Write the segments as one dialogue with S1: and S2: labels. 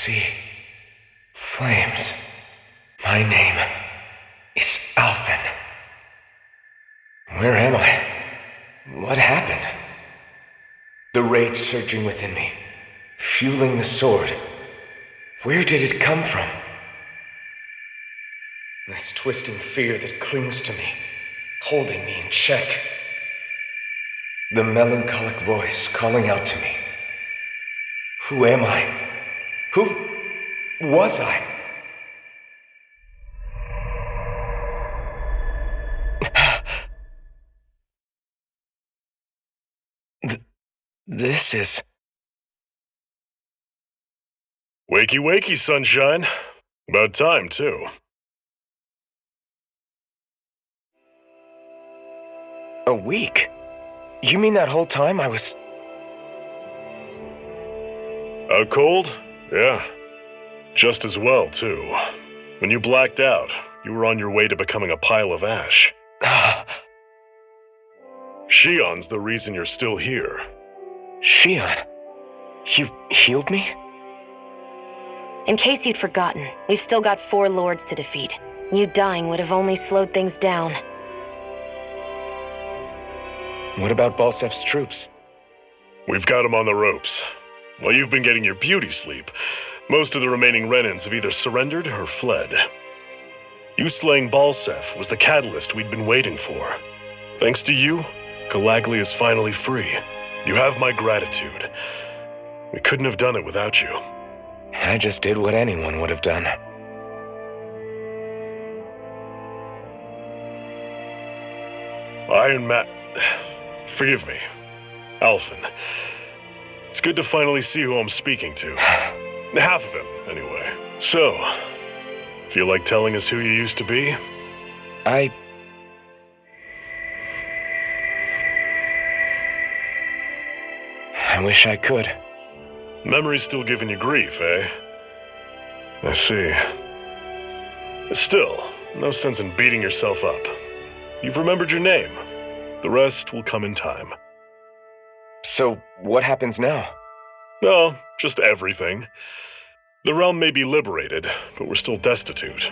S1: see flames. My name is Alphen. Where am I? What happened? The rage surging within me, fueling the sword. Where did it come from? This twisting fear that clings to me, holding me in check. The melancholic voice calling out to me. Who am I? Who was I? This is...
S2: Wakey wakey, sunshine. About time, too.
S1: A week? You mean that whole time I was...
S2: Out cold? Yeah. Just as well, too. When you blacked out, you were on your way to becoming a pile of ash. Shionne's the reason you're still here.
S1: Shionne? You healed me?
S3: In case you'd forgotten, we've still got 4 lords to defeat. You dying would have only slowed things down.
S1: What about Balsef's troops?
S2: We've got them on the ropes. While you've been getting your beauty sleep, most of the remaining Renans have either surrendered or fled. You slaying Balsef was the catalyst we'd been waiting for. Thanks to you, Calaglia is finally free. You have my gratitude. We couldn't have done it without you.
S1: I just did what anyone would have done.
S2: Forgive me. Alphen. It's good to finally see who I'm speaking to. Half of him, anyway. So, feel like telling us who you used to be?
S1: I wish I could.
S2: Memory's still giving you grief, eh? I see. Still, no sense in beating yourself up. You've remembered your name. The rest will come in time.
S1: So, what happens now?
S2: Oh, just everything. The realm may be liberated, but we're still destitute.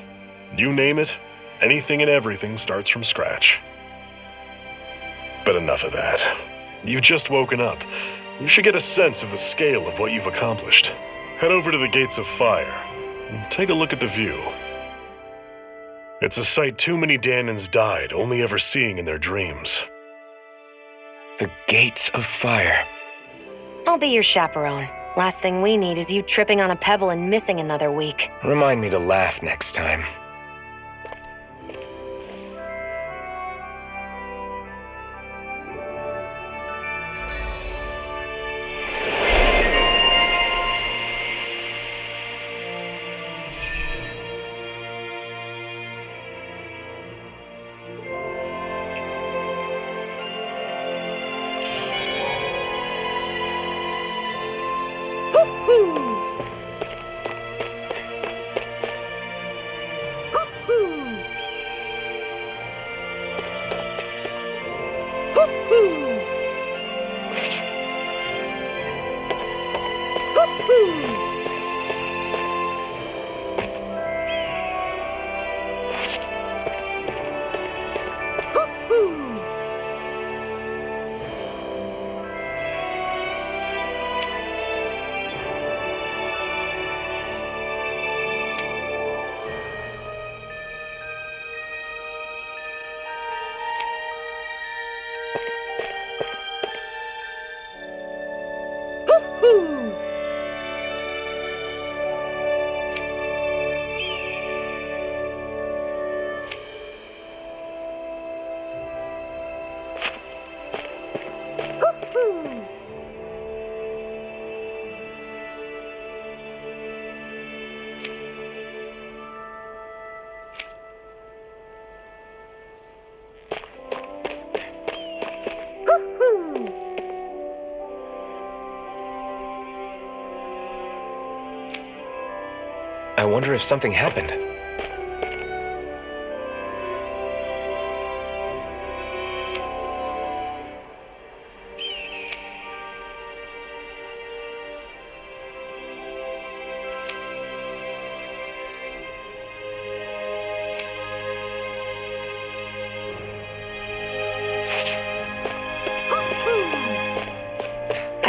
S2: You name it, anything and everything starts from scratch. But enough of that. You've just woken up. You should get a sense of the scale of what you've accomplished. Head over to the Gates of Fire and take a look at the view. It's a sight too many Danans died only ever seeing in their dreams.
S1: The Gates of Fire.
S3: I'll be your chaperone. Last thing we need is you tripping on a pebble and missing another week.
S1: Remind me to laugh next time. I wonder if something happened.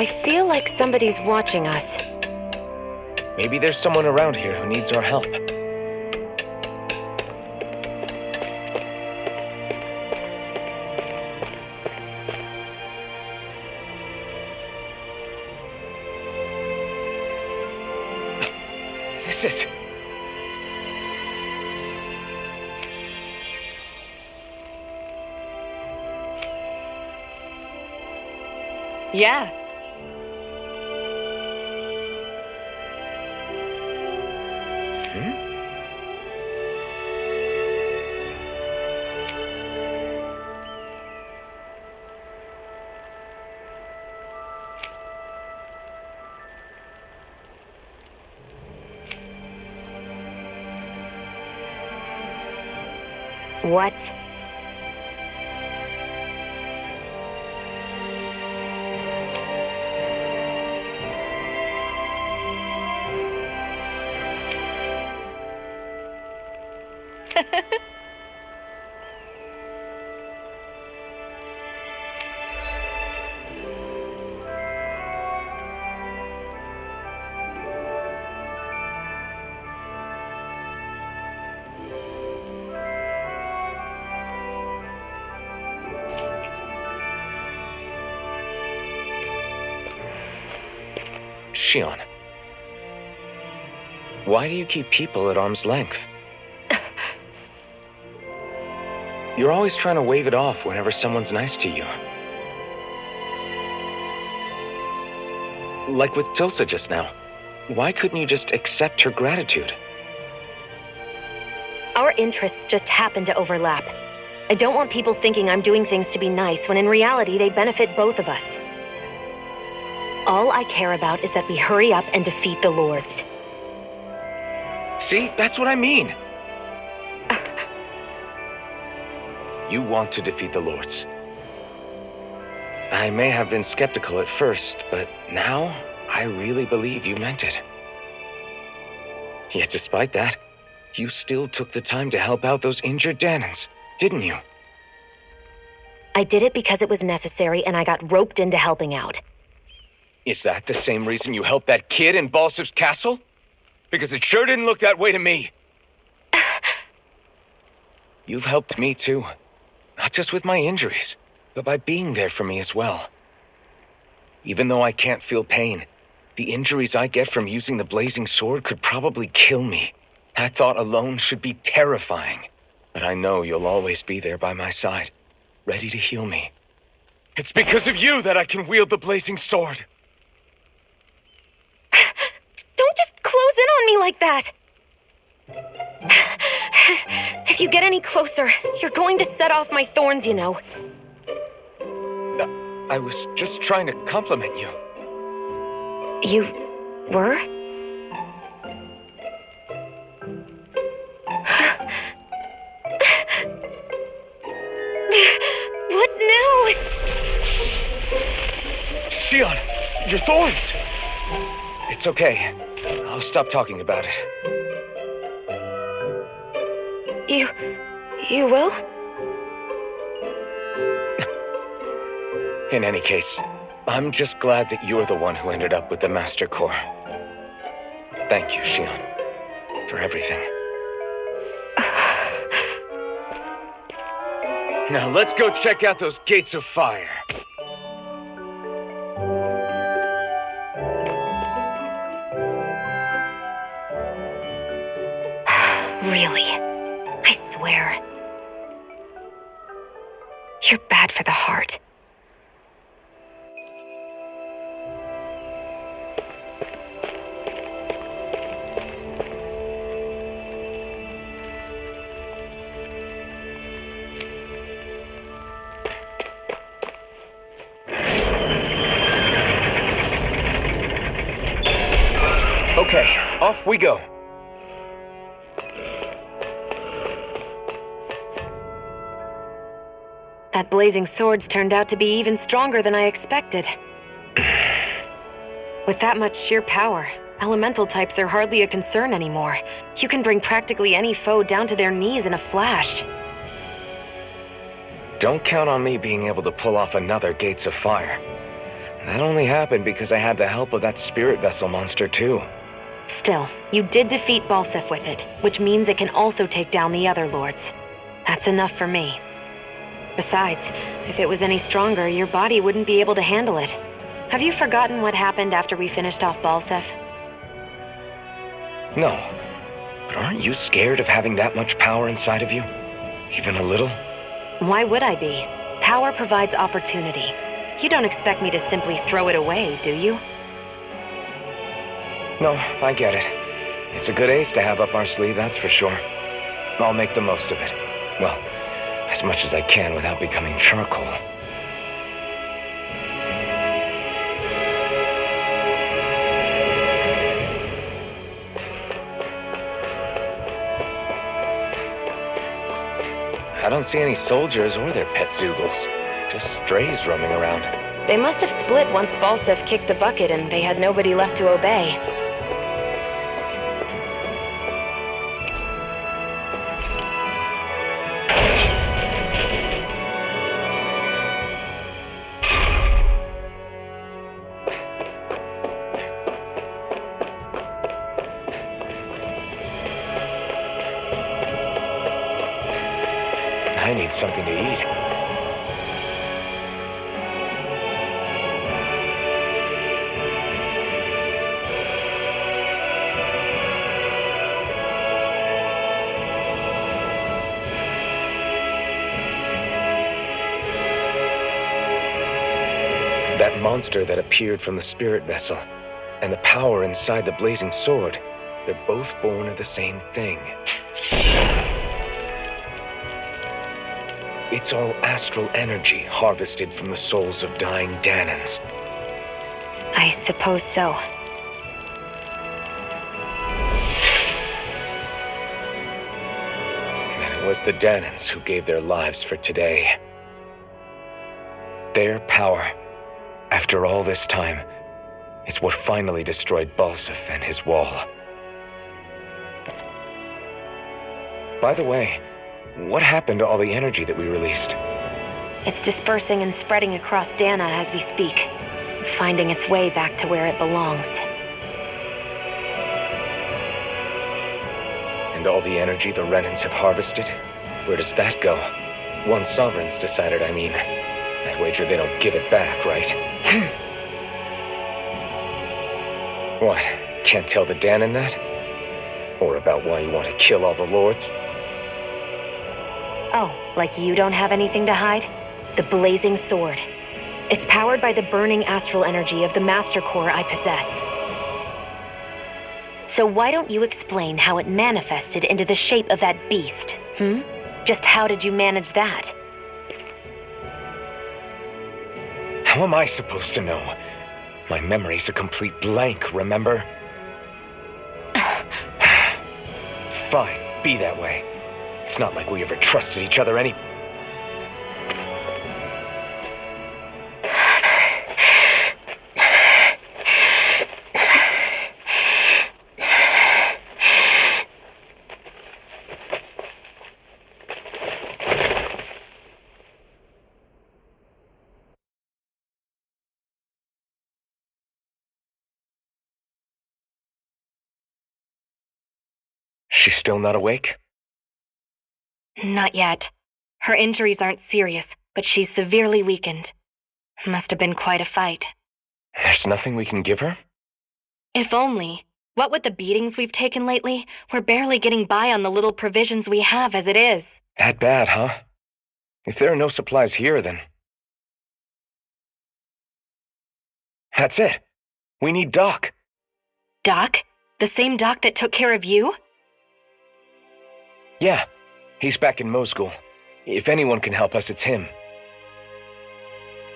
S3: I feel like somebody's watching us.
S1: Maybe there's someone around here who needs our help. This is...
S3: Yeah. What?
S1: Shionne. Why do you keep people at arm's length? You're always trying to wave it off whenever someone's nice to you. Like with Tilsa just now. Why couldn't you just accept her gratitude?
S3: Our interests just happen to overlap. I don't want people thinking I'm doing things to be nice when in reality they benefit both of us. All I care about is that we hurry up and defeat the Lords.
S1: See, that's what I mean. You want to defeat the Lords. I may have been skeptical at first, but now I really believe you meant it. Yet despite that, you still took the time to help out those injured Danans, didn't you?
S3: I did it because it was necessary and I got roped into helping out.
S1: Is that the same reason you helped that kid in Balsiv's castle? Because it sure didn't look that way to me. You've helped me too. Not just with my injuries, but by being there for me as well. Even though I can't feel pain, the injuries I get from using the blazing sword could probably kill me. That thought alone should be terrifying. But I know you'll always be there by my side, ready to heal me. It's because of you that I can wield the blazing sword.
S3: Don't just close in on me like that! If you get any closer, you're going to set off my thorns, you know.
S1: I was just trying to compliment you.
S3: You were? What now?
S1: Shionne, your thorns! It's okay. I'll stop talking about it.
S3: You will?
S1: In any case, I'm just glad that you're the one who ended up with the Master Core. Thank you, Shionne, for everything. Now let's go check out those gates of fire.
S3: Really? I swear. You're bad for the heart.
S1: Okay, off we go.
S3: That blazing sword's turned out to be even stronger than I expected. With that much sheer power, elemental types are hardly a concern anymore. You can bring practically any foe down to their knees in a flash.
S1: Don't count on me being able to pull off another Gates of Fire. That only happened because I had the help of that spirit vessel monster too.
S3: Still, you did defeat Balseph with it, which means it can also take down the other lords. That's enough for me. Besides, if it was any stronger, your body wouldn't be able to handle it. Have you forgotten what happened after we finished off Balseph?
S1: No. But aren't you scared of having that much power inside of you? Even a little?
S3: Why would I be? Power provides opportunity. You don't expect me to simply throw it away, do you?
S1: No, I get it. It's a good ace to have up our sleeve, that's for sure. I'll make the most of it. Well, as much as I can without becoming charcoal. I don't see any soldiers or their pet Zeugles. Just strays roaming around.
S3: They must have split once Balseph kicked the bucket and they had nobody left to obey.
S1: I need something to eat. That monster that appeared from the spirit vessel, and the power inside the blazing sword, they're both born of the same thing. It's all astral energy harvested from the souls of dying Danans.
S3: I suppose so.
S1: And it was the Danans who gave their lives for today. Their power, after all this time, is what finally destroyed Balseph and his wall. By the way, what happened to all the energy that we released?
S3: It's dispersing and spreading across Dana as we speak, finding its way back to where it belongs.
S1: And all the energy the Renans have harvested? Where does that go? Once Sovereign's decided, I mean. I wager they don't give it back, right? What? Can't tell the Danan that? Or about why you want to kill all the lords?
S3: Oh, like you don't have anything to hide? The blazing sword. It's powered by the burning astral energy of the Master Core I possess. So why don't you explain how it manifested into the shape of that beast, Just how did you manage that?
S1: How am I supposed to know? My memory's a complete blank, remember? Fine, be that way. It's not like we ever trusted each other any... She's still not awake?
S3: Not yet. Her injuries aren't serious, but she's severely weakened. Must have been quite a fight.
S1: There's nothing we can give her?
S3: If only. What with the beatings we've taken lately, we're barely getting by on the little provisions we have as it is.
S1: That bad, huh? If there are no supplies here, then... That's it. We need Doc.
S3: Doc? The same Doc that took care of you?
S1: Yeah, he's back in Mosgul. If anyone can help us, it's him.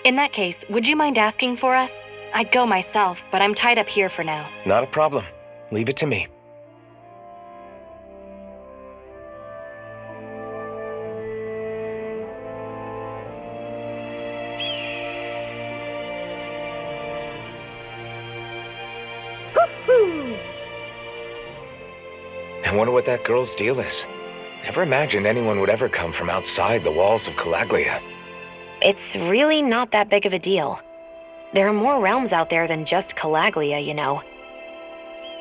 S3: In that case, would you mind asking for us? I'd go myself, but I'm tied up here for now.
S1: Not a problem. Leave it to me.
S3: Woo-hoo!
S1: I wonder what that girl's deal is. Never imagined anyone would ever come from outside the walls of Calaglia.
S3: It's really not that big of a deal. There are more realms out there than just Calaglia, you know.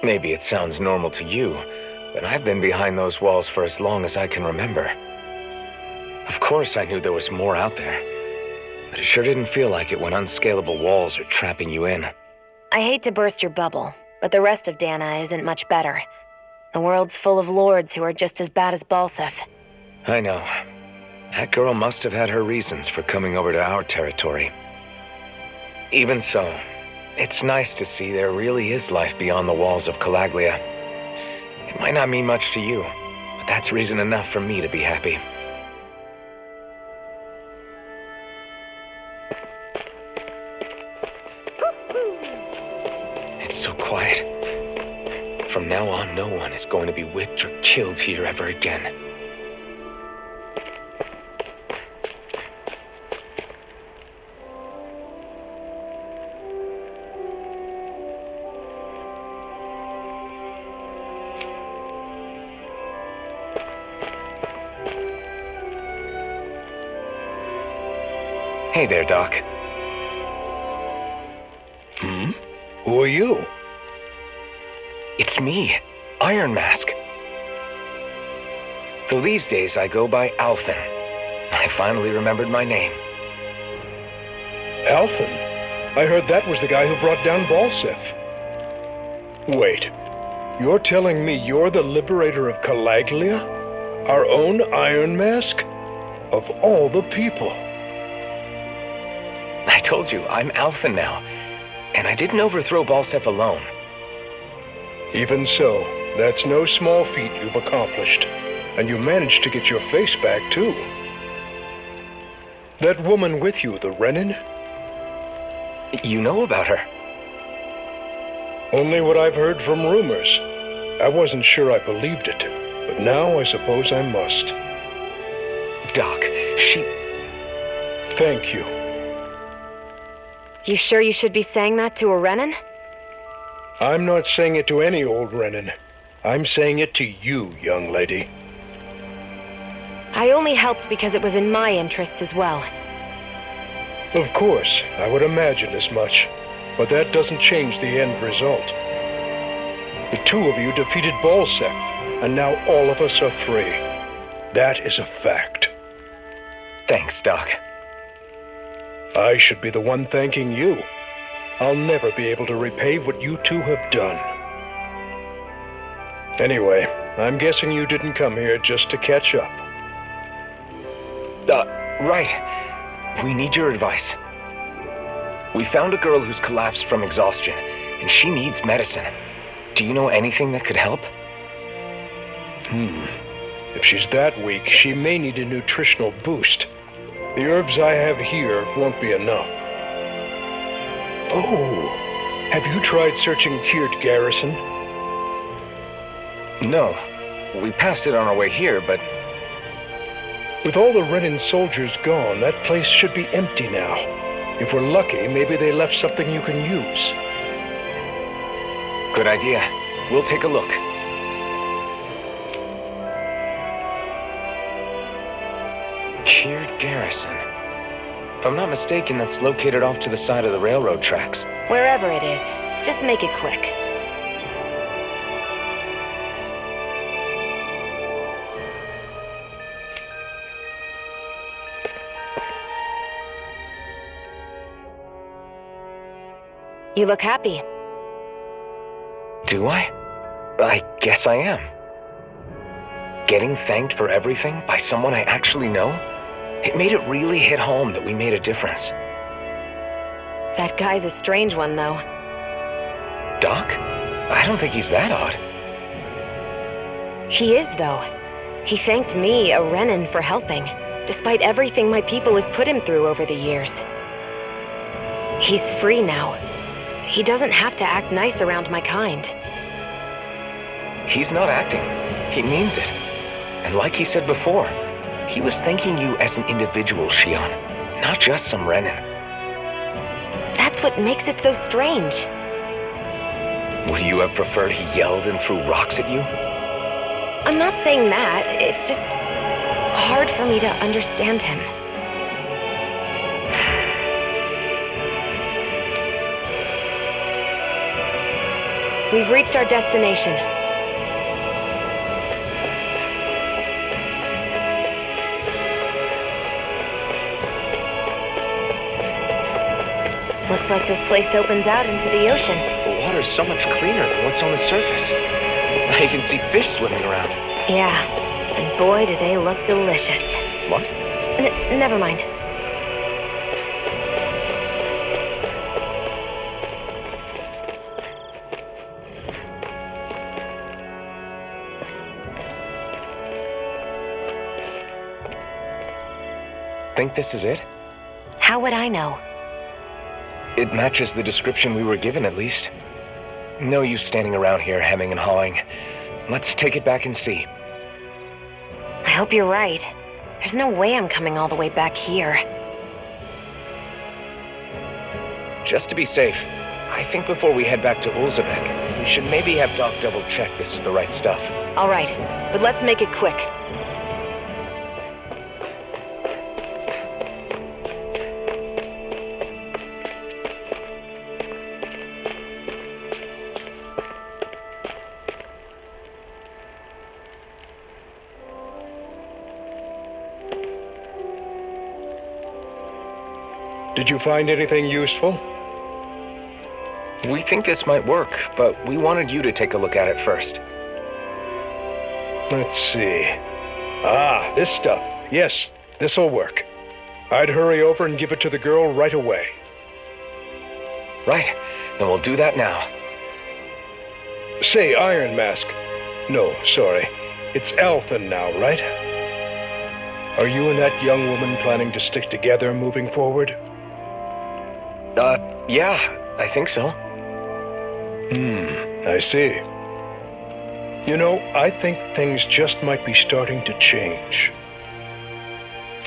S1: Maybe it sounds normal to you, but I've been behind those walls for as long as I can remember. Of course I knew there was more out there, but it sure didn't feel like it when unscalable walls are trapping you in.
S3: I hate to burst your bubble, but the rest of Dana isn't much better. The world's full of lords who are just as bad as Balseph.
S1: I know. That girl must have had her reasons for coming over to our territory. Even so, it's nice to see there really is life beyond the walls of Calaglia. It might not mean much to you, but that's reason enough for me to be happy. It's so quiet. From now on, no one is going to be whipped or killed here ever again. Hey there, Doc.
S4: Who are you?
S1: It's me, Iron Mask. Though these days I go by Alphen. I finally remembered my name.
S4: Alphen? I heard that was the guy who brought down Balseph. Wait, you're telling me you're the liberator of Calaglia? Our own Iron Mask? Of all the people.
S1: I told you, I'm Alphen now. And I didn't overthrow Balseph alone.
S4: Even so, that's no small feat you've accomplished. And you managed to get your face back, too. That woman with you, the Renin?
S1: You know about her?
S4: Only what I've heard from rumors. I wasn't sure I believed it, but now I suppose I must.
S1: Doc, she...
S4: Thank you.
S3: You sure you should be saying that to a Renin?
S4: I'm not saying it to any old Renin. I'm saying it to you, young lady.
S3: I only helped because it was in my interests as well.
S4: Of course, I would imagine as much. But that doesn't change the end result. The two of you defeated Balseph, and now all of us are free. That is a fact.
S1: Thanks, Doc.
S4: I should be the one thanking you. I'll never be able to repay what you two have done. Anyway, I'm guessing you didn't come here just to catch up.
S1: Right. We need your advice. We found a girl who's collapsed from exhaustion, and she needs medicine. Do you know anything that could help?
S4: If she's that weak, she may need a nutritional boost. The herbs I have here won't be enough. Oh, have you tried searching Kirt Garrison?
S1: No. We passed it on our way here, but...
S4: With all the Renin soldiers gone, that place should be empty now. If we're lucky, maybe they left something you can use.
S1: Good idea. We'll take a look. Kirt Garrison. If I'm not mistaken, that's located off to the side of the railroad tracks.
S3: Wherever it is, just make it quick. You look happy.
S1: Do I? I guess I am. Getting thanked for everything by someone I actually know? It made it really hit home that we made a difference.
S3: That guy's a strange one, though.
S1: Doc? I don't think he's that odd.
S3: He is, though. He thanked me, a Renin, for helping, despite everything my people have put him through over the years. He's free now. He doesn't have to act nice around my kind.
S1: He's not acting. He means it. And like he said before, he was thanking you as an individual, Shionne, not just some Renin.
S3: That's what makes it so strange.
S1: Would you have preferred he yelled and threw rocks at you?
S3: I'm not saying that. It's just hard for me to understand him. We've reached our destination. Looks like this place opens out into the ocean.
S1: The water's so much cleaner than what's on the surface. I can see fish swimming around.
S3: Yeah, and boy do they look delicious.
S1: What?
S3: Never mind.
S1: Think this is it?
S3: How would I know?
S1: It matches the description we were given, at least. No use standing around here hemming and hawing. Let's take it back and see.
S3: I hope you're right. There's no way I'm coming all the way back here.
S1: Just to be safe, I think before we head back to Ulzebek, we should maybe have Doc double-check this is the right stuff.
S3: All right, but let's make it quick.
S4: Did you find anything useful?
S1: We think this might work, but we wanted you to take a look at it first.
S4: Let's see. Ah, this stuff. Yes, this'll work. I'd hurry over and give it to the girl right away.
S1: Right, then we'll do that now.
S4: Say, Iron Mask. No, sorry. It's Alphen now, right? Are you and that young woman planning to stick together moving forward?
S1: Yeah, I think so.
S4: I see. You know, I think things just might be starting to change.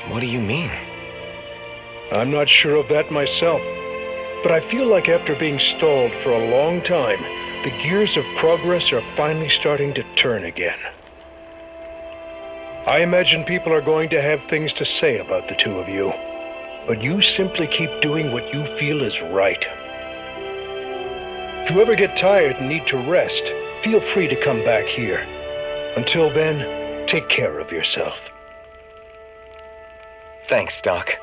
S1: What do you mean?
S4: I'm not sure of that myself, but I feel like after being stalled for a long time, the gears of progress are finally starting to turn again. I imagine people are going to have things to say about the two of you, but you simply keep doing what you feel is right. If you ever get tired and need to rest, feel free to come back here. Until then, take care of yourself.
S1: Thanks, Doc.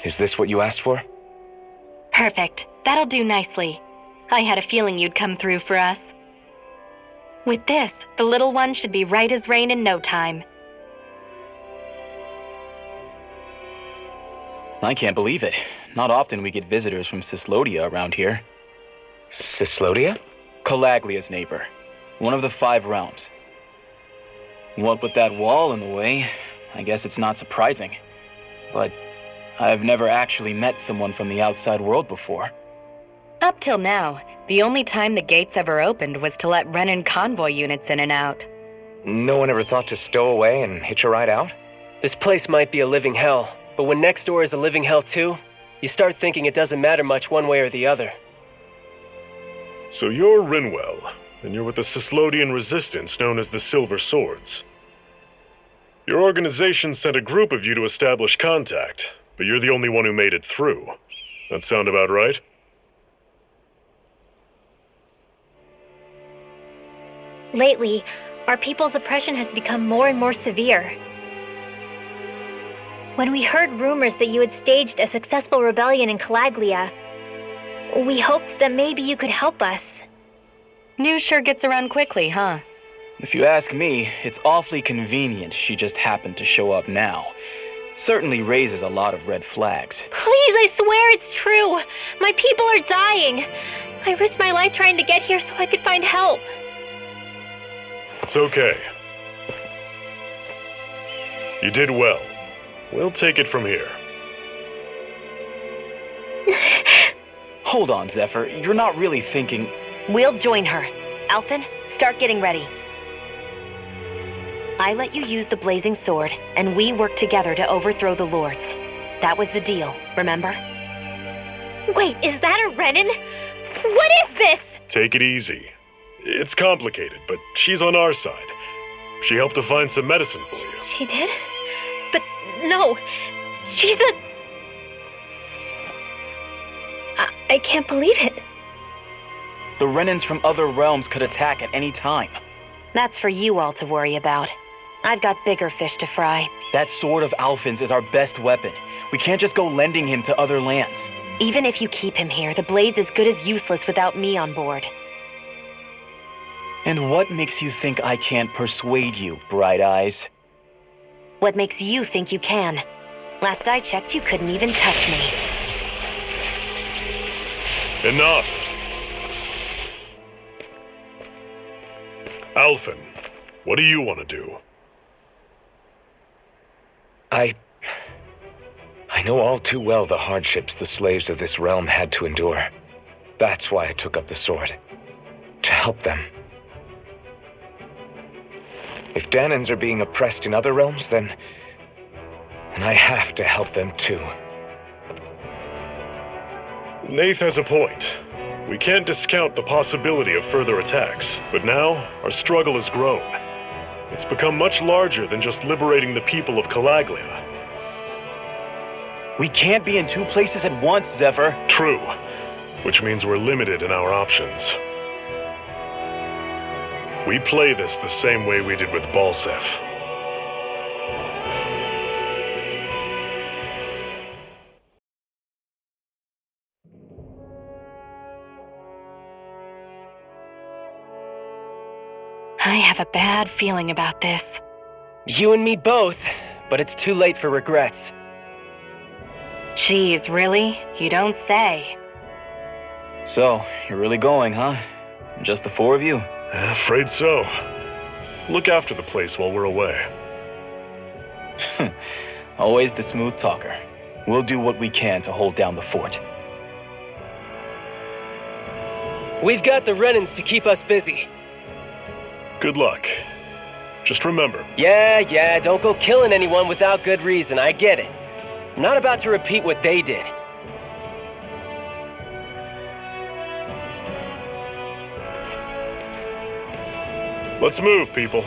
S1: Is this what you asked for?
S5: Perfect. That'll do nicely. I had a feeling you'd come through for us. With this, the little one should be right as rain in no time.
S6: I can't believe it. Not often we get visitors from Cyslodia around here.
S1: Cyslodia?
S6: Calaglia's neighbor. One of the 5 realms. What with that wall in the way, I guess it's not surprising. But I've never actually met someone from the outside world before.
S5: Up till now, the only time the gates ever opened was to let Renan convoy units in and out.
S1: No one ever thought to stow away and hitch a ride out?
S7: This place might be a living hell, but when next door is a living hell too, you start thinking it doesn't matter much one way or the other.
S2: So you're Rinwell, and you're with the Cyslodian resistance known as the Silver Swords. Your organization sent a group of you to establish contact, but you're the only one who made it through. That sound about right?
S8: Lately, our people's oppression has become more and more severe. When we heard rumors that you had staged a successful rebellion in Calaglia, we hoped that maybe you could help us.
S5: News sure gets around quickly, huh?
S6: If you ask me, it's awfully convenient she just happened to show up now. Certainly raises a lot of red flags.
S8: Please, I swear it's true. My people are dying. I risked my life trying to get here so I could find help.
S2: It's okay. You did well. We'll take it from here.
S6: Hold on, Zephyr. You're not really thinking...
S3: We'll join her. Alphen, start getting ready. I let you use the blazing sword, and we worked together to overthrow the lords. That was the deal, remember?
S8: Wait, is that a Renin? What is this?
S2: Take it easy. It's complicated, but she's on our side. She helped to find some medicine for you.
S8: She did? But no, she's a... I can't believe it.
S6: The Renins from other realms could attack at any time.
S3: That's for you all to worry about. I've got bigger fish to fry.
S6: That sword of Alphen's is our best weapon. We can't just go lending him to other lands.
S3: Even if you keep him here, the blade's as good as useless without me on board.
S6: And what makes you think I can't persuade you, Bright Eyes?
S3: What makes you think you can? Last I checked, you couldn't even touch me.
S2: Enough! Alphen, what do you want to do?
S1: I know all too well the hardships the slaves of this realm had to endure. That's why I took up the sword. To help them. If Danans are being oppressed in other realms, then I have to help them too.
S2: Nath has a point. We can't discount the possibility of further attacks, but now our struggle has grown. It's become much larger than just liberating the people of Calaglia.
S6: We can't be in two places at once, Zephyr.
S2: True, which means we're limited in our options. We play this the same way we did with Balsef.
S5: I have a bad feeling about this.
S7: You and me both, but it's too late for regrets.
S5: Geez, really? You don't say.
S6: So, you're really going, huh? Just the four of you?
S2: Afraid so. Look after the place while we're away.
S6: Always the smooth talker. We'll do what we can to hold down the fort.
S7: We've got the Renins to keep us busy.
S2: Good luck. Just remember.
S7: Yeah, don't go killing anyone without good reason, I get it. I'm not about to repeat what they did.
S2: Let's move, people.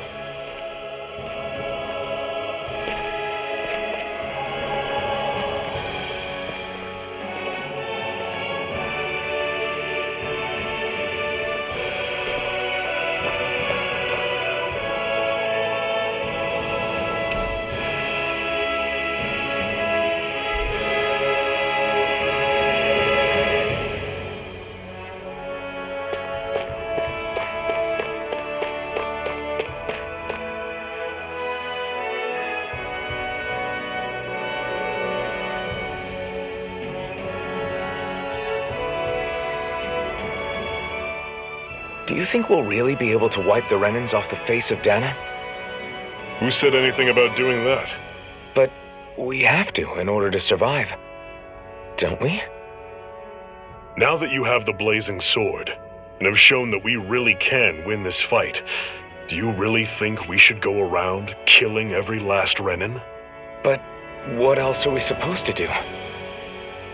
S1: Do you think we'll really be able to wipe the Renins off the face of Dana?
S2: Who said anything about doing that?
S1: But we have to in order to survive. Don't we?
S2: Now that you have the blazing sword, and have shown that we really can win this fight, do you really think we should go around killing every last Renin?
S1: But what else are we supposed to do?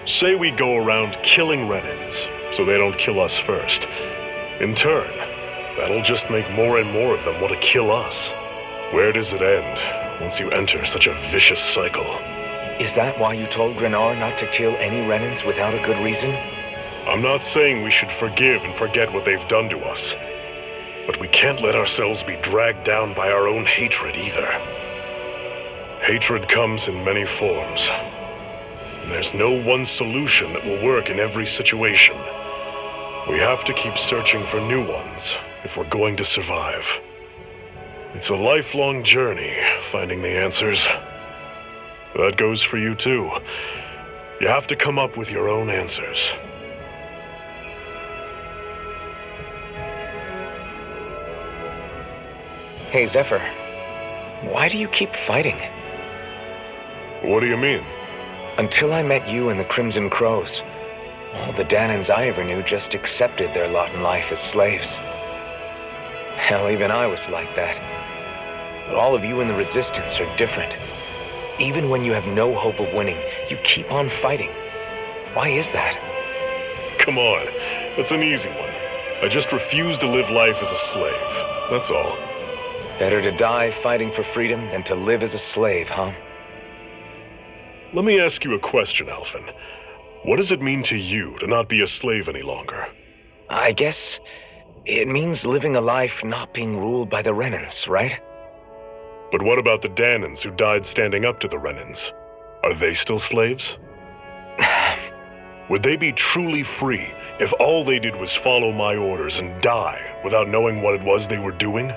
S2: Say we go around killing Renins, so they don't kill us first. In turn, that'll just make more and more of them want to kill us. Where does it end once you enter such a vicious cycle?
S1: Is that why you told Grenar not to kill any Renins without a good reason?
S2: I'm not saying we should forgive and forget what they've done to us, but we can't let ourselves be dragged down by our own hatred either. Hatred comes in many forms. And there's no one solution that will work in every situation. We have to keep searching for new ones if we're going to survive. It's a lifelong journey, finding the answers. That goes for you too. You have to come up with your own answers.
S1: Hey, Zephyr. Why do you keep fighting?
S2: What do you mean?
S1: Until I met you and the Crimson Crows, all the Danans I ever knew just accepted their lot in life as slaves. Hell, even I was like that. But all of you in the Resistance are different. Even when you have no hope of winning, you keep on fighting. Why is that?
S2: Come on, that's an easy one. I just refuse to live life as a slave. That's all.
S1: Better to die fighting for freedom than to live as a slave, huh?
S2: Let me ask you a question, Alphen. What does it mean to you to not be a slave any longer?
S1: I guess it means living a life not being ruled by the Renans, right?
S2: But what about the Danans who died standing up to the Renans? Are they still slaves? Would they be truly free if all they did was follow my orders and die without knowing what it was they were doing?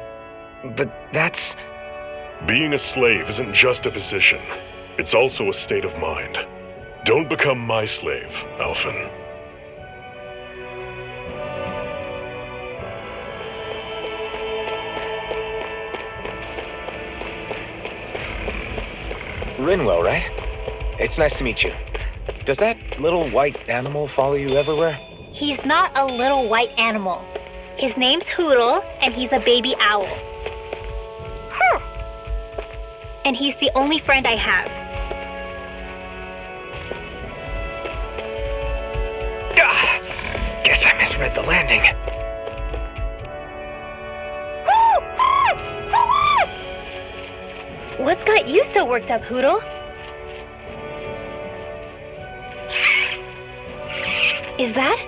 S1: But that's...
S2: Being a slave isn't just a position. It's also a state of mind. Don't become my slave, Alphen.
S1: Rinwell, right? It's nice to meet you. Does that little white animal follow you everywhere?
S8: He's not a little white animal. His name's Hootle, and he's a baby owl. And he's the only friend I have.
S1: Guess I misread the landing.
S8: What's got you so worked up, Hootle? Is that?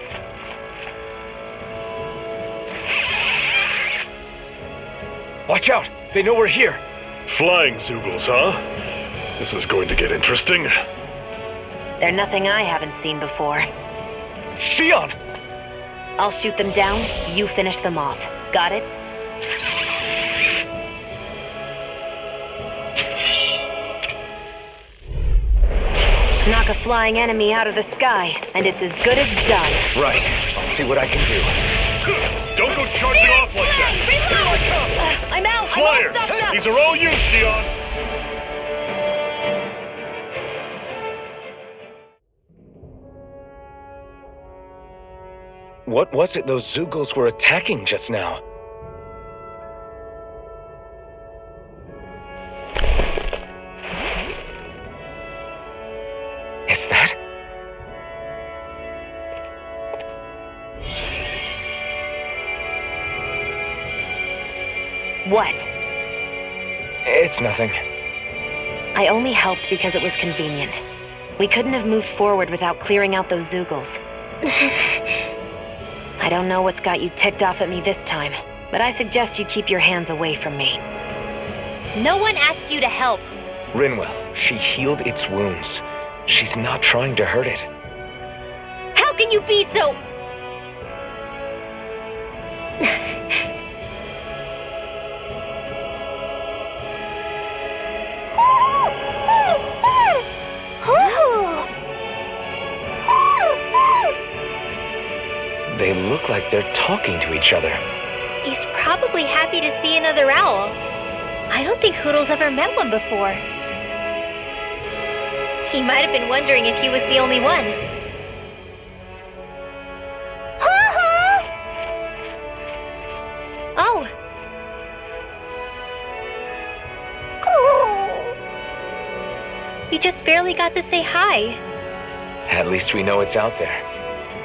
S1: Watch out! They know we're here!
S2: Flying Zeugles, huh? This is going to get interesting.
S3: They're nothing I haven't seen before.
S1: Shionne!
S3: I'll shoot them down, you finish them off. Got it? Knock a flying enemy out of the sky, and it's as good as done.
S1: Right. I'll see what I can do.
S2: Don't go charging off like that! Here I come!
S3: I'm out!
S2: Flyers!
S3: I'm all stuffed up!
S2: These are all you, Shionne!
S1: What was it those Zeugles were attacking just now? Is that?
S3: What?
S1: It's nothing.
S3: I only helped because it was convenient. We couldn't have moved forward without clearing out those Zeugles. I don't know what's got you ticked off at me this time, but I suggest you keep your hands away from me.
S8: No one asked you to help.
S1: Rinwell, she healed its wounds. She's not trying to hurt it.
S8: How can you be so...
S1: They look like they're talking to each other.
S8: He's probably happy to see another owl. I don't think Hootle's ever met one before. He might have been wondering if he was the only one. Oh. You just barely got to say hi.
S1: At least we know it's out there.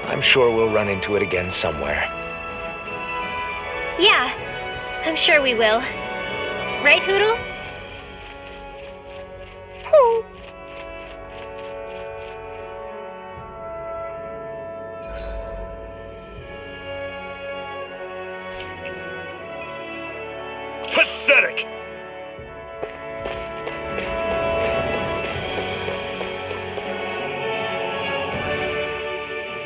S1: I'm sure we'll run into it again somewhere.
S8: Yeah, I'm sure we will. Right, Hootle?
S2: Pathetic!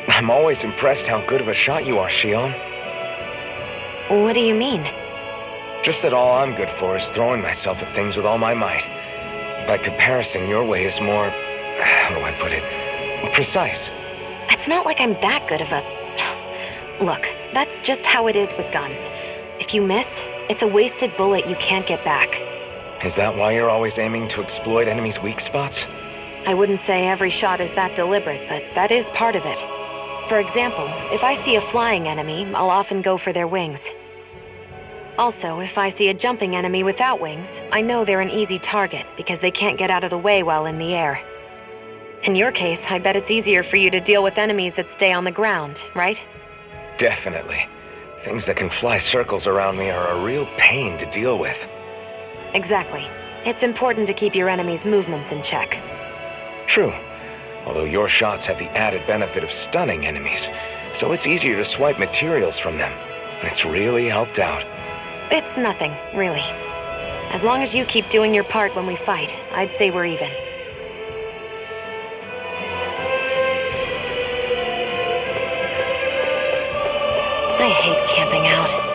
S1: I'm always impressed how good of a shot you are, Shionne.
S3: What do you mean?
S1: Just that all I'm good for is throwing myself at things with all my might. By comparison, your way is more... how do I put it? Precise.
S3: It's not like I'm that good of a... Look, that's just how it is with guns. If you miss, it's a wasted bullet you can't get back.
S1: Is that why you're always aiming to exploit enemies' weak spots?
S3: I wouldn't say every shot is that deliberate, but that is part of it. For example, if I see a flying enemy, I'll often go for their wings. Also, if I see a jumping enemy without wings, I know they're an easy target because they can't get out of the way while in the air. In your case, I bet it's easier for you to deal with enemies that stay on the ground, right?
S1: Definitely. Things that can fly circles around me are a real pain to deal with.
S3: Exactly. It's important to keep your enemy's movements in check.
S1: True. Although your shots have the added benefit of stunning enemies, so it's easier to swipe materials from them. It's really helped out.
S3: It's nothing, really. As long as you keep doing your part when we fight, I'd say we're even. I hate camping out.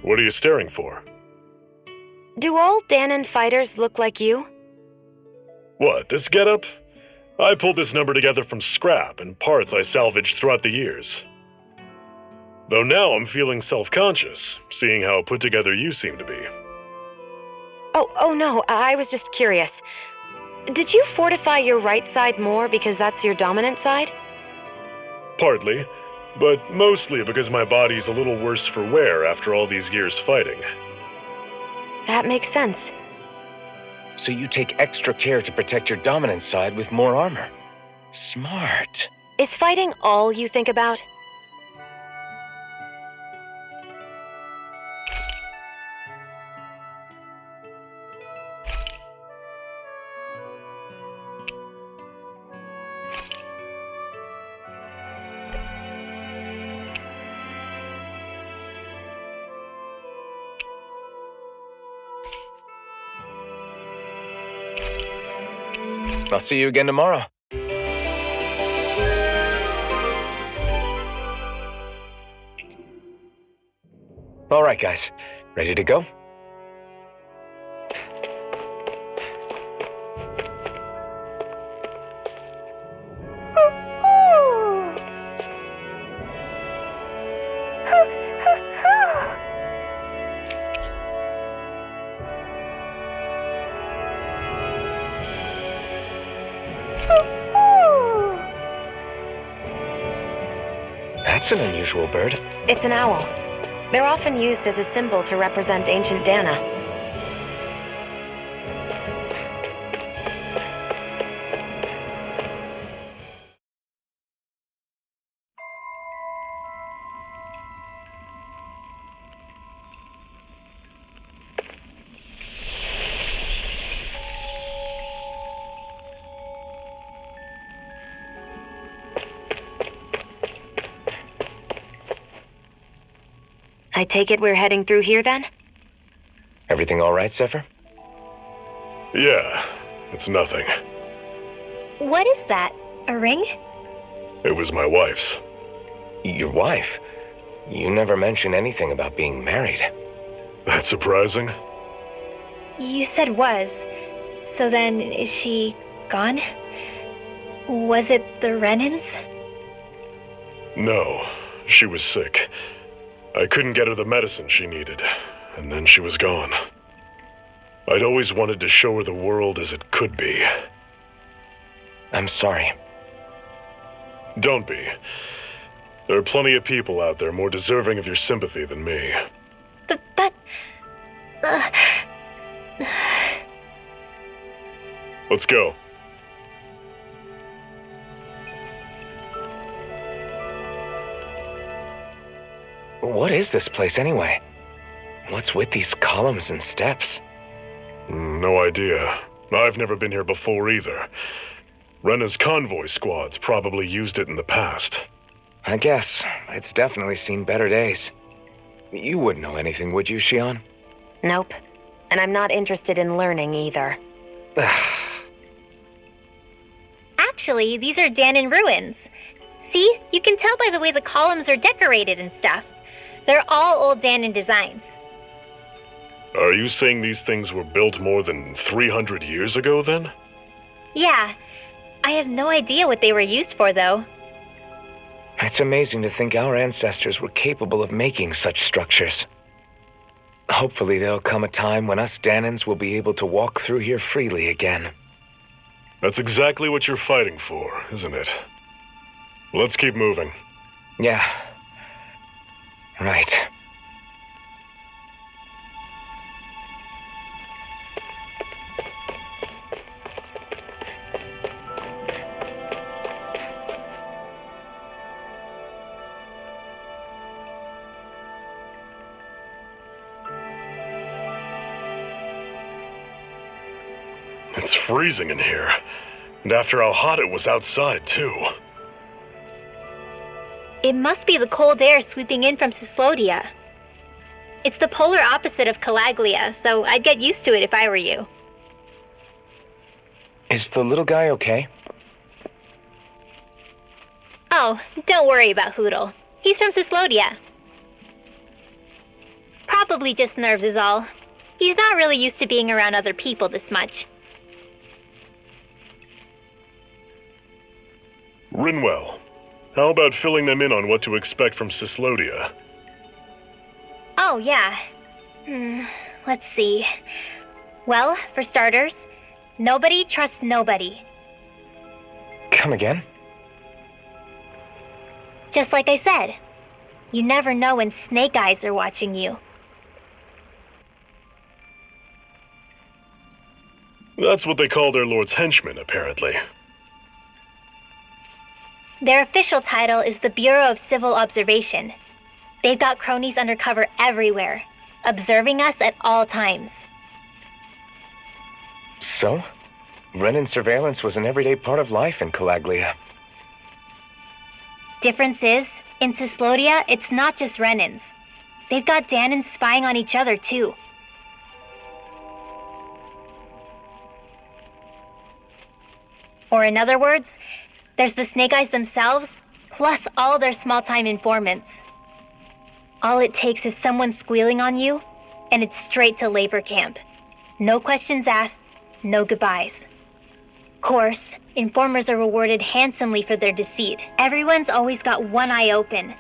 S2: What are you staring for?
S3: Do all Danon fighters look like you?
S2: What, this getup? I pulled this number together from scrap and parts I salvaged throughout the years. Though now I'm feeling self-conscious, seeing how put together you seem to be.
S3: Oh no, I was just curious. Did you fortify your right side more because that's your dominant side?
S2: Partly, but mostly because my body's a little worse for wear after all these years fighting.
S3: That makes sense.
S1: So you take extra care to protect your dominant side with more armor. Smart.
S3: Is fighting all you think about?
S1: I'll see you again tomorrow. All right, guys. Ready to go? That's an unusual bird.
S3: It's an owl. They're often used as a symbol to represent ancient Dana. I take it we're heading through here then?
S1: Everything all right, Zephyr?
S2: Yeah, it's nothing.
S8: What is that? A ring?
S2: It was my wife's.
S1: Your wife? You never mentioned anything about being married.
S2: That's surprising?
S8: You said was. So then, is she gone? Was it the Renans?
S2: No, she was sick. I couldn't get her the medicine she needed, and then she was gone. I'd always wanted to show her the world as it could be.
S1: I'm sorry.
S2: Don't be. There are plenty of people out there more deserving of your sympathy than me.
S8: But...
S2: Let's go.
S1: What is this place anyway? What's with these columns and steps?
S2: No idea. I've never been here before either. Rena's convoy squads probably used it in the past.
S1: I guess. It's definitely seen better days. You wouldn't know anything, would you, Shionne?
S3: Nope. And I'm not interested in learning either.
S8: Actually, these are Danon ruins. See? You can tell by the way the columns are decorated and stuff. They're all old Danon designs.
S2: Are you saying these things were built more than 300 years ago, then?
S8: Yeah. I have no idea what they were used for, though.
S1: It's amazing to think our ancestors were capable of making such structures. Hopefully there'll come a time when us Danans will be able to walk through here freely again.
S2: That's exactly what you're fighting for, isn't it? Let's keep moving.
S1: Yeah. Right.
S2: It's freezing in here. And after how hot it was outside, too.
S8: It must be the cold air sweeping in from Cyslodia. It's the polar opposite of Calaglia, so I'd get used to it if I were you.
S1: Is the little guy okay?
S8: Oh, don't worry about Hootle. He's from Cyslodia. Probably just nerves is all. He's not really used to being around other people this much.
S2: Rinwell, how about filling them in on what to expect from Cyslodia?
S8: Oh, yeah. Let's see. Well, for starters, nobody trusts nobody.
S1: Come again?
S8: Just like I said, you never know when snake eyes are watching you.
S2: That's what they call their lord's henchmen, apparently.
S8: Their official title is the Bureau of Civil Observation. They've got cronies undercover everywhere, observing us at all times.
S1: So? Renan surveillance was an everyday part of life in Calaglia.
S8: Difference is, in Cyslodia, it's not just Renans. They've got Danans spying on each other, too. Or in other words, there's the Snake Eyes themselves, plus all their small-time informants. All it takes is someone squealing on you, and it's straight to labor camp. No questions asked, no goodbyes. Course, informers are rewarded handsomely for their deceit. Everyone's always got one eye open,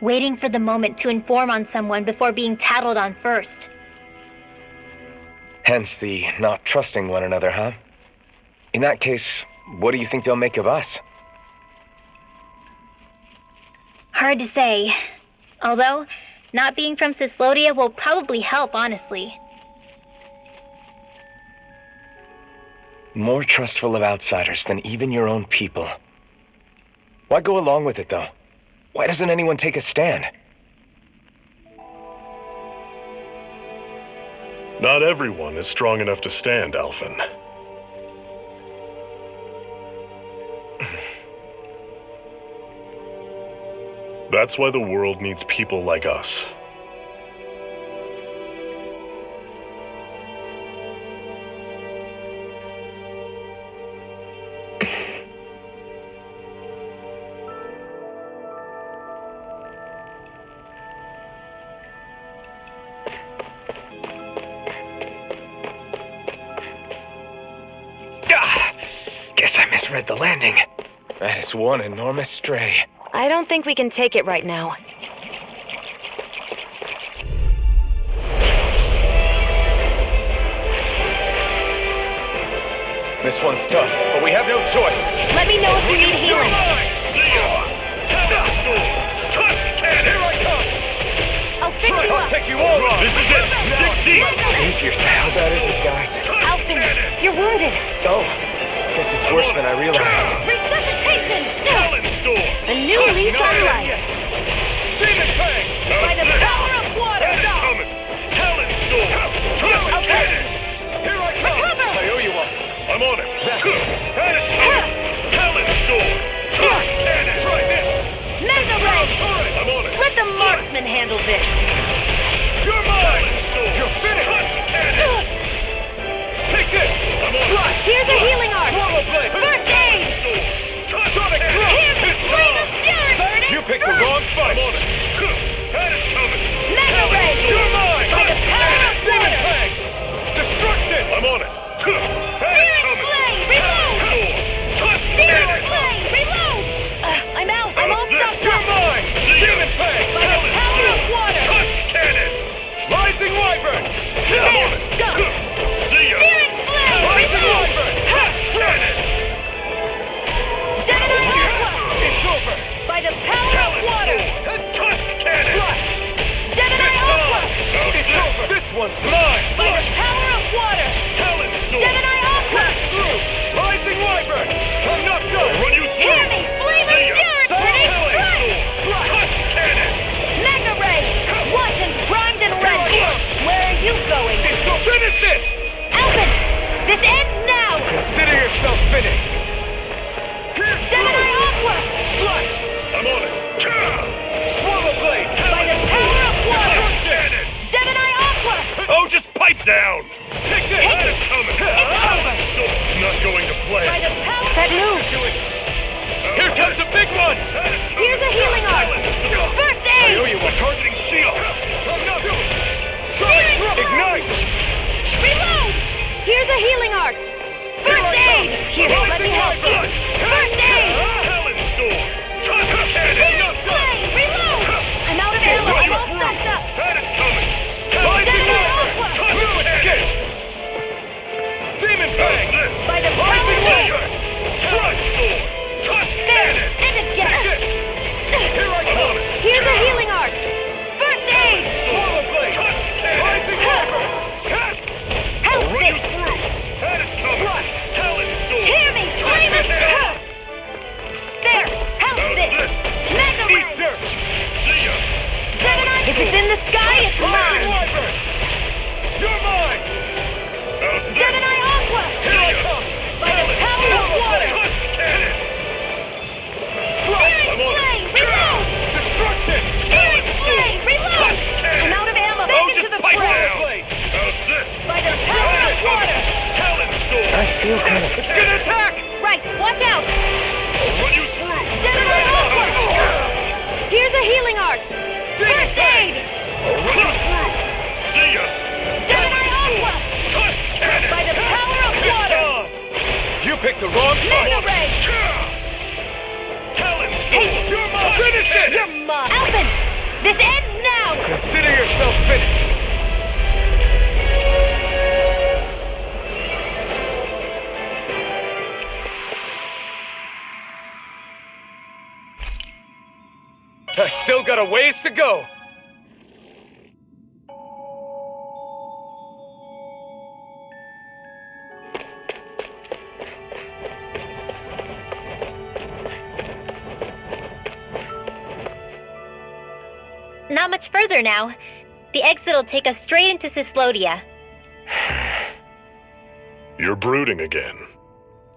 S8: waiting for the moment to inform on someone before being tattled on first.
S1: Hence the not trusting one another, huh? In that case, what do you think they'll make of us?
S8: Hard to say. Although, not being from Cyslodia will probably help, honestly.
S1: More trustful of outsiders than even your own people. Why go along with it, though? Why doesn't anyone take a stand?
S2: Not everyone is strong enough to stand, Alphen. That's why the world needs people like us.
S1: Guess I misread the landing. That is one enormous stray.
S3: I don't think we can take it right now.
S1: This one's tough, but we have no choice.
S3: Let me know if you need healing. I'll fix you up.
S1: Take you all on.
S2: This is it! Dig deep!
S1: Easier. How bad is it, guys?
S3: Alphen, you're wounded.
S1: Oh, guess it's worse than I realized.
S3: Resuscitation!
S2: Door!
S3: A new lease on life.
S2: Demon Fang!
S3: By the power of water!
S2: Coming! Talon's door!
S3: Okay.
S2: Here I come!
S3: Recover!
S2: I owe you one. I'm on it. Panic coming! Talon's door! Sword cannon! Try this!
S3: Mega Ray!
S2: I'm on it.
S3: Let the marksman handle this.
S2: You're mine! You're finished! Take this! I'm on it.
S3: Here's a healing art. First aid!
S2: Sonic Boom!
S3: Here's a flame of fury!
S1: You picked the wrong spot.
S2: I'm on it. Panic coming!
S3: Mega Ray!
S2: You're mine!
S3: By the power of water!
S1: Rising Wyvern!
S3: There! Go!
S2: See ya!
S3: Searing Flame!
S1: Rising
S3: Reload!
S1: Wyvern!
S2: Cannon!
S3: Gemini Aqua!
S1: It's over!
S3: By the power of water!
S2: Tusk Cannon!
S3: Gemini Aqua!
S1: It's over! This one's mine!
S3: By the power of water!
S2: Talon Storm!
S3: Gemini Aqua!
S1: Through! Rising Wyvern! I'm not done!
S2: Run you through!
S3: Hear me! Flame
S2: See
S3: and
S2: ya!
S3: Fury Critic! Strike!
S2: Tusk Cannon!
S3: Mega Ray! Washed and primed and ready! Where are you going?
S1: Finish this!
S3: Alvin! This ends now!
S1: Consider yourself finished!
S3: Gemini Aqua!
S2: I'm on it!
S1: Swallow Blade!
S3: By the power of water!
S2: Cannon!
S3: Gemini Aqua!
S2: Oh, just pipe down!
S1: Take this!
S2: That is coming!
S3: It's over!
S2: It's not going to
S3: By
S2: play!
S3: the power... That move!
S1: Here comes a big one!
S3: Here's a healing art! First
S2: I owe
S3: aid!
S2: you a targeting shield!
S1: Ignite!
S3: Reload! Here's a healing art! First aid! Here, let me help you! First aid!
S2: Talon Storm! Tusk Cannon!
S3: Searing Flame! Reload! I'm out of ammo! I'm all sucked up!
S2: That is coming!
S3: Gemini Aqua!
S2: Tusk Cannon!
S1: Demon Fang!
S3: By the power of water!
S2: Strike Storm! Tusk
S3: There!
S2: Cannon!
S3: And again!
S1: Here I
S2: I'm on
S1: come!
S2: it!
S3: Here's a healing art! First aid!
S1: Swallow Blade!
S2: Tusk Cannon!
S1: Rising Wyvern!
S3: Help
S2: Run you
S3: this!
S2: through! That is coming! Talon Storm!
S3: Hear me! Flame and
S2: Cannon!
S3: There! Help
S2: How's
S3: this!
S2: this?
S3: Mega
S1: Eat
S3: Ray!
S1: dirt!
S2: See ya!
S3: Gemini! If it's in the sky, it's
S1: Rising
S3: mine!
S1: Wyvern! You're mine!
S2: How's this?
S3: Gemini Aqua!
S2: See ya!
S3: By the power of water!
S2: Tusk Cannon!
S3: Searing
S2: I'm on it.
S3: Flame! Reload!
S1: Destruction!
S3: Searing Flame! Reload! I'm out of ammo! Back into
S2: just
S3: the
S2: pipe
S3: fray!
S2: down.
S1: Blade!
S2: How's this?
S3: By the power of water!
S2: Talon Storm!
S1: I feel kind of... It's gonna attack!
S3: Right, watch out!
S2: I'll run you through!
S3: Gemini Aqua! Here's a healing art! First aid!
S2: I'll run you through! See ya!
S3: Gemini Aqua!
S2: Tusk Cannon!
S3: By the power of water!
S1: You picked the wrong
S3: Mega
S1: spot!
S3: Ray!
S2: Talon
S3: Take
S2: Storm!
S3: it!
S2: You're mine!
S1: Finish it!
S3: You're mine! Alvin! This ends now!
S1: Consider yourself finished! I still got a ways to go!
S8: Not much further now. The exit'll take us straight into Cyslodia.
S2: You're brooding again.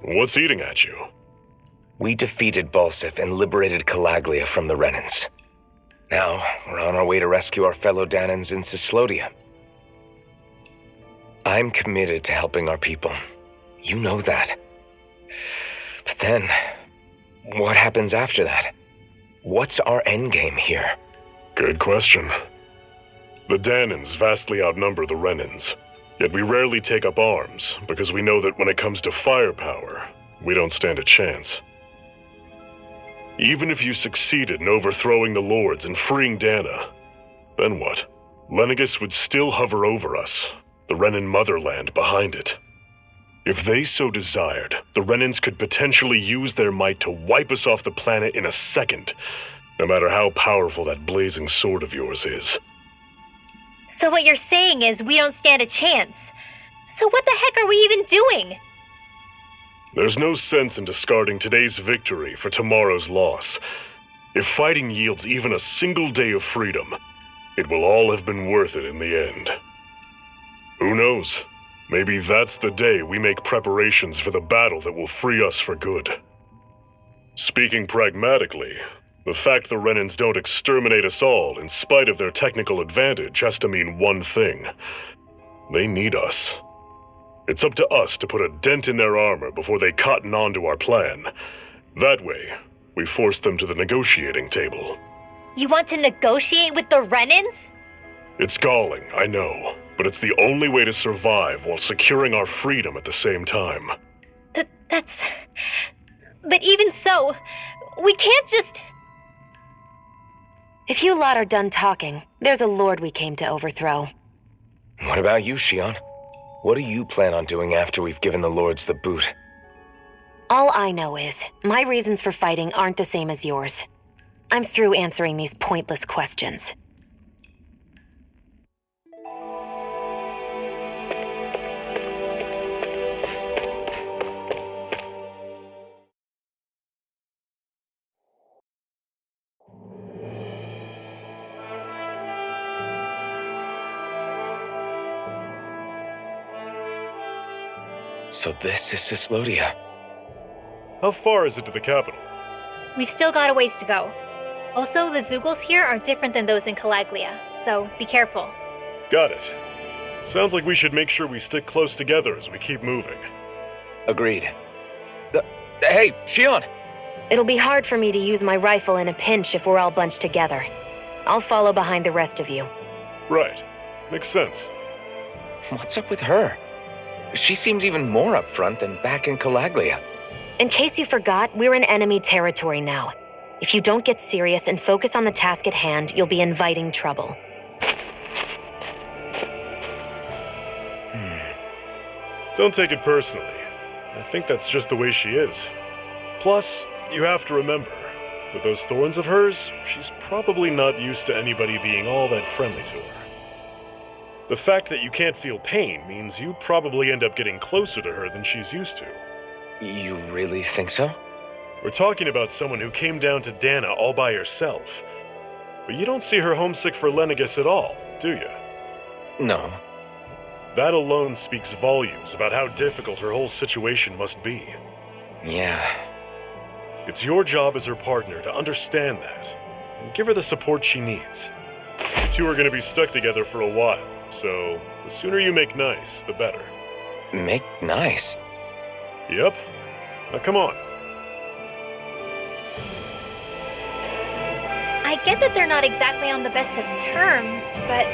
S2: What's eating at you?
S1: We defeated Boisterous and liberated Calaglia from the Renans. Now, we're on our way to rescue our fellow Danans in Cyslodia. I'm committed to helping our people. You know that. But then, what happens after that? What's our endgame here?
S2: Good question. The Danans vastly outnumber the Renans, yet we rarely take up arms because we know that when it comes to firepower, we don't stand a chance. Even if you succeeded in overthrowing the Lords and freeing Dana, then what? Lenegis would still hover over us, the Renan motherland behind it. If they so desired, the Renans could potentially use their might to wipe us off the planet in a second, no matter how powerful that blazing sword of yours is.
S8: So what you're saying is we don't stand a chance. So what the heck are we even doing?
S2: There's no sense in discarding today's victory for tomorrow's loss. If fighting yields even a single day of freedom, it will all have been worth it in the end. Who knows? Maybe that's the day we make preparations for the battle that will free us for good. Speaking pragmatically, the fact the Renans don't exterminate us all in spite of their technical advantage has to mean one thing. They need us. It's up to us to put a dent in their armor before they cotton on to our plan. That way, we force them to the negotiating table.
S8: You want to negotiate with the Renans?
S2: It's galling, I know, but it's the only way to survive while securing our freedom at the same time.
S8: That's... But even so, we can't just...
S3: If you lot are done talking, there's a lord we came to overthrow.
S1: What about you, Shionne? What do you plan on doing after we've given the Lords the boot?
S3: All I know is, my reasons for fighting aren't the same as yours. I'm through answering these pointless questions.
S1: So this is Cyslodia.
S2: How far is it to the capital?
S8: We've still got a ways to go. Also, the Zeugles here are different than those in Calaglia, so be careful.
S2: Got it. Sounds like we should make sure we stick close together as we keep moving.
S1: Agreed. Hey, Shionne!
S3: It'll be hard for me to use my rifle in a pinch if we're all bunched together. I'll follow behind the rest of you.
S2: Right. Makes sense.
S1: What's up with her? She seems even more upfront than back in Calaglia.
S3: In case you forgot, we're in enemy territory now. If you don't get serious and focus on the task at hand, you'll be inviting trouble.
S2: Don't take it personally. I think that's just the way she is. Plus, you have to remember, with those thorns of hers, she's probably not used to anybody being all that friendly to her. The fact that you can't feel pain means you probably end up getting closer to her than she's used to.
S1: You really think so?
S2: We're talking about someone who came down to Dana all by herself. But you don't see her homesick for Lenegis at all, do you?
S1: No.
S2: That alone speaks volumes about how difficult her whole situation must be.
S1: Yeah.
S2: It's your job as her partner to understand that, and give her the support she needs. You two are going to be stuck together for a while, so the sooner you make nice, the better.
S1: Make nice?
S2: Yep. Now come on.
S8: I get that they're not exactly on the best of terms, but...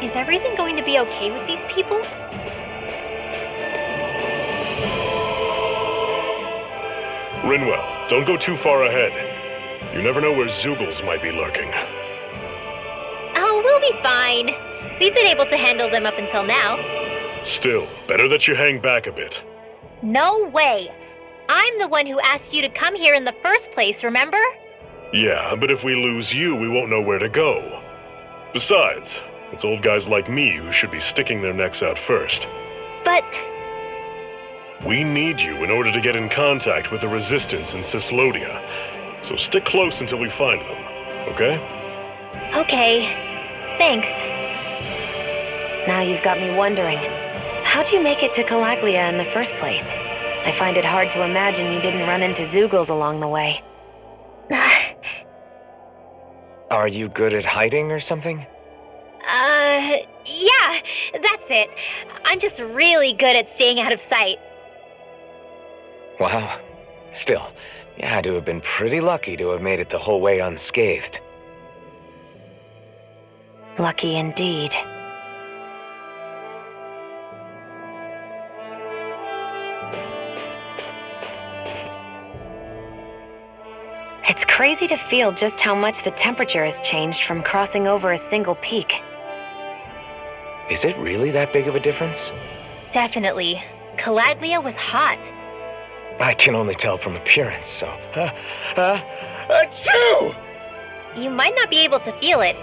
S8: is everything going to be okay with these people?
S2: Rinwell, don't go too far ahead. You never know where Zeugles might be lurking.
S8: Oh, we'll be fine. We've been able to handle them up until now.
S2: Still, better that you hang back a bit.
S8: No way! I'm the one who asked you to come here in the first place, remember?
S2: Yeah, but if we lose you, we won't know where to go. Besides, it's old guys like me who should be sticking their necks out first.
S8: But...
S2: we need you in order to get in contact with the Resistance in Cyslodia. So stick close until we find them, okay?
S8: okay. Thanks.
S3: Now you've got me wondering, how'd you make it to Calaglia in the first place? I find it hard to imagine you didn't run into Zeugles along the way.
S1: Are you good at hiding or something?
S8: Yeah, that's it. I'm just really good at staying out of sight.
S1: Wow. Still, you had to have been pretty lucky to have made it the whole way unscathed.
S3: Lucky indeed. It's crazy to feel just how much the temperature has changed from crossing over a single peak.
S1: Is it really that big of a difference?
S8: Definitely. Calaglia was hot.
S1: I can only tell from appearance, so... Achoo!
S8: You might not be able to feel it,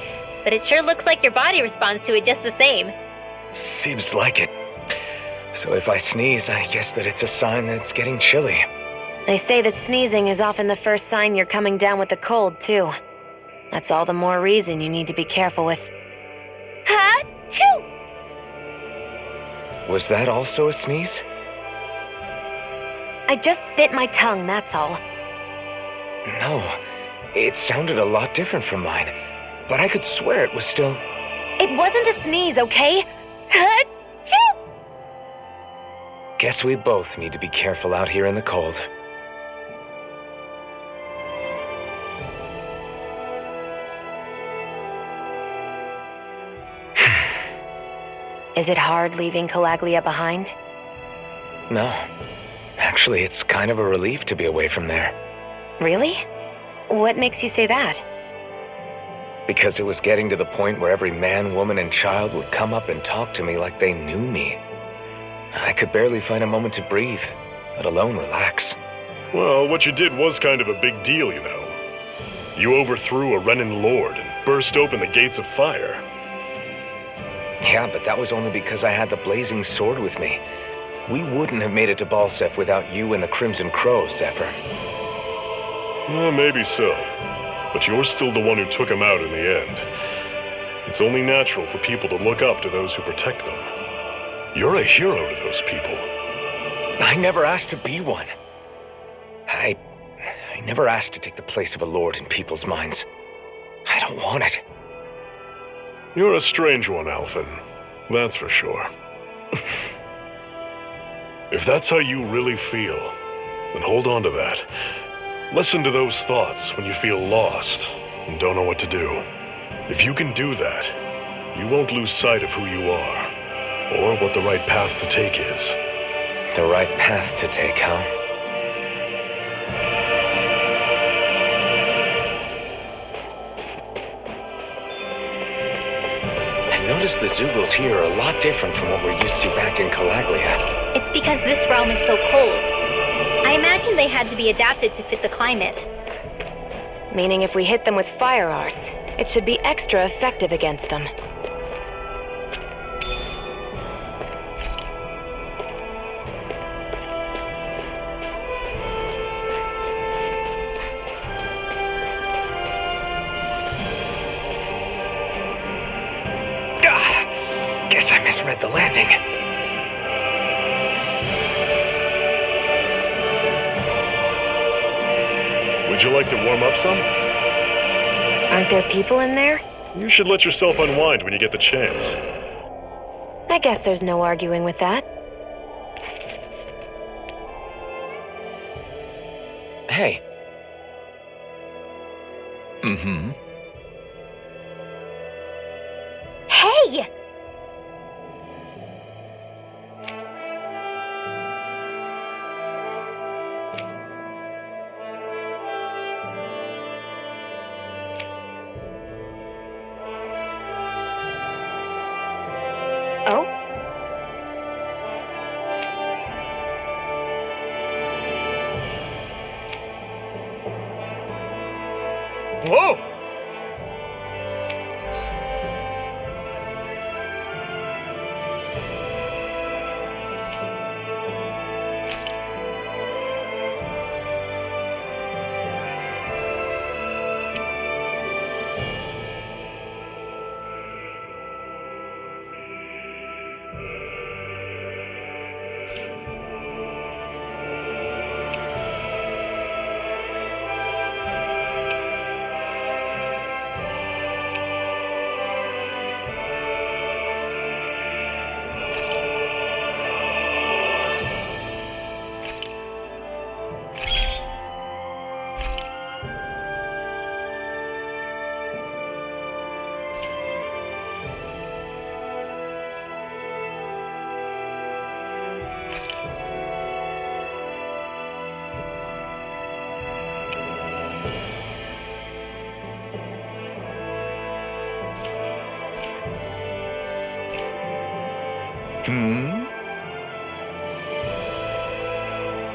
S8: but it sure looks like your body responds to it just the same.
S1: Seems like it. So if I sneeze, I guess that it's a sign that it's getting chilly.
S3: They say that sneezing is often the first sign you're coming down with the cold, too. That's all the more reason you need to be careful with... Achoo!
S1: Was that also a sneeze?
S3: I just bit my tongue, that's all.
S1: No, it sounded a lot different from mine, but I could swear it was still...
S3: It wasn't a sneeze, okay? Achoo!
S1: Guess we both need to be careful out here in the cold.
S3: Is it hard leaving Calaglia behind?
S1: No. Actually, it's kind of a relief to be away from there.
S3: Really? What makes you say that?
S1: Because it was getting to the point where every man, woman, and child would come up and talk to me like they knew me. I could barely find a moment to breathe, let alone relax.
S2: Well, what you did was kind of a big deal, you know. You overthrew a Renan lord and burst open the gates of fire.
S1: Yeah, but that was only because I had the blazing sword with me. We wouldn't have made it to Balsef without you and the Crimson Crows, Zephyr.
S2: Maybe so. But you're still the one who took him out in the end. It's only natural for people to look up to those who protect them. You're a hero to those people.
S1: I never asked to be one. I never asked to take the place of a lord in people's minds. I don't want it.
S2: You're a strange one, Alphen. That's for sure. If that's how you really feel, then hold on to that. Listen to those thoughts when you feel lost and don't know what to do. If you can do that, you won't lose sight of who you are, or what the right path to take is.
S1: The right path to take, huh? I noticed the Zeugles here are a lot different from what we're used to back in Calaglia.
S8: It's because this realm is so cold. I imagine they had to be adapted to fit the climate.
S3: Meaning if we hit them with fire arts, it should be extra effective against them.
S1: Guess I misread the landing.
S2: Would you like to warm up some?
S3: Aren't there people in there?
S2: You should let yourself unwind when you get the chance.
S3: I guess there's no arguing with that.
S1: Hey. Mm-hmm.
S8: Hey!
S3: Oh?
S1: Whoa!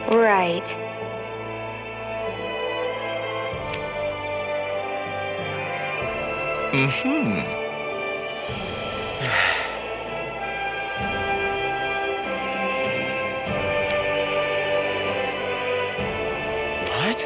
S3: Right.
S1: What?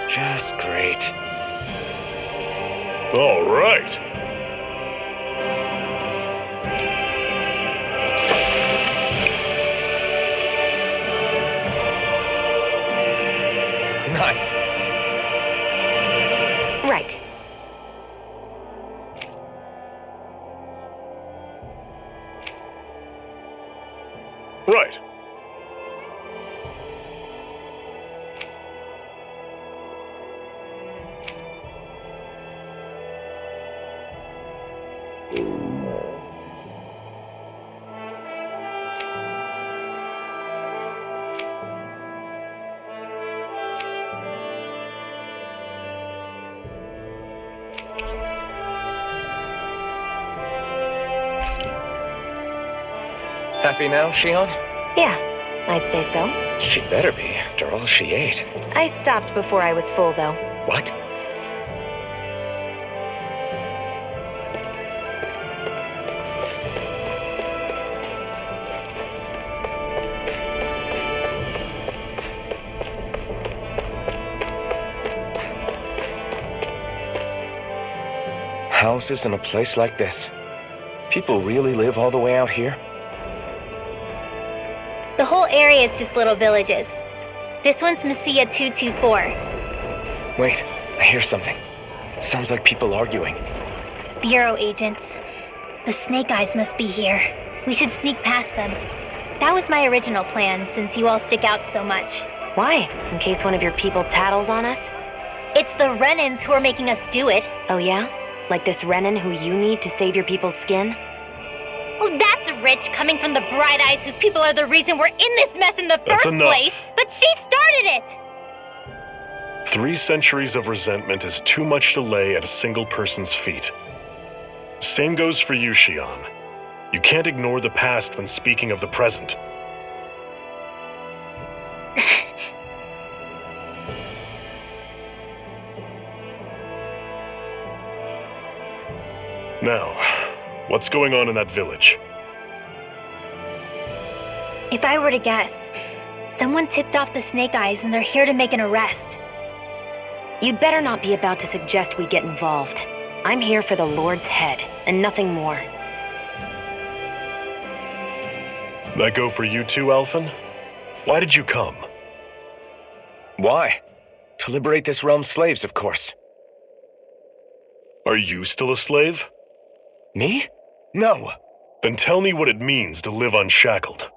S1: Just great.
S2: All right.
S1: Nice.
S3: Right.
S2: Right.
S1: Happy now, Shionne?
S3: Yeah, I'd say so.
S1: She better be, after all she ate.
S3: I stopped before I was full, though.
S1: What? Houses in a place like this? People really live all the way out here?
S8: The whole area is just little villages. This one's Messiah 224.
S1: Wait, I hear something. Sounds like people arguing.
S8: Bureau agents. The Snake Eyes must be here. We should sneak past them. That was my original plan, since you all stick out so much.
S3: Why? In case one of your people tattles on us?
S8: It's the Renans who are making us do it.
S3: Oh yeah? Like this Renan who you need to save your people's skin?
S8: Well, that's rich coming from the Bright Eyes whose people are the reason we're in this mess in the first place. But she started it!
S2: 3 centuries of resentment is too much to lay at a single person's feet. Same goes for you, Shionne. You can't ignore the past when speaking of the present. Now, what's going on in that village?
S8: If I were to guess, someone tipped off the Snake Eyes and they're here to make an arrest.
S3: You'd better not be about to suggest we get involved. I'm here for the Lord's head, and nothing more.
S2: That go for you too, Alphen? Why did you come?
S1: Why? To liberate this realm's slaves, of course.
S2: Are you still a slave?
S1: Me? No.
S2: Then tell me what it means to live unshackled.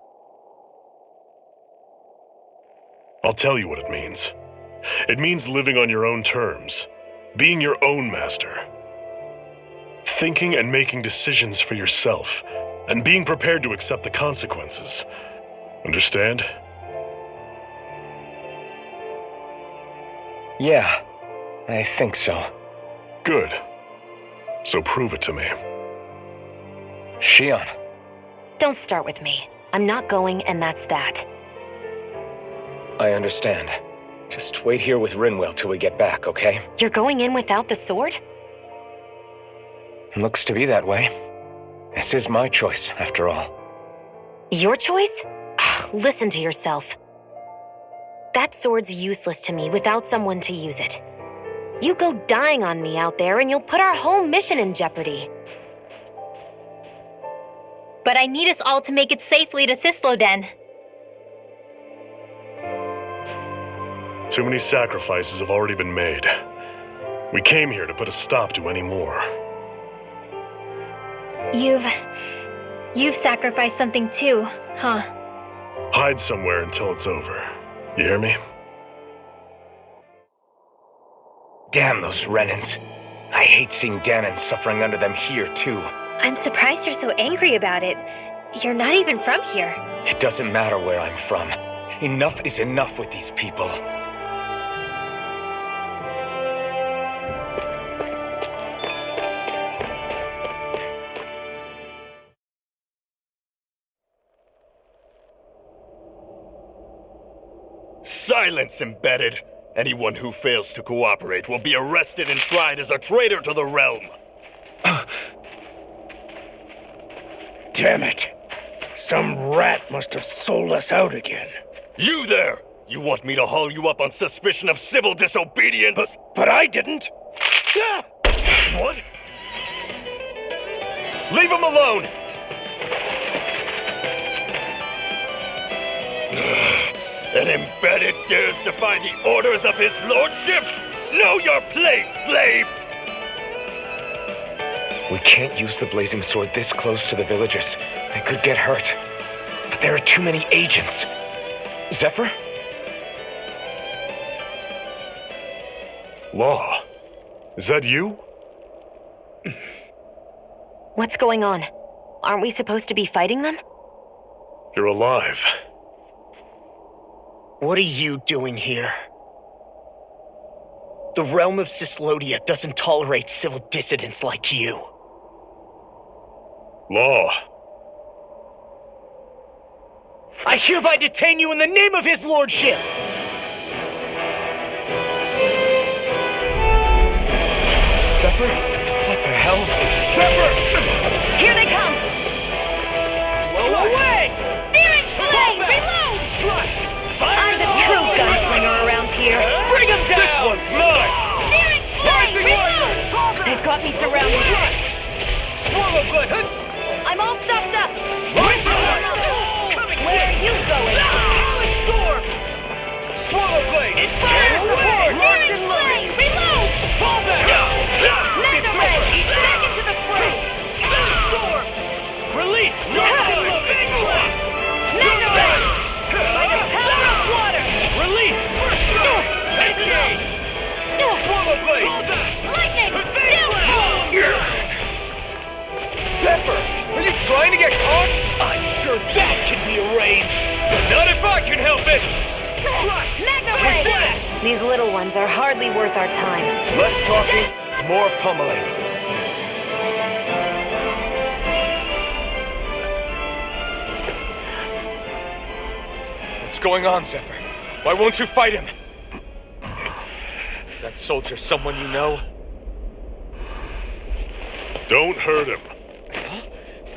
S2: I'll tell you what it means. It means living on your own terms, being your own master, thinking and making decisions for yourself, and being prepared to accept the consequences. Understand?
S1: Yeah, I think so.
S2: Good. So prove it to me.
S1: Shionne.
S3: Don't start with me. I'm not going, and that's that.
S1: I understand. Just wait here with Rinwell till we get back, okay?
S3: You're going in without the sword?
S1: Looks to be that way. This is my choice, after all.
S3: Your choice? Listen to yourself. That sword's useless to me without someone to use it. You go dying on me out there and you'll put our whole mission in jeopardy.
S8: But I need us all to make it safely to Cyslodia.
S2: Too many sacrifices have already been made. We came here to put a stop to any more.
S8: You've sacrificed something too, huh?
S2: Hide somewhere until it's over. You hear me?
S1: Damn those Renans. I hate seeing Danon suffering under them here, too.
S8: I'm surprised you're so angry about it. You're not even from here.
S1: It doesn't matter where I'm from. Enough is enough with these people.
S9: Silence, embedded! Anyone who fails to cooperate will be arrested and tried as a traitor to the realm.
S4: Damn it. Some rat must have sold us out again.
S9: You there! You want me to haul you up on suspicion of civil disobedience?
S4: But I didn't. Ah!
S9: What? Leave him alone! An embedded dares defy the orders of his lordship? Know your place, slave!
S1: We can't use the blazing sword this close to the villagers. They could get hurt. But there are too many agents. Zephyr?
S2: Law, is that you?
S3: What's going on? Aren't we supposed to be fighting them?
S2: You're alive.
S10: What are you doing here? The realm of Cyslodia doesn't tolerate civil dissidents like you.
S2: Law.
S10: I hereby detain you in the name of his lordship!
S1: Zephyr? What the hell? Zephyr!
S3: Here they come!
S10: Blow away!
S3: Searing flame! Reload! I'm the true gunslinger around here.
S10: Bring him down!
S9: This one's mine!
S3: Searing flame! Reload! They've got me surrounded.
S10: Swallow good!
S3: I'm all stuffed up.
S10: Coming!
S3: Where are you going?
S10: Storm! Swallow blade! Inferno!
S3: Searing flame! Reload!
S10: Fall back!
S3: Mega ray! Back into the fray!
S10: Storm! Release!
S3: Mega ray! Like a power of water!
S10: Release! Engage! Swallow blade!
S3: Lightning! Downfall!
S1: Zephyr! Are you trying to get caught?
S10: I'm sure that can be arranged! But not if I can help it!
S3: Mega ray! These little ones are hardly worth our time.
S1: Less talking, more pummeling. What's going on, Zephyr? Why won't you fight him? Is that soldier someone you know?
S2: Don't hurt him.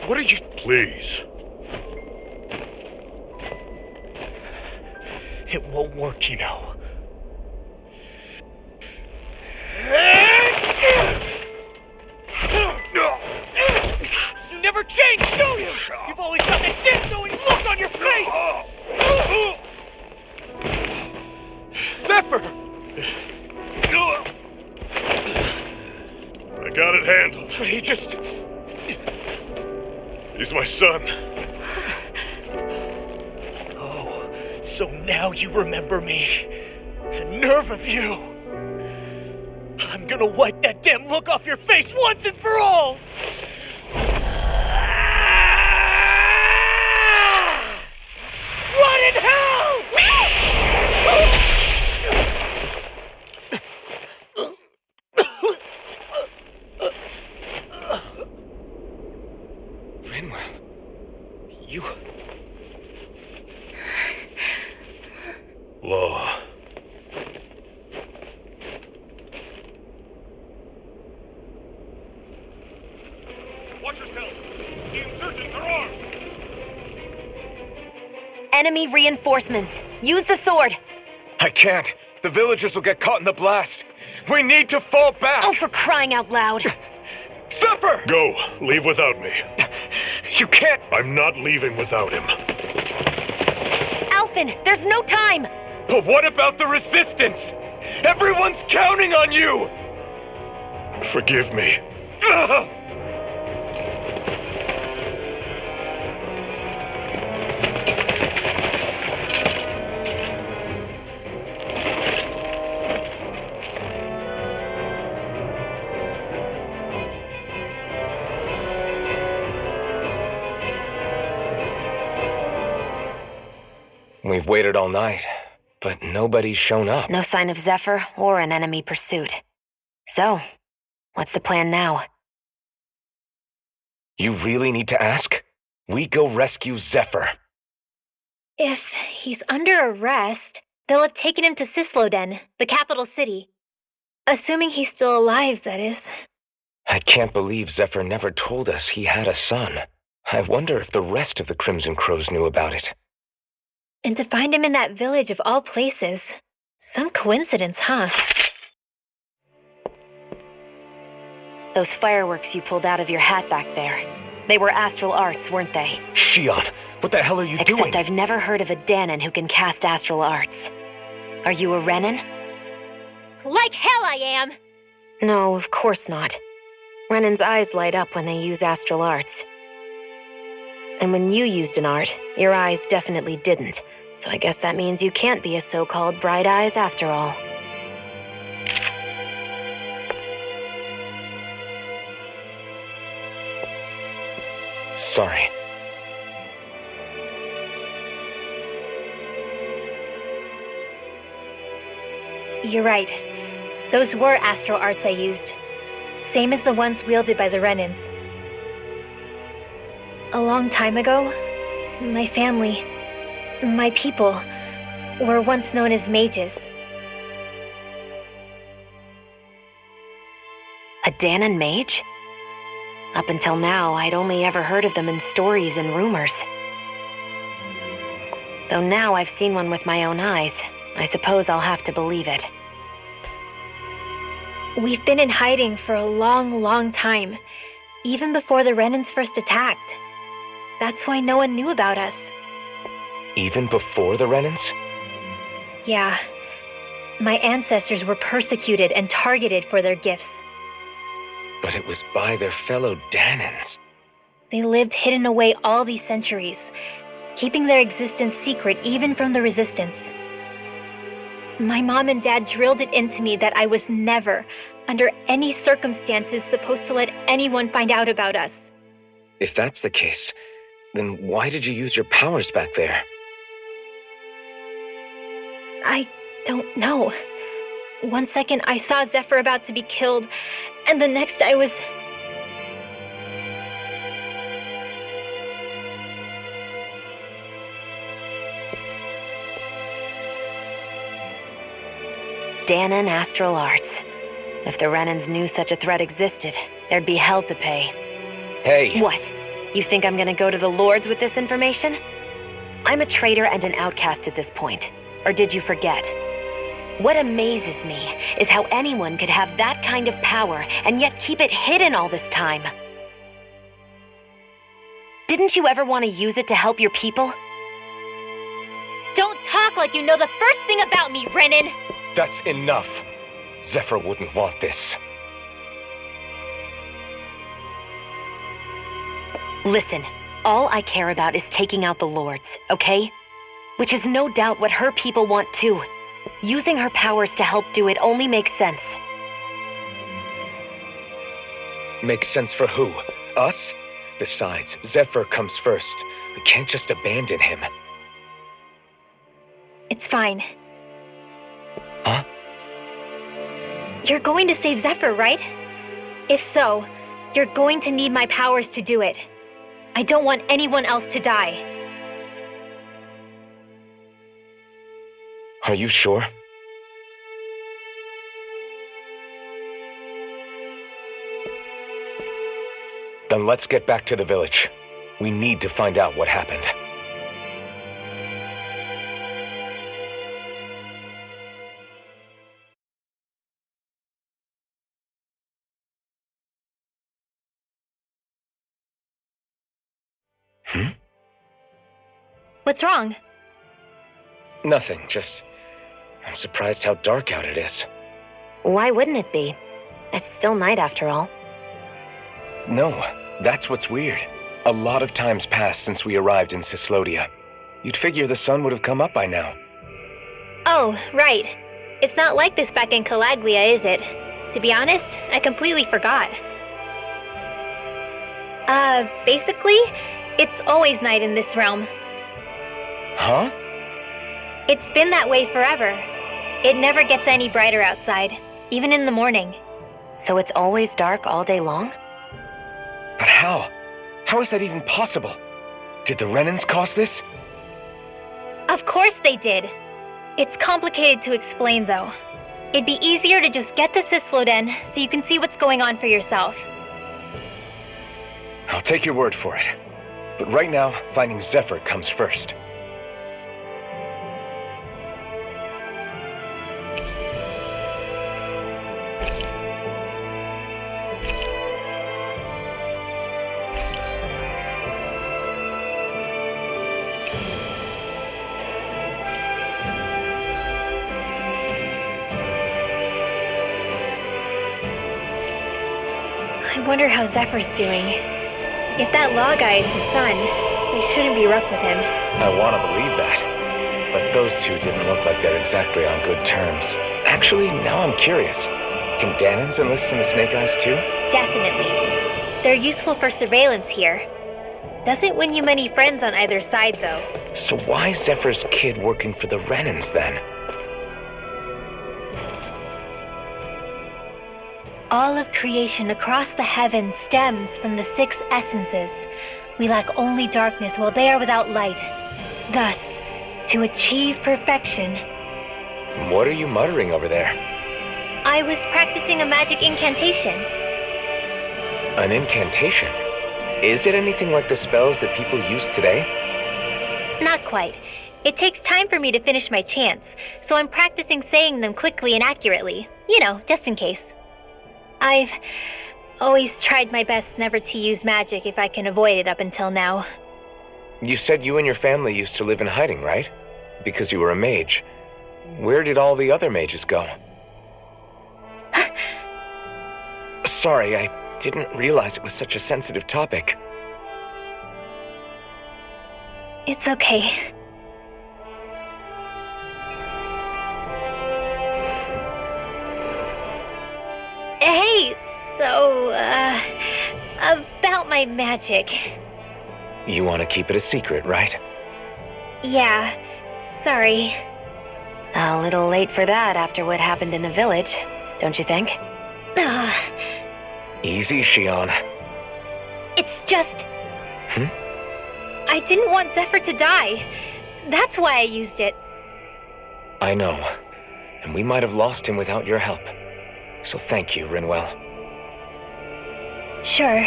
S1: What are you...
S2: Please.
S10: It won't work, you know. You never change, do you? You've always got that death-knowing look on your face!
S1: Zephyr!
S2: I got it handled.
S1: But he just...
S2: He's my son.
S10: Oh, so now you remember me. The nerve of you! I'm gonna wipe that damn look off your face once and for all! Rot in hell!
S1: Rinwell, you...
S2: Law.
S9: Watch yourselves! The insurgents are armed!
S3: Enemy reinforcements. Use the sword.
S1: I can't. The villagers will get caught in the blast. We need to fall back.
S3: Oh, for crying out loud.
S1: Zephyr!
S2: Go. Leave without me.
S1: You can't...
S2: I'm not leaving without him.
S3: Alphen, there's no time.
S1: But what about the resistance? Everyone's counting on you!
S2: Forgive me.
S1: Ugh! We've waited all night, but nobody's shown up.
S3: No sign of Zephyr or an enemy pursuit. So, what's the plan now?
S1: You really need to ask? We go rescue Zephyr.
S8: If he's under arrest, they'll have taken him to Cysloden, the capital city. Assuming he's still alive, that is.
S1: I can't believe Zephyr never told us he had a son. I wonder if the rest of the Crimson Crows knew about it.
S8: And to find him in that village of all places. Some coincidence, huh?
S3: Those fireworks you pulled out of your hat back there. They were astral arts, weren't they?
S1: Shionne, what the hell are you doing?
S3: Except I've never heard of a Danon who can cast astral arts. Are you a Renan?
S8: Like hell I am!
S3: No, of course not. Renan's eyes light up when they use astral arts. And when you used an art, your eyes definitely didn't. So I guess that means you can't be a so-called bright eyes after all.
S1: Sorry.
S8: You're right. Those were astral arts I used. Same as the ones wielded by the Renans. A long time ago, my family, my people, were once known as mages.
S3: A Danon mage? Up until now, I'd only ever heard of them in stories and rumors. Though now I've seen one with my own eyes, I suppose I'll have to believe it.
S8: We've been in hiding for a long, long time, even before the Renans first attacked. That's why no one knew about us.
S1: Even before the Renans?
S8: Yeah. My ancestors were persecuted and targeted for their gifts.
S1: But it was by their fellow Danons.
S8: They lived hidden away all these centuries, keeping their existence secret even from the Resistance. My mom and dad drilled it into me that I was never, under any circumstances, supposed to let anyone find out about us.
S1: If that's the case, then why did you use your powers back there?
S8: I don't know. One second I saw Zephyr about to be killed, and the next I was...
S3: Danon astral arts. If the Renans knew such a threat existed, there'd be hell to pay.
S1: Hey!
S3: What? You think I'm gonna go to the Lords with this information? I'm a traitor and an outcast at this point. Or did you forget? What amazes me is how anyone could have that kind of power and yet keep it hidden all this time. Didn't you ever want to use it to help your people?
S8: Don't talk like you know the first thing about me, Renan!
S1: That's enough. Zephyr wouldn't want this.
S3: Listen, all I care about is taking out the Lords, okay? Which is no doubt what her people want too. Using her powers to help do it only makes sense.
S1: Makes sense for who? Us? Besides, Zephyr comes first. We can't just abandon him.
S8: It's fine.
S1: Huh?
S8: You're going to save Zephyr, right? If so, you're going to need my powers to do it. I don't want anyone else to die.
S1: Are you sure? Then let's get back to the village. We need to find out what happened.
S8: What's wrong?
S1: Nothing, just... I'm surprised how dark out it is.
S3: Why wouldn't it be? It's still night after all.
S1: No, that's what's weird. A lot of time's passed since we arrived in Cyslodia. You'd figure the sun would have come up by now.
S8: Oh, right. It's not like this back in Calaglia, is it? To be honest, I completely forgot. Basically, it's always night in this realm.
S1: Huh?
S8: It's been that way forever. It never gets any brighter outside, even in the morning.
S3: So it's always dark all day long?
S1: But how? How is that even possible? Did the Renans cause this?
S8: Of course they did. It's complicated to explain, though. It'd be easier to just get to Cyslodia so you can see what's going on for yourself.
S1: I'll take your word for it. But right now, finding Zephyr comes first.
S8: Wonder how Zephyr's doing. If that law guy is his son, they shouldn't be rough with him.
S1: I want to believe that. But those two didn't look like they're exactly on good terms. Actually, now I'm curious. Can Danans enlist in the Snake Eyes too?
S8: Definitely. They're useful for surveillance here. Doesn't win you many friends on either side, though.
S1: So why is Zephyr's kid working for the Renans then?
S8: All of creation across the heavens stems from the 6 essences. We lack only darkness while they are without light. Thus, to achieve perfection...
S1: What are you muttering over there?
S8: I was practicing a magic incantation.
S1: An incantation? Is it anything like the spells that people use today?
S8: Not quite. It takes time for me to finish my chants, so I'm practicing saying them quickly and accurately. You know, just in case. I've always tried my best never to use magic if I can avoid it up until now.
S1: You said you and your family used to live in hiding, right? Because you were a mage. Where did all the other mages go? Sorry, I didn't realize it was such a sensitive topic.
S8: It's okay. Hey, so, about my magic.
S1: You want to keep it a secret, right?
S8: Yeah, sorry.
S3: A little late for that after what happened in the village, don't you think?
S1: Easy, Shionne.
S8: It's just... I didn't want Zephyr to die. That's why I used it.
S1: I know. And we might have lost him without your help. So thank you, Rinwell.
S8: Sure.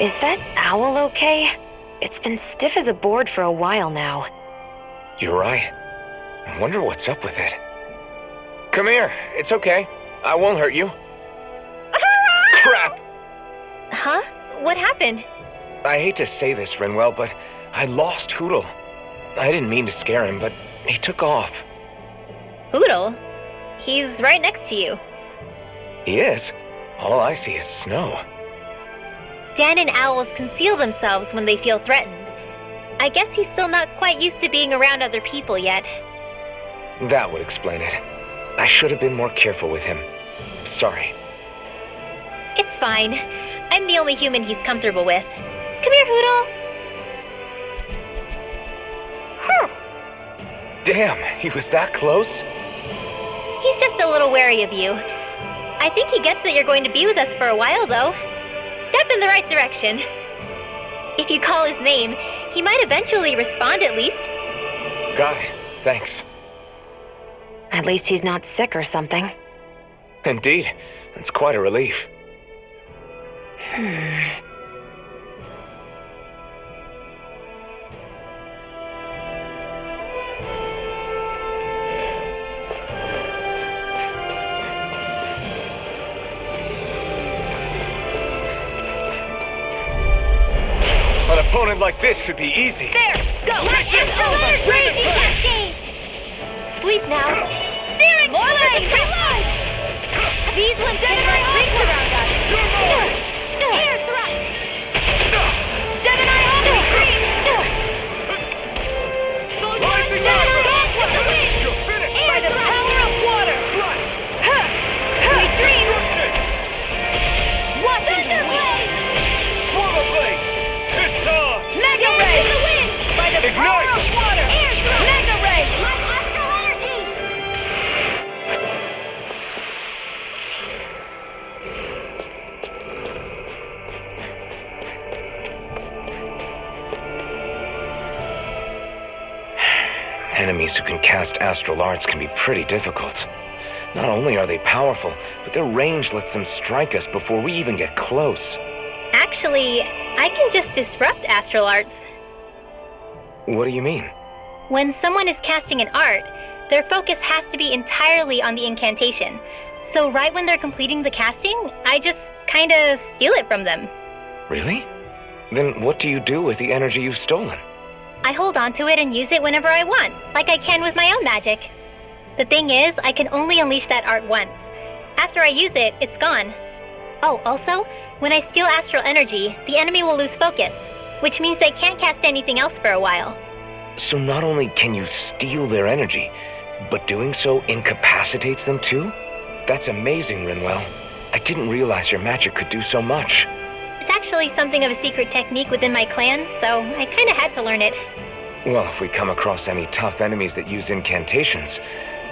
S3: Is that owl okay? It's been stiff as a board for a while now.
S1: You're right. I wonder what's up with it. Come here. It's okay. I won't hurt you. Crap!
S8: Huh? What happened?
S1: I hate to say this, Rinwell, but I lost Hootle. I didn't mean to scare him, but he took off.
S8: Hootle? He's right next to you.
S1: He is? All I see is snow.
S8: Dan and owls conceal themselves when they feel threatened. I guess he's still not quite used to being around other people yet.
S1: That would explain it. I should have been more careful with him. Sorry.
S8: It's fine. I'm the only human he's comfortable with. Come here, Hootle.
S1: Damn, he was that close?
S8: He's just a little wary of you. I think he gets that you're going to be with us for a while, though. Step in the right direction. If you call his name, he might eventually respond at least.
S1: Got it. Thanks.
S3: At least he's not sick or something.
S1: Indeed. That's quite a relief. An opponent like this should be easy.
S8: There! Go! Crazy cascade! Sleep now. Searing flame! These ones Gemini rings around us. Air thrust! Gemini Holy Cream! Gemini Hand with the wind! By the power of water! We dream! Watching Thunderblade!
S10: Former blade!
S8: Mega Ray! The wind! By the power of water! Air thrust! Mega Ray! My astral energy!
S1: Enemies who can cast astral arts can be pretty difficult. Not only are they powerful, but their range lets them strike us before we even get close.
S8: Actually, I can just disrupt astral arts.
S1: What do you mean?
S8: When someone is casting an art, their focus has to be entirely on the incantation. So right when they're completing the casting, I just kinda steal it from them.
S1: Really? Then what do you do with the energy you've stolen?
S8: I hold on to it and use it whenever I want, like I can with my own magic. The thing is, I can only unleash that art once. After I use it, it's gone. Oh, also, when I steal astral energy, the enemy will lose focus, which means they can't cast anything else for a while.
S1: So not only can you steal their energy, but doing so incapacitates them too? That's amazing, Rinwell. I didn't realize your magic could do so much.
S8: It's actually something of a secret technique within my clan, so I kinda had to learn it.
S1: Well, if we come across any tough enemies that use incantations,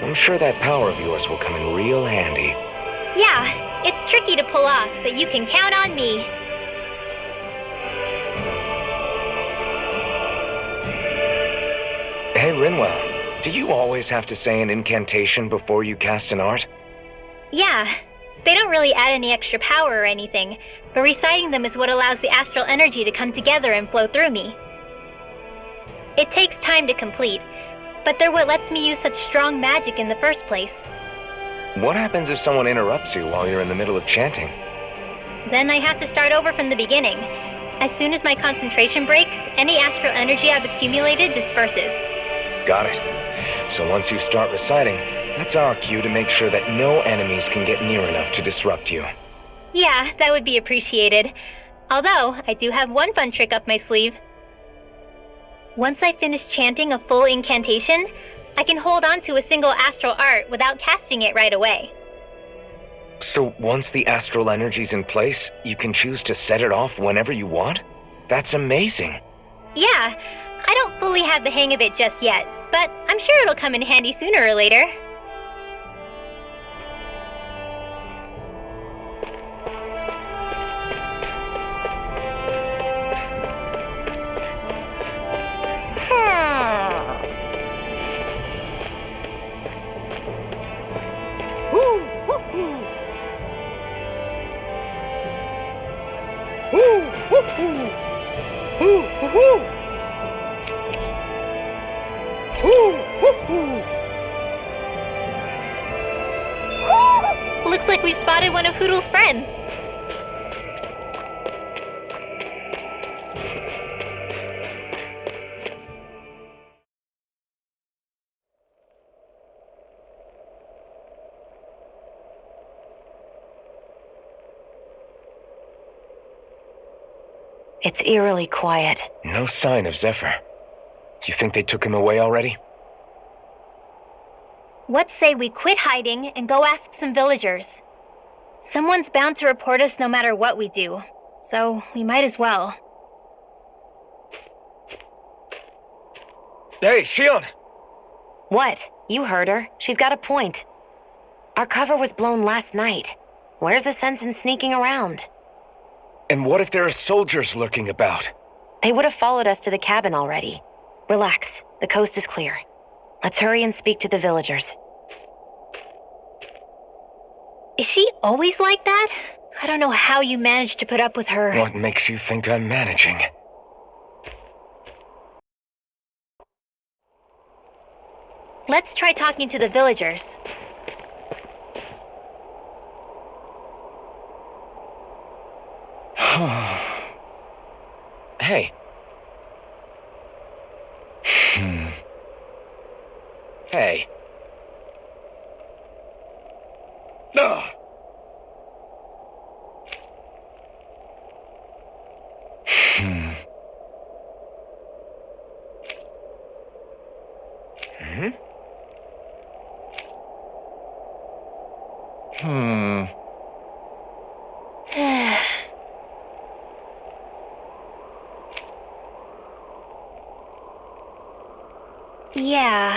S1: I'm sure that power of yours will come in real handy.
S8: Yeah, it's tricky to pull off, but you can count on me.
S1: Hey, Rinwell, do you always have to say an incantation before you cast an art?
S8: Yeah, they don't really add any extra power or anything, but reciting them is what allows the astral energy to come together and flow through me. It takes time to complete, but they're what lets me use such strong magic in the first place.
S1: What happens if someone interrupts you while you're in the middle of chanting?
S8: Then I have to start over from the beginning. As soon as my concentration breaks, any astral energy I've accumulated disperses.
S1: Got it. So once you start reciting, that's our cue to make sure that no enemies can get near enough to disrupt you.
S8: Yeah, that would be appreciated. Although, I do have one fun trick up my sleeve. Once I finish chanting a full incantation, I can hold on to a single astral art without casting it right away.
S1: So once the astral energy's in place, you can choose to set it off whenever you want? That's amazing.
S8: Yeah, I don't fully have the hang of it just yet, but I'm sure it'll come in handy sooner or later. Looks like we've spotted one of Hoodle's friends.
S3: It's eerily quiet.
S1: No sign of Zephyr. You think they took him away already?
S8: What say we quit hiding and go ask some villagers? Someone's bound to report us no matter what we do, so we might as well.
S7: Hey, Shionne!
S3: What? You heard her. She's got a point. Our cover was blown last night. Where's the sense in sneaking around?
S1: And what if there are soldiers lurking about?
S3: They would have followed us to the cabin already. Relax. The coast is clear. Let's hurry and speak to the villagers.
S8: Is she always like that? I don't know how you managed to put up with her.
S1: What makes you think I'm managing?
S8: Let's try talking to the villagers.
S1: Hey. Hey.
S9: Ugh.
S8: Yeah.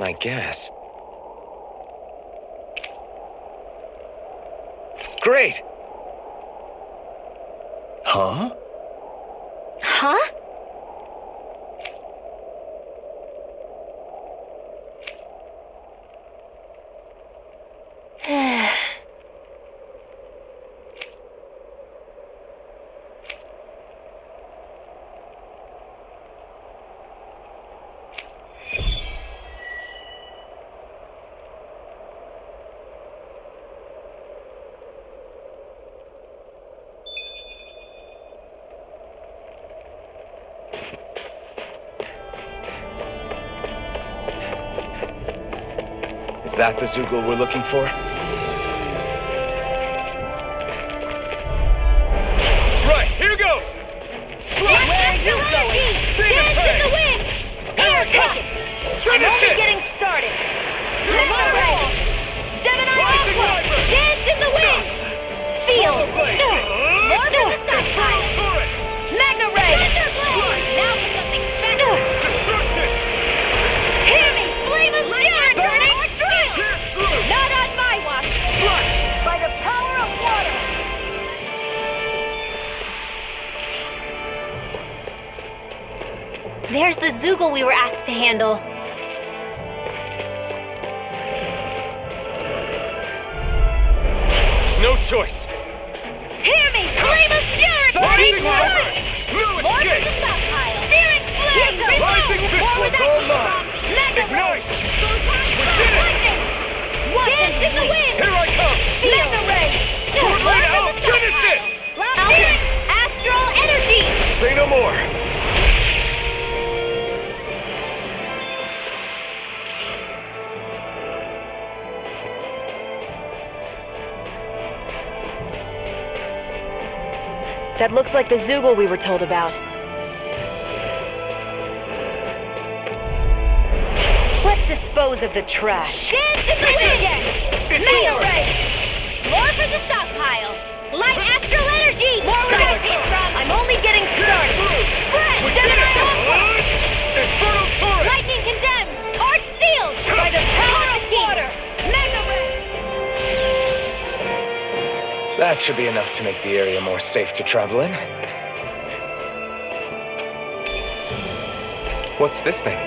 S1: I guess. Great! Huh?
S8: Huh?
S1: that the Zeugle we're looking for?
S10: Right, here goes!
S8: Where are you going? Dance in the wind! Here, take it! I'm only getting started! Magna Ray! Gemini Aqua! Dance in the wind! Seal! More than the stockpile! Magna Ray! Now for something special! Hear me! Flame of Fury! Burning! Not on my watch! By the power of water! There's the Zeugle we were asked to handle.
S10: No choice.
S8: Hear me! Flame of Fury!
S10: Burning
S8: Run!
S10: New
S8: More
S10: escape!
S8: than the stockpile! Searing flame!
S10: Rising
S8: More
S10: Fist
S8: where that
S10: all
S8: came
S10: mine!
S8: from! Magna Ray!
S10: Ignite!
S8: Lightning! Dance in the wind!
S10: Here I come!
S8: Magna Ray!
S10: Sword
S8: More
S10: Blade
S8: than
S10: out!
S8: the
S10: Finish it!
S8: stockpile! Searing Astral Energy!
S10: Say no more!
S3: That looks like the Zeugle we were told about. Let's dispose of the trash.
S8: Dance in the wind! Magna Ray! More for the stockpile! Light Astral Energy! More where that came from! I'm only getting started! Spread! Gemini Aqua!
S10: Inferno Torrent!
S8: Lightning condemned! Arch sealed! By the power of water! Magna Ray!
S1: That should be enough to make the area more safe to travel in. What's this thing?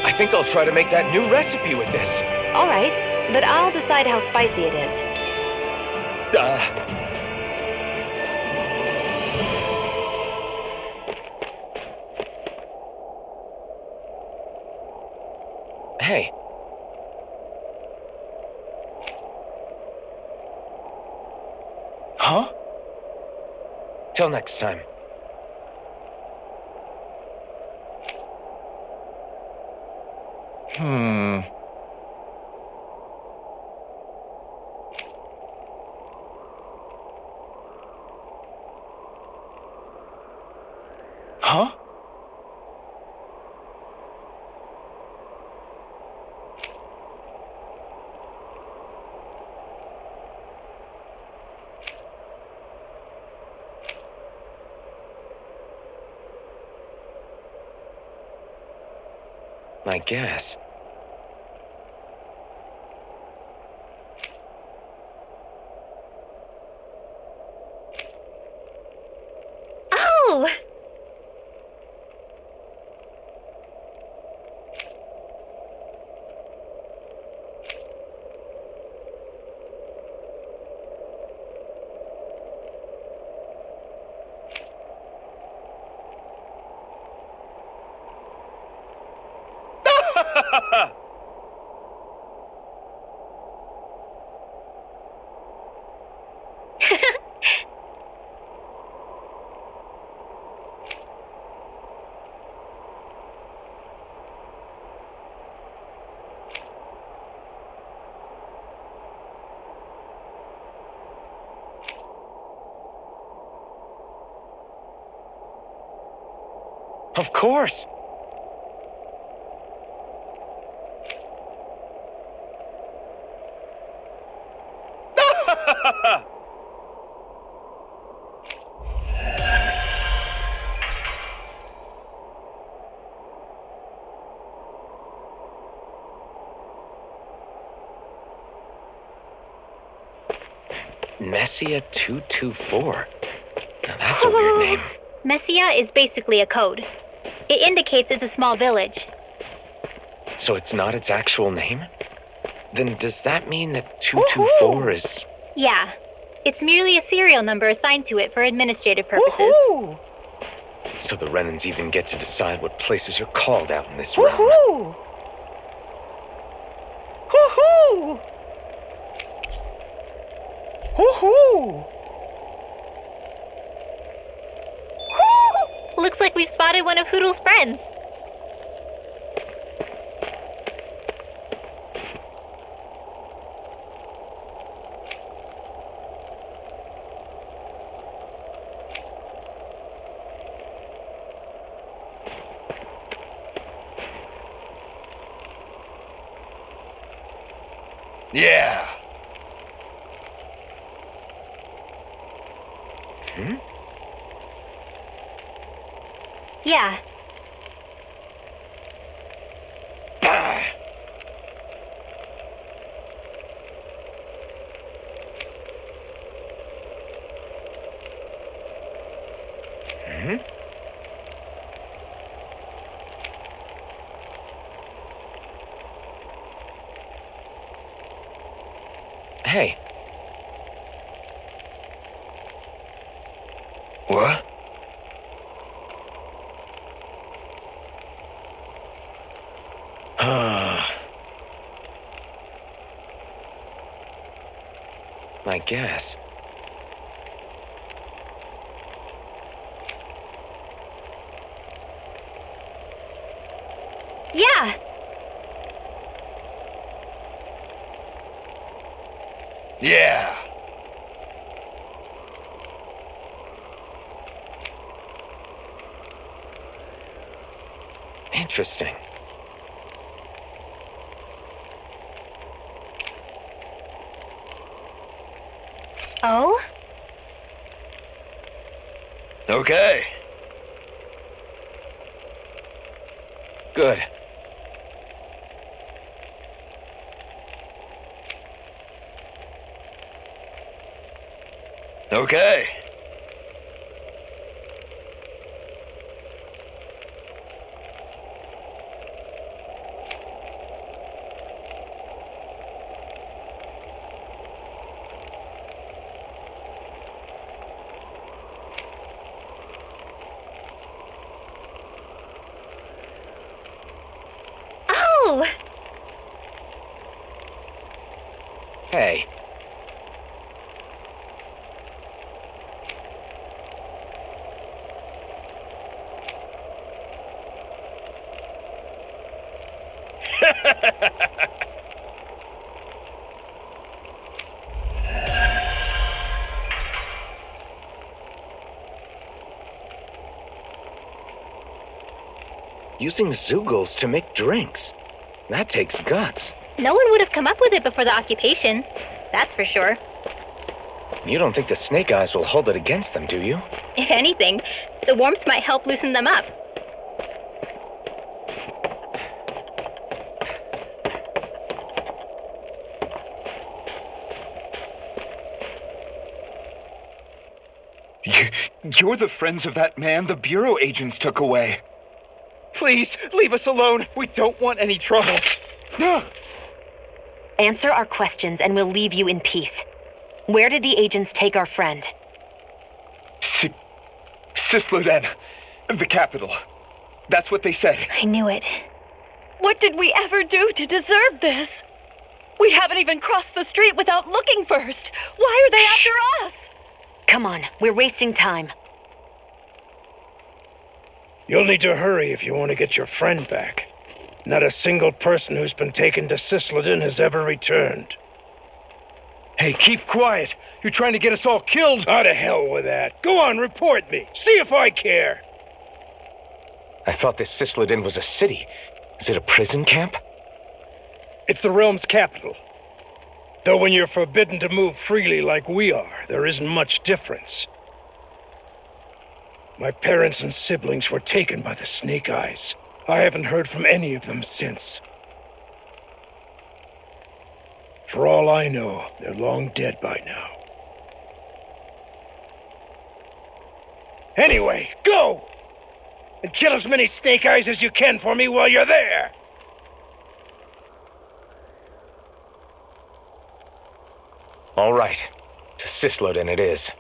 S1: I think I'll try to make that new recipe with this.
S3: All right, but I'll decide how spicy it is.
S1: Hey. Huh? Till next time. Huh? I guess.
S8: Oh!
S1: Of course! Messia 224. Now that's a weird name.
S8: Messia is basically a code. It indicates it's a small village.
S1: So it's not its actual name? Then does that mean that 224 is...
S8: Yeah. It's merely a serial number assigned to it for administrative purposes.
S1: So the Renans even get to decide what places are called out in this realm.
S10: Woohoo! Woohoo!
S8: Looks like we've spotted one of Hoodle's friends.
S1: Yeah.
S8: Yeah.
S1: Hey. What? I guess.
S8: Yeah.
S1: Yeah. Interesting.
S8: Oh?
S1: Okay. Good. Okay.
S8: Oh!
S1: Hey. Using Zeugles to make drinks. That takes guts.
S8: No one would have come up with it before the occupation. That's for sure.
S1: You don't think the Snake Eyes will hold it against them, do you?
S8: If anything, the warmth might help loosen them up.
S11: You're the friends of that man the Bureau agents took away. Please, leave us alone. We don't want any trouble.
S3: Answer our questions and we'll leave you in peace. Where did the agents take our friend?
S11: Cyslodia, the capital. That's what they said.
S8: I knew it.
S5: What did we ever do to deserve this? We haven't even crossed the street without looking first. Why are they after us?
S3: Come on, we're wasting time.
S4: You'll need to hurry if you want to get your friend back. Not a single person who's been taken to Cyslodia has ever returned. Hey, keep quiet. You're trying to get us all killed? Oh, to hell with that. Go on, report me. See if I care.
S1: I thought this Cyslodia was a city. Is it a prison camp?
S4: It's the realm's capital. Though when you're forbidden to move freely like we are, there isn't much difference. My parents and siblings were taken by the Snake Eyes. I haven't heard from any of them since. For all I know, they're long dead by now. Anyway, go! And kill as many Snake Eyes as you can for me while you're there!
S1: All right. To Cyslodia it is.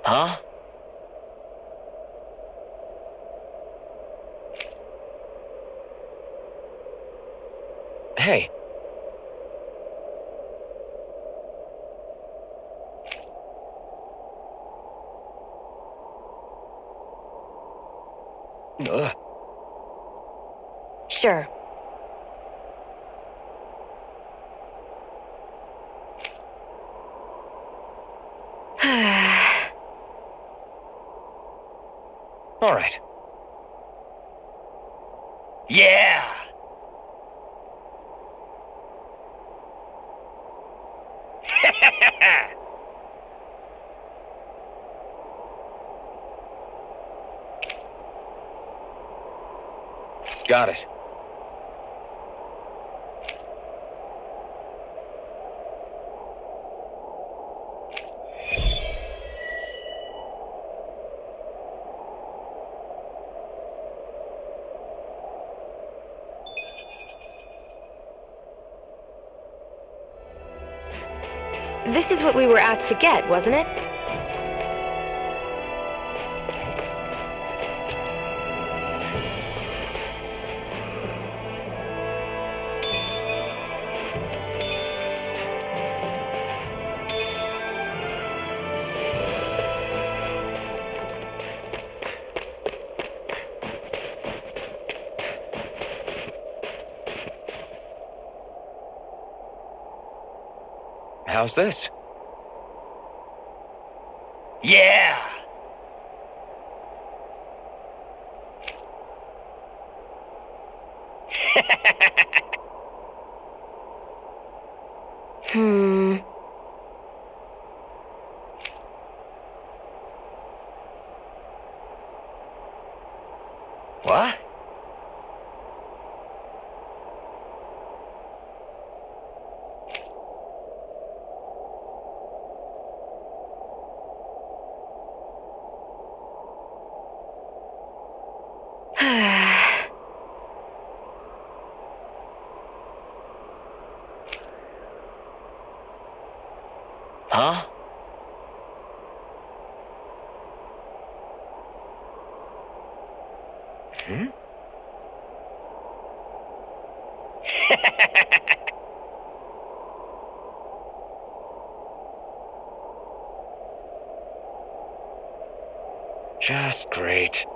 S1: Huh? Hey. Ugh.
S3: Sure.
S1: All right.
S10: Yeah!
S1: Got it.
S3: This is what we were asked to get, wasn't it?
S1: How's this?
S10: Yeah!
S3: Hmm.
S10: What? Huh?
S1: Hmm? Just great.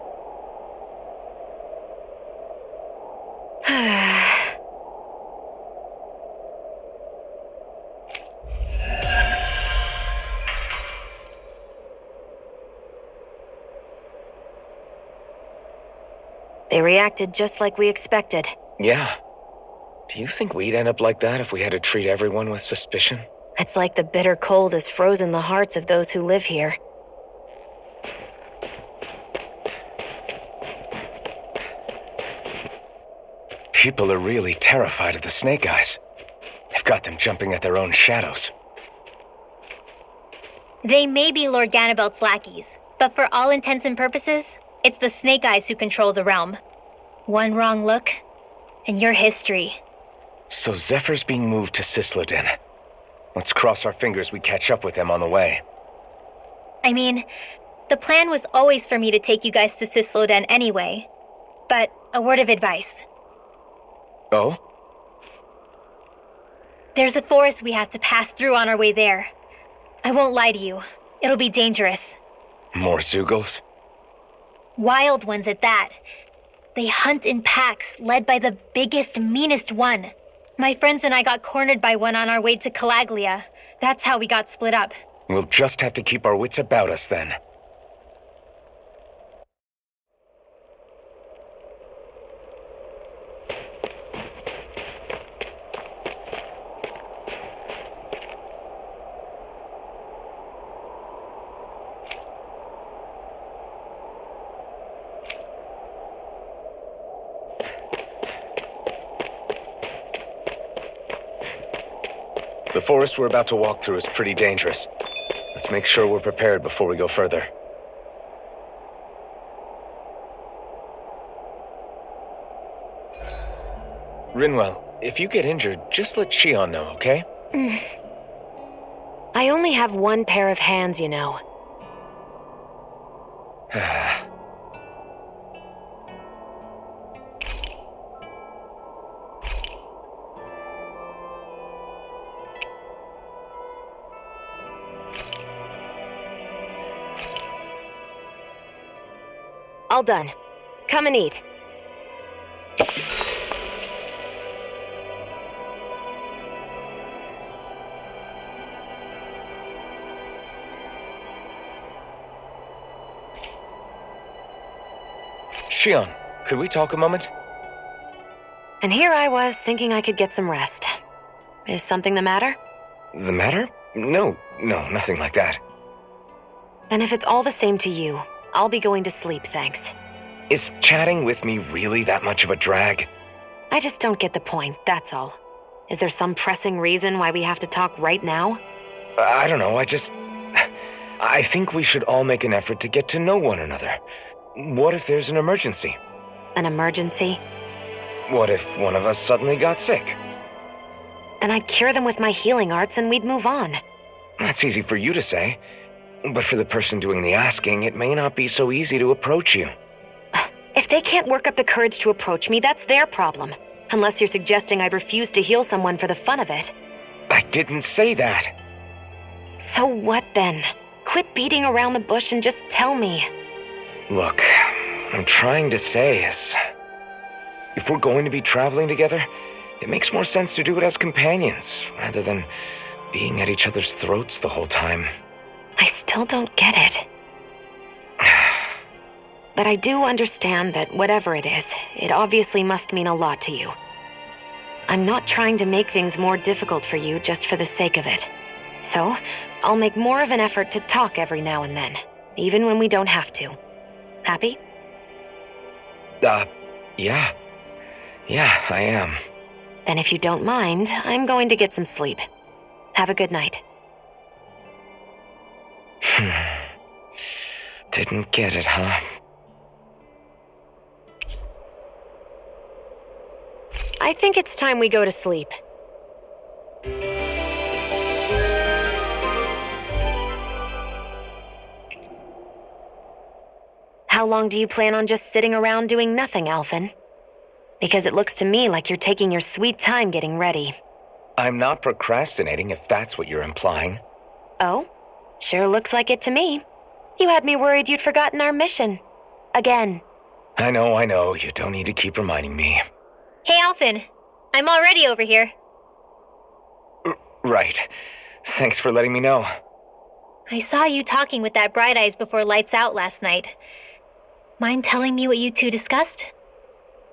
S3: They reacted just like we expected.
S1: Yeah. Do you think we'd end up like that if we had to treat everyone with suspicion?
S3: It's like the bitter cold has frozen the hearts of those who live here.
S1: People are really terrified of the Snake Eyes. They've got them jumping at their own shadows.
S8: They may be Lord Ganabelt's lackeys, but for all intents and purposes, it's the Snake Eyes who control the realm. One wrong look, and your history.
S1: So Zephyr's being moved to Cyslodia. Let's cross our fingers we catch up with them on the way.
S8: I mean, the plan was always for me to take you guys to Cyslodia anyway. But a word of advice.
S1: Oh?
S8: There's a forest we have to pass through on our way there. I won't lie to you. It'll be dangerous.
S1: More Zeugles?
S8: Wild ones at that. They hunt in packs, led by the biggest, meanest one. My friends and I got cornered by one on our way to Calaglia. That's how we got split up.
S1: We'll just have to keep our wits about us then. The forest we're about to walk through is pretty dangerous. Let's make sure we're prepared before we go further. Rinwell, if you get injured, just let Shionne know, okay?
S3: I only have one pair of hands, you know. All done. Come and eat.
S1: Shionne, could we talk a moment?
S3: And here I was thinking I could get some rest. Is something the matter?
S1: The matter? No, nothing like that.
S3: Then if it's all the same to you, I'll be going to sleep, thanks.
S1: Is chatting with me really that much of a drag?
S3: I just don't get the point, that's all. Is there some pressing reason why we have to talk right now?
S1: I don't know, I think we should all make an effort to get to know one another. What if there's an emergency?
S3: An emergency?
S1: What if one of us suddenly got sick?
S3: Then I'd cure them with my healing arts and we'd move on.
S1: That's easy for you to say. But for the person doing the asking, it may not be so easy to approach you.
S3: If they can't work up the courage to approach me, that's their problem. Unless you're suggesting I'd refuse to heal someone for the fun of it.
S1: I didn't say that.
S3: So what then? Quit beating around the bush and just tell me.
S1: Look, what I'm trying to say is, if we're going to be traveling together, it makes more sense to do it as companions, rather than being at each other's throats the whole time.
S3: I still don't get it. But I do understand that whatever it is, it obviously must mean a lot to you. I'm not trying to make things more difficult for you just for the sake of it. So, I'll make more of an effort to talk every now and then, even when we don't have to. Happy?
S1: Yeah. Yeah, I am.
S3: Then if you don't mind, I'm going to get some sleep. Have a good night.
S1: Didn't get it, huh?
S3: I think it's time we go to sleep. How long do you plan on just sitting around doing nothing, Alphen? Because it looks to me like you're taking your sweet time getting ready.
S1: I'm not procrastinating, if that's what you're implying.
S3: Oh? Sure looks like it to me. You had me worried you'd forgotten our mission. Again.
S1: I know. You don't need to keep reminding me.
S8: Hey, Alphen. I'm already over here.
S1: Right. Thanks for letting me know.
S8: I saw you talking with that Bright Eyes before lights out last night. Mind telling me what you two discussed?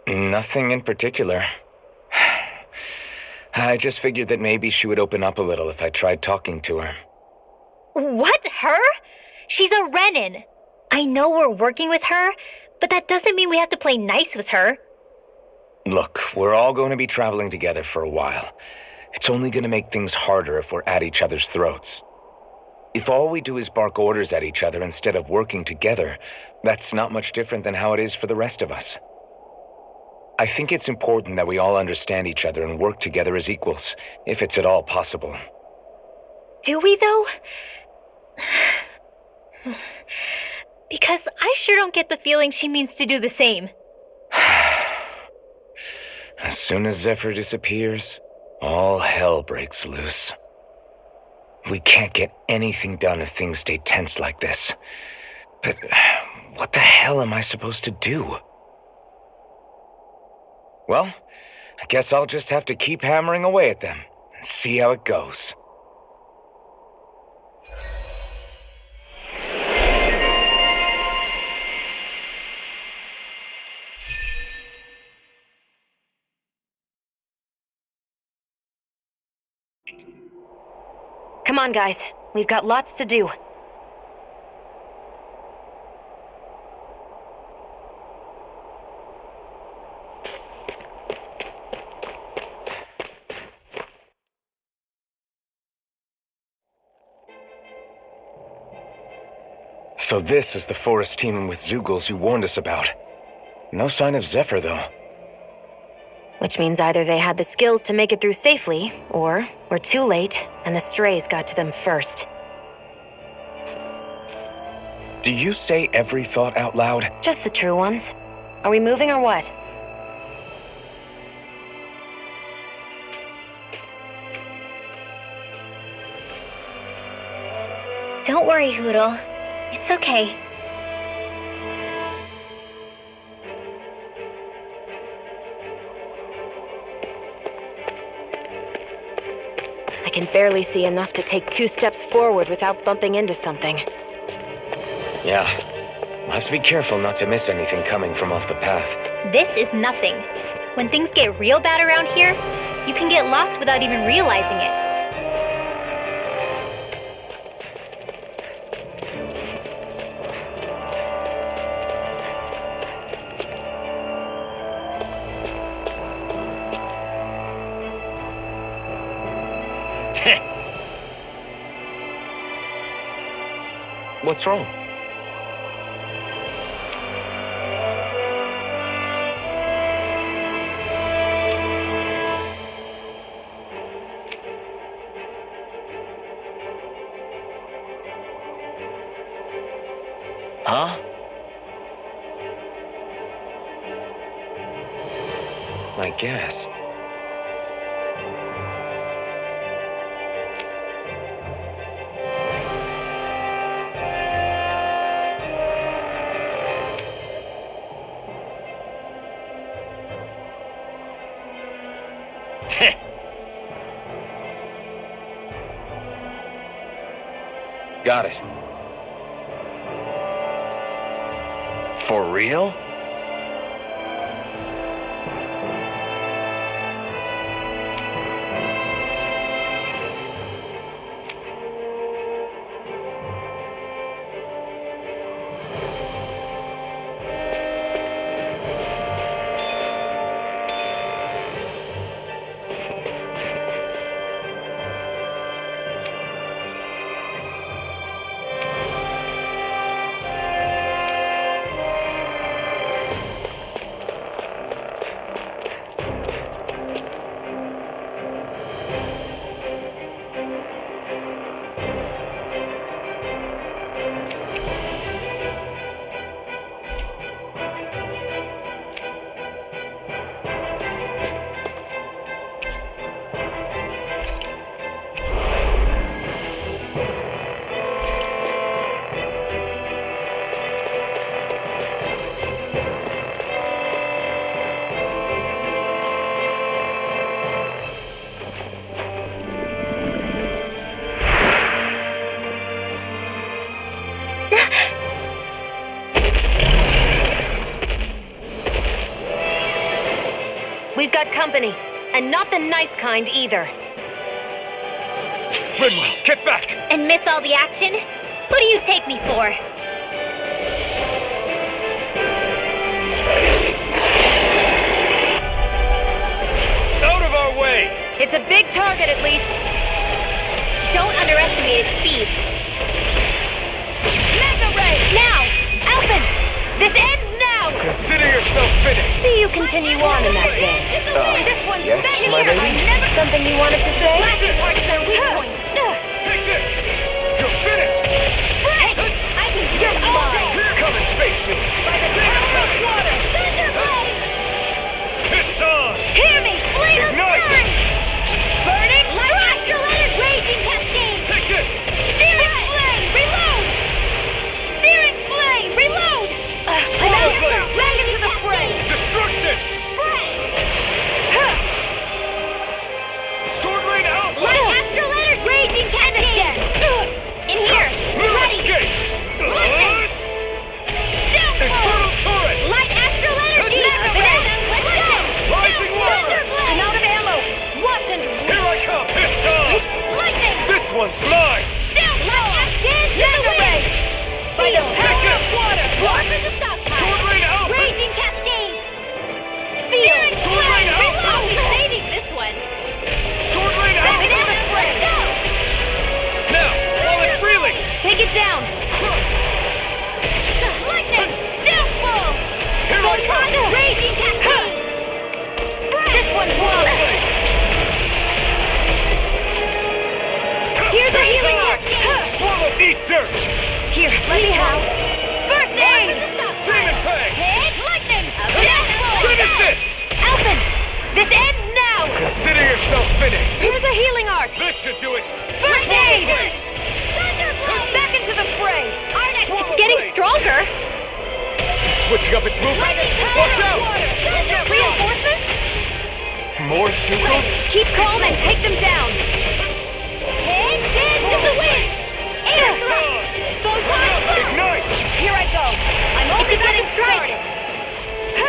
S1: Nothing in particular. I just figured that maybe she would open up a little if I tried talking to her.
S8: What? Her? She's a Renin. I know we're working with her, but that doesn't mean we have to play nice with her.
S1: Look, we're all going to be traveling together for a while. It's only going to make things harder if we're at each other's throats. If all we do is bark orders at each other instead of working together, that's not much different than how it is for the rest of us. I think it's important that we all understand each other and work together as equals, if it's at all possible.
S8: Do we, though? Because I sure don't get the feeling she means to do the same.
S1: As soon as Zephyr disappears, all hell breaks loose. We can't get anything done if things stay tense like this. But what the hell am I supposed to do? Well, I guess I'll just have to keep hammering away at them and see how it goes.
S3: Come on, guys. We've got lots to do.
S1: So this is the forest teeming with Zeugles you warned us about. No sign of Zephyr, though.
S3: Which means either they had the skills to make it through safely, or we're too late, and the strays got to them first.
S1: Do you say every thought out loud?
S3: Just the true ones. Are we moving or what?
S8: Don't worry, Hoodle. It's okay.
S3: can barely see enough to take 2 steps forward without bumping into something.
S1: Yeah. I'll have to be careful not to miss anything coming from off the path.
S8: This is nothing. When things get real bad around here, you can get lost without even realizing it.
S1: What's wrong? Huh? I guess. Got it. For real?
S3: We've got company, and not the nice kind either.
S4: Rinwell, get back!
S8: And miss all the action? What do you take me for?
S4: Out of our way!
S3: It's a big target, at least.
S8: Don't underestimate its speed.
S3: Mega Ray! Now! Alphen! This ends now!
S4: Consider yourself finished!
S3: See you continue on in that vein.
S1: Yes, my lady?
S3: Something you wanted to say?
S4: Take this! You're finished!
S3: I can get mine!
S4: Come and face me!
S3: By the power of water!
S4: It's on!
S3: Hear me! Flame of
S4: Ignite!
S3: fury! Burning! Electrolytic raging cascade!
S4: Take this!
S3: Searing flame! Reload! Searing flame! Reload! I'm out here! Back into the fray!
S4: Destruction! Sword rain out!
S8: Electrolytic raging cascade! In here! Ready!
S4: Escape! Infernal turret!
S8: Light astrolatic let's go!
S4: Rising water!
S3: I'm out of ammo! Watch and
S4: Here I come! It's on!
S8: Lightning!
S4: This one's mine!
S8: Light acid!
S3: Mega Ray! By the power of water!
S8: Water the stockpile!
S4: Sword rain out!
S8: Raging cascade!
S3: Searing
S4: Sword rain out!
S8: I'll be saving this one!
S4: Sword rain out!
S8: Let's go!
S4: Now, while it's reeling!
S3: Take it down!
S8: Lightning! Downfall!
S4: Here I come!
S8: Raging cascade!
S3: This one's wobbly! Here's a healing arc!
S4: Swallow, eat dirt!
S3: Here, let me have. First aid!
S4: Demon Fang!
S8: Lightning!
S4: Finish it!
S3: Alphen! This ends now!
S4: Consider yourself finished!
S3: Here's a healing arc!
S4: This should do it!
S3: First aid! Back into the fray! It's getting stronger!
S4: Switching up its movement! Watch out!
S3: Reinforcements?
S4: More Zeugles?
S3: Keep calm and take them down!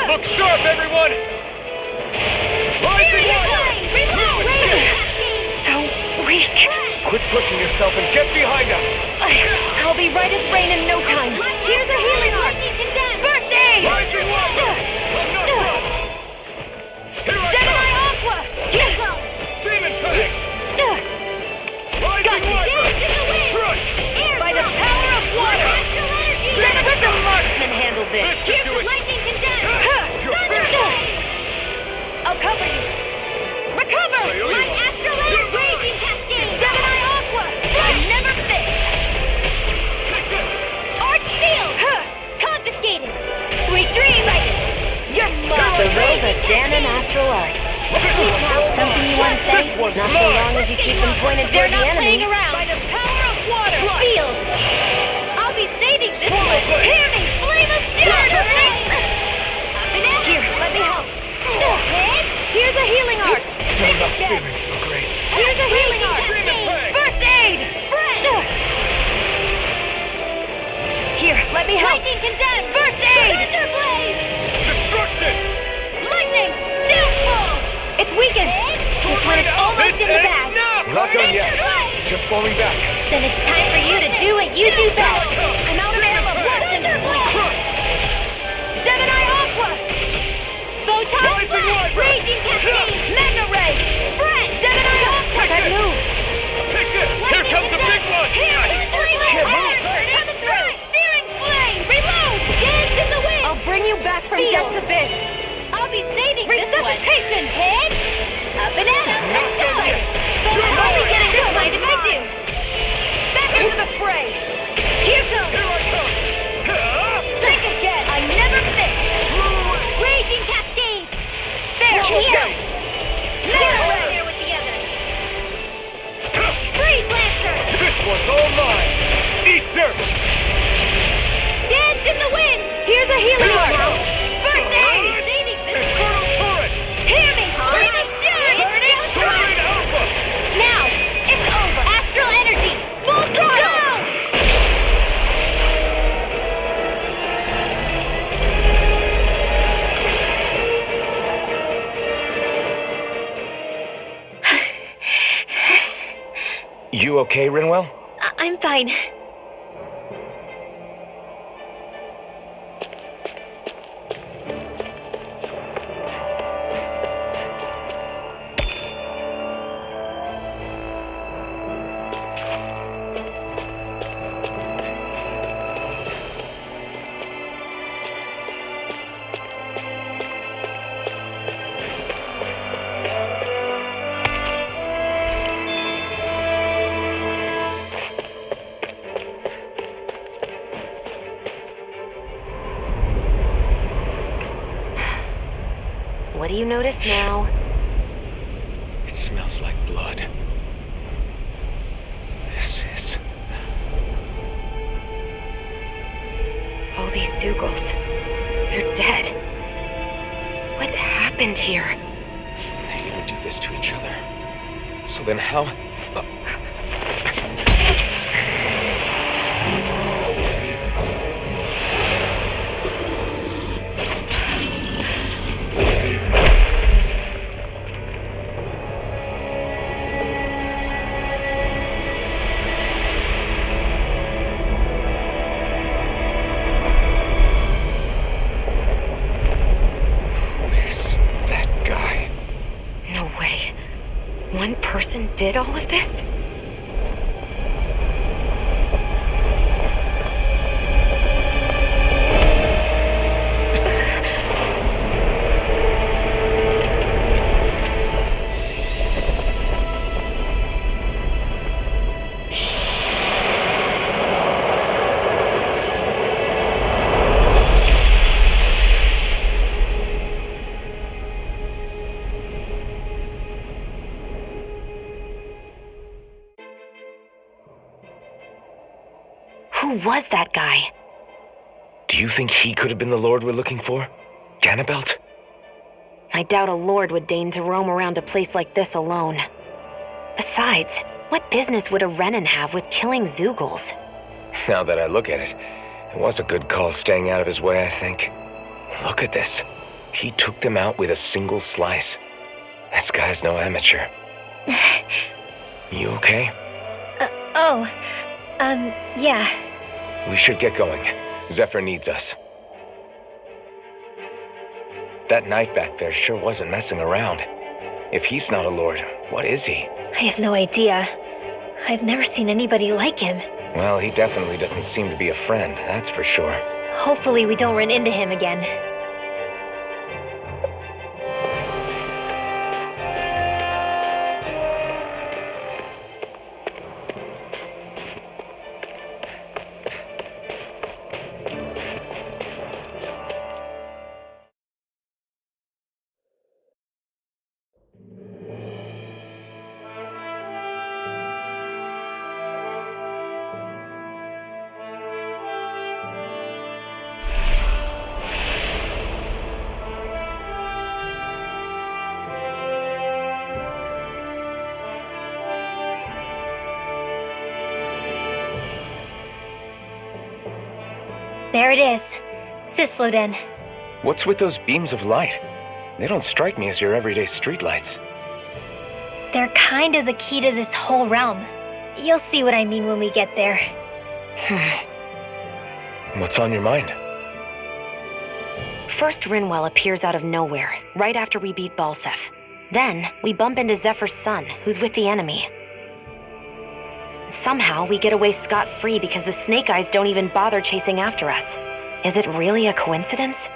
S7: Look sharp, everyone!
S3: So weak.
S7: Quit pushing yourself and get behind us!
S3: I'll be right as rain in no time. Here's a healing art. First aid! Gemini Aqua!
S2: Demon Fang!
S3: Got you! By the power of water! Let the marksman handle this!
S2: Here's the
S3: lightning condensed! I'll cover you! Recover! My astral energy! Raging cascade! Gemini Aqua! I never fail! Arch shield! Confiscated! Sweet dreams! You're mine! The rose of Dan and astral art. Something you want to say? Not so long as you keep them pointed toward the enemy. Around. By the power of water! Field! I'll be saving this one! Hear me! Flame of fury! Here, let me help. Here's a healing art!
S2: I'm not feeling so great.
S3: Here's a healing art! First aid! Here, let me help. Lightning condemned! First aid! Thunderblade!
S2: Destruction!
S3: Lightning! Downfall! It's weakened! This one is almost in the bag!
S7: We're not done yet. Just falling back.
S8: Then it's time for you to do what you do best. I'm out of ammo.
S3: Gemini Aqua! Photon! Raging Cascade! Magna Ray! Fred! Gemini Aqua! That move!
S2: Take this! Here comes a big one!
S3: Searing flame! Reload! Dance in the wind! I'll bring you back from death's abyss!
S8: I'll be saving this one.
S3: Resuscitation!
S8: Head, up and at 'em. Let's go.
S3: I'll only get it. Don't mind if I do! Back into the fray! Here goes!
S2: Here I come!
S3: Think again! I never miss!
S8: Raging cascade.
S3: There! Here!
S8: Magna Ray. Here with the others.
S3: Freeze Lancer!
S7: This one's all mine! Eat dirt!
S3: Dance in the wind! Here's a healing art! First aid!
S2: Infernal Turret!
S3: Hear me! Flame of fury!
S2: Turret Alpha!
S3: Now! It's over! Astral energy! Full throttle!
S1: You okay, Rinwell?
S8: I'm fine.
S3: What do you notice now?
S1: It smells like blood. This is...
S3: All these Zeugles. They're dead. What happened here?
S1: They didn't do this to each other. So then how...
S3: One person did all of this? Who was that guy?
S1: Do you think he could have been the Lord we're looking for? Ganabelt?
S3: I doubt a lord would deign to roam around a place like this alone. Besides, what business would a Renan have with killing Zeugles?
S1: Now that I look at it, it was a good call staying out of his way, I think. Look at this. He took them out with a single slice. This guy's no amateur. You okay?
S8: Yeah.
S1: We should get going. Zephyr needs us. That knight back there sure wasn't messing around. If he's not a lord, what is he?
S8: I have no idea. I've never seen anybody like him.
S1: Well, he definitely doesn't seem to be a friend, that's for sure.
S8: Hopefully we don't run into him again. There it is. Cyslodia.
S1: What's with those beams of light? They don't strike me as your everyday streetlights.
S8: They're kind of the key to this whole realm. You'll see what I mean when we get there.
S1: What's on your mind?
S3: First, Rinwell appears out of nowhere, right after we beat Balseph. Then, we bump into Zephyr's son, who's with the enemy. Somehow, we get away scot-free because the Snake Eyes don't even bother chasing after us. Is it really a coincidence?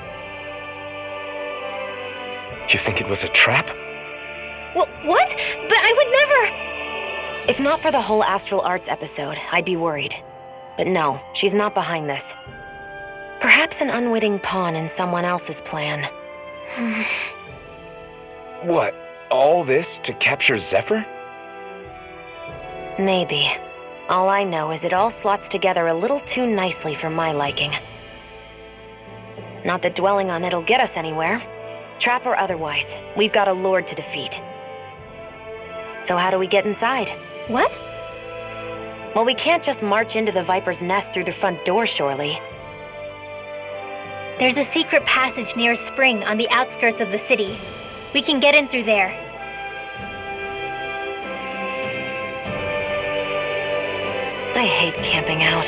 S1: You think it was a trap?
S8: What? But I would never...
S3: If not for the whole Astral Arts episode, I'd be worried. But no, she's not behind this. Perhaps an unwitting pawn in someone else's plan.
S1: What? All this to capture Zephyr?
S3: Maybe. All I know is it all slots together a little too nicely for my liking. Not that dwelling on it'll get us anywhere. Trap or otherwise, we've got a lord to defeat. So how do we get inside?
S8: What?
S3: Well, we can't just march into the Viper's nest through the front door, surely.
S8: There's a secret passage near a spring on the outskirts of the city. We can get in through there.
S3: I hate camping out.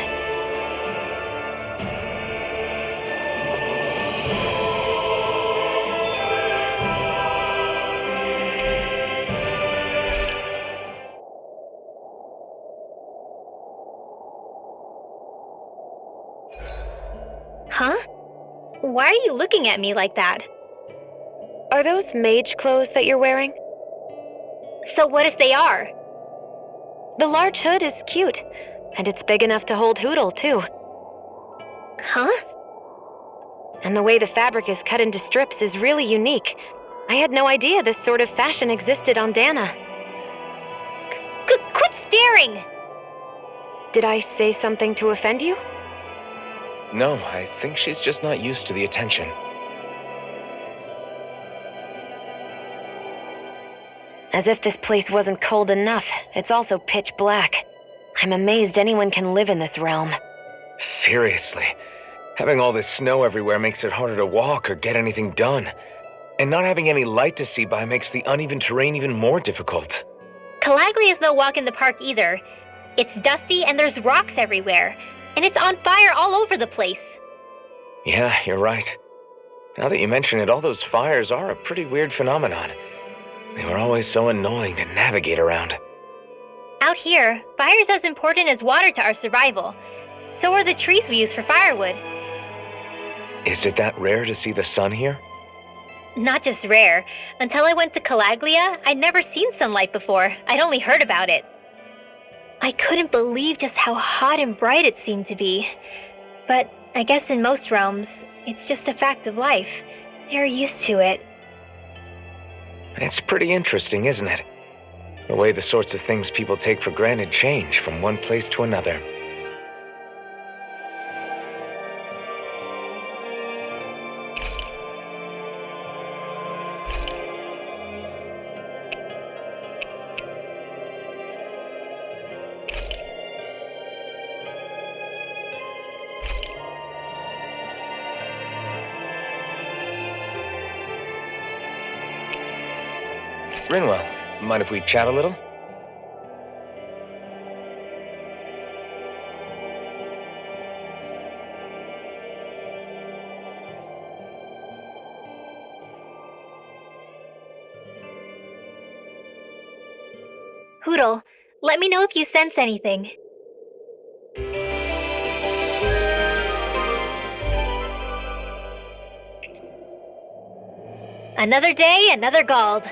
S8: Huh? Why are you looking at me like that?
S3: Are those mage clothes that you're wearing?
S8: So what if they are?
S3: The large hood is cute, and it's big enough to hold Hootle, too.
S8: Huh?
S3: And the way the fabric is cut into strips is really unique. I had no idea this sort of fashion existed on Dana.
S8: Quit staring!
S3: Did I say something to offend you?
S1: No, I think she's just not used to the attention.
S3: As if this place wasn't cold enough, it's also pitch black. I'm amazed anyone can live in this realm.
S1: Seriously. Having all this snow everywhere makes it harder to walk or get anything done. And not having any light to see by makes the uneven terrain even more difficult.
S8: Calaglia is no walk in the park either. It's dusty and there's rocks everywhere. And it's on fire all over the place.
S1: Yeah, you're right. Now that you mention it, all those fires are a pretty weird phenomenon. They were always so annoying to navigate around.
S8: Out here, fire's as important as water to our survival. So are the trees we use for firewood.
S1: Is it that rare to see the sun here?
S8: Not just rare. Until I went to Calaglia, I'd never seen sunlight before. I'd only heard about it. I couldn't believe just how hot and bright it seemed to be. But I guess in most realms, it's just a fact of life. They're used to it.
S1: It's pretty interesting, isn't it? The way the sorts of things people take for granted change from one place to another. Rinwell, mind if we chat a little?
S8: Hootle, let me know if you sense anything. Another day, another Gald.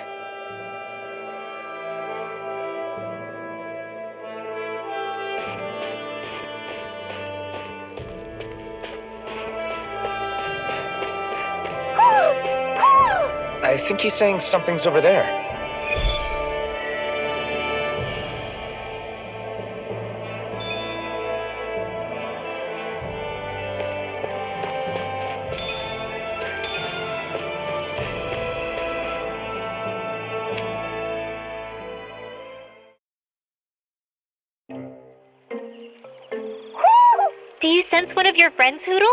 S1: I think he's saying something's over there.
S8: Do you sense one of your friends, Hootle?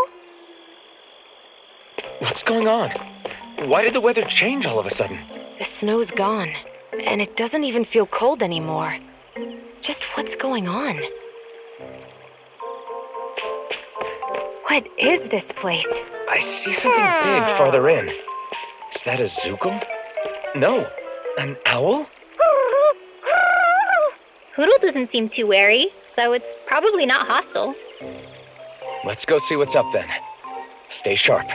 S1: What's going on? Why did the weather change all of a sudden?
S3: The snow's gone, and it doesn't even feel cold anymore. Just what's going on? What is this place?
S1: I see something big farther in. Is that a Zeugle? No, an owl?
S8: Hootle doesn't seem too wary, so it's probably not hostile.
S1: Let's go see what's up then. Stay sharp.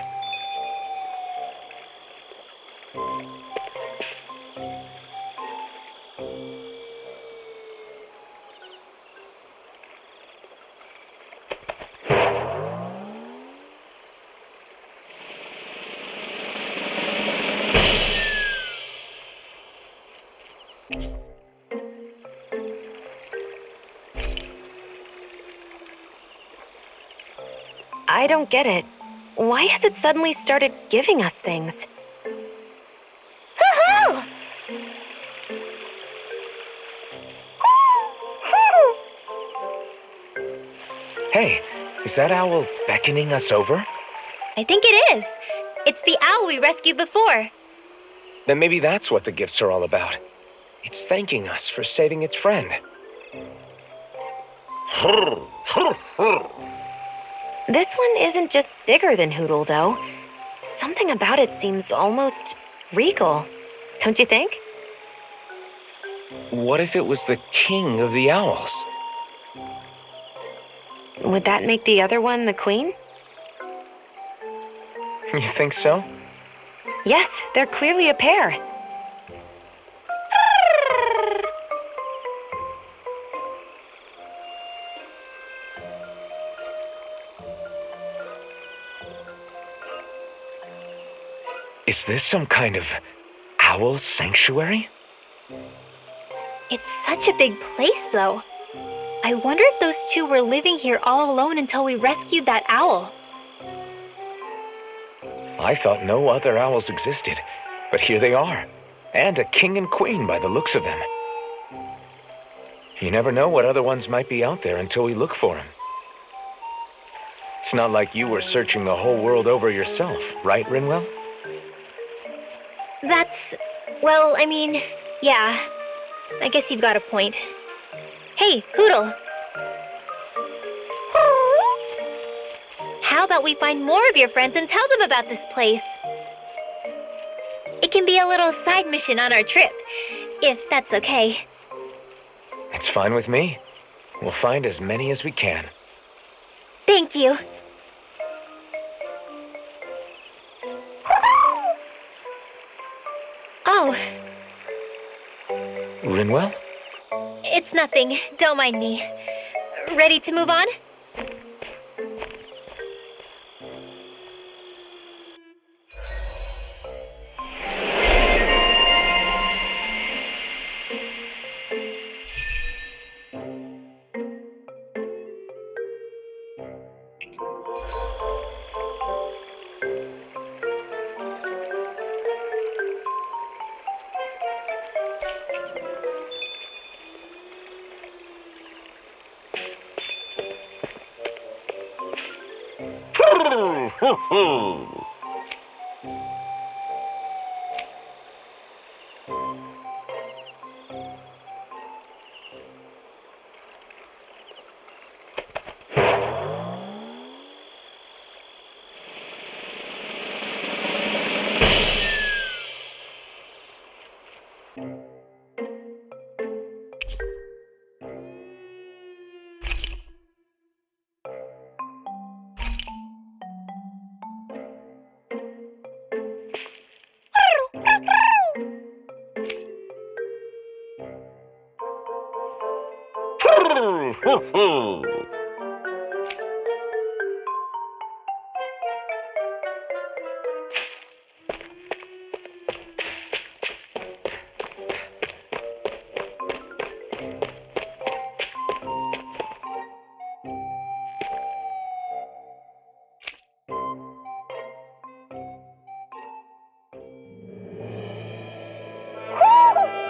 S3: I don't get it. Why has it suddenly started giving us things?
S1: Hey, is that owl beckoning us over?
S8: I think it is. It's the owl we rescued before.
S1: Then maybe that's what the gifts are all about. It's thanking us for saving its friend.
S3: This one isn't just bigger than Hootle, though. Something about it seems almost regal. Don't you think?
S1: What if it was the king of the owls?
S3: Would that make the other one the queen?
S1: You think so?
S3: Yes, they're clearly a pair.
S1: Is this some kind of owl sanctuary?
S8: It's such a big place, though. I wonder if those two were living here all alone until we rescued that owl.
S1: I thought no other owls existed, but here they are. And a king and queen by the looks of them. You never know what other ones might be out there until we look for them. It's not like you were searching the whole world over yourself, right, Rinwell?
S8: Well, I mean, yeah. I guess you've got a point. Hey, Hootle. How about we find more of your friends and tell them about this place? It can be a little side mission on our trip, if that's okay.
S1: It's fine with me. We'll find as many as we can.
S8: Thank you. Oh.
S1: Rinwell?
S8: It's nothing. Don't mind me. Ready to move on?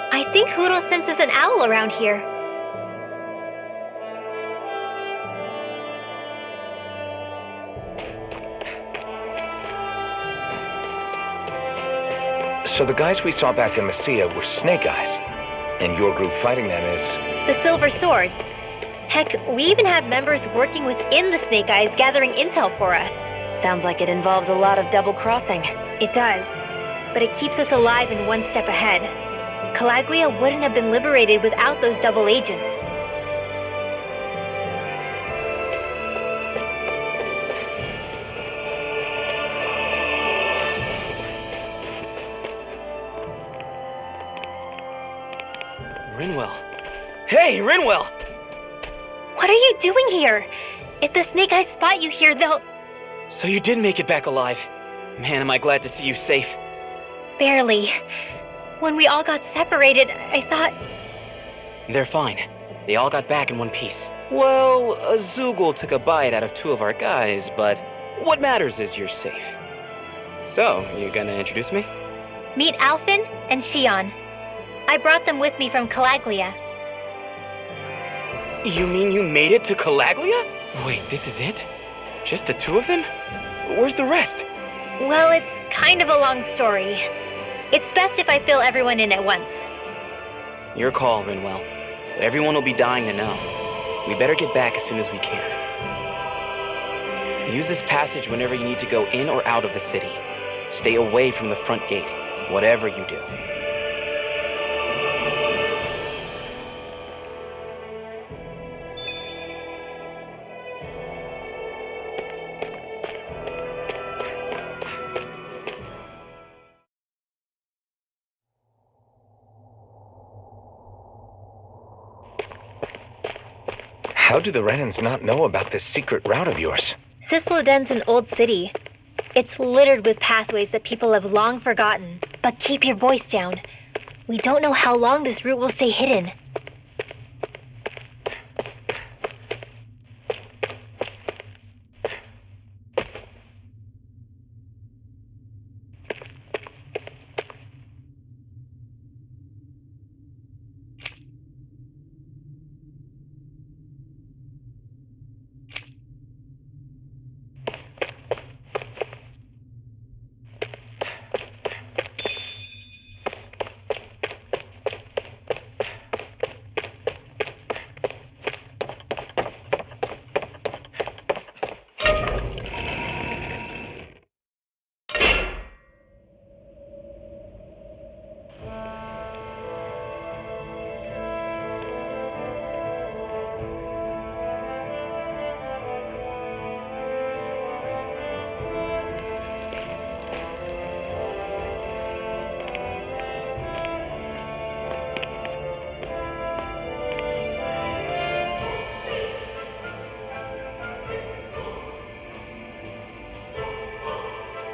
S8: I think Hoodle senses an owl around here.
S1: So the guys we saw back in Messia were Snake Eyes, and your group fighting them is...
S8: The Silver Swords. Heck, we even have members working within the Snake Eyes gathering intel for us.
S3: Sounds like it involves a lot of double crossing.
S8: It does, but it keeps us alive and one step ahead. Calaglia wouldn't have been liberated without those double agents.
S6: Rinwell. Hey, Rinwell!
S8: What are you doing here? If the Snake Eyes spot you here, they'll...
S6: So you did make it back alive. Man, am I glad to see you safe.
S8: Barely. When we all got separated, I thought...
S6: They're fine. They all got back in one piece. Well, a Zeugle took a bite out of two of our guys, but what matters is you're safe. So, you gonna introduce me?
S8: Meet Alphen and Shionne. I brought them with me from Calaglia.
S6: You mean you made it to Calaglia? Wait, this is it? Just the two of them? Where's the rest?
S8: Well, it's kind of a long story. It's best if I fill everyone in at once.
S6: Your call, Rinwell. But everyone will be dying to know. We better get back as soon as we can. Use this passage whenever you need to go in or out of the city. Stay away from the front gate, whatever you do.
S1: How do the Renans not know about this secret route of yours?
S8: Cyslodia's an old city. It's littered with pathways that people have long forgotten. But keep your voice down. We don't know how long this route will stay hidden.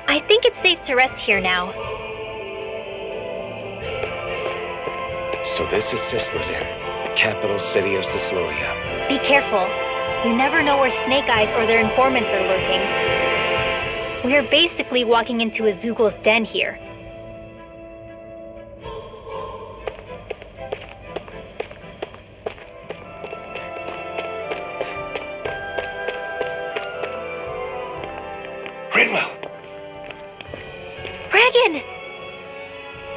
S8: I think it's safe to rest here now.
S1: So this is Cyslodia, capital city of Cyslodia.
S8: Be careful. You never know where Snake Eyes or their informants are lurking. We are basically walking into a Zeugles den here.
S1: Rinwell!
S8: Dragon!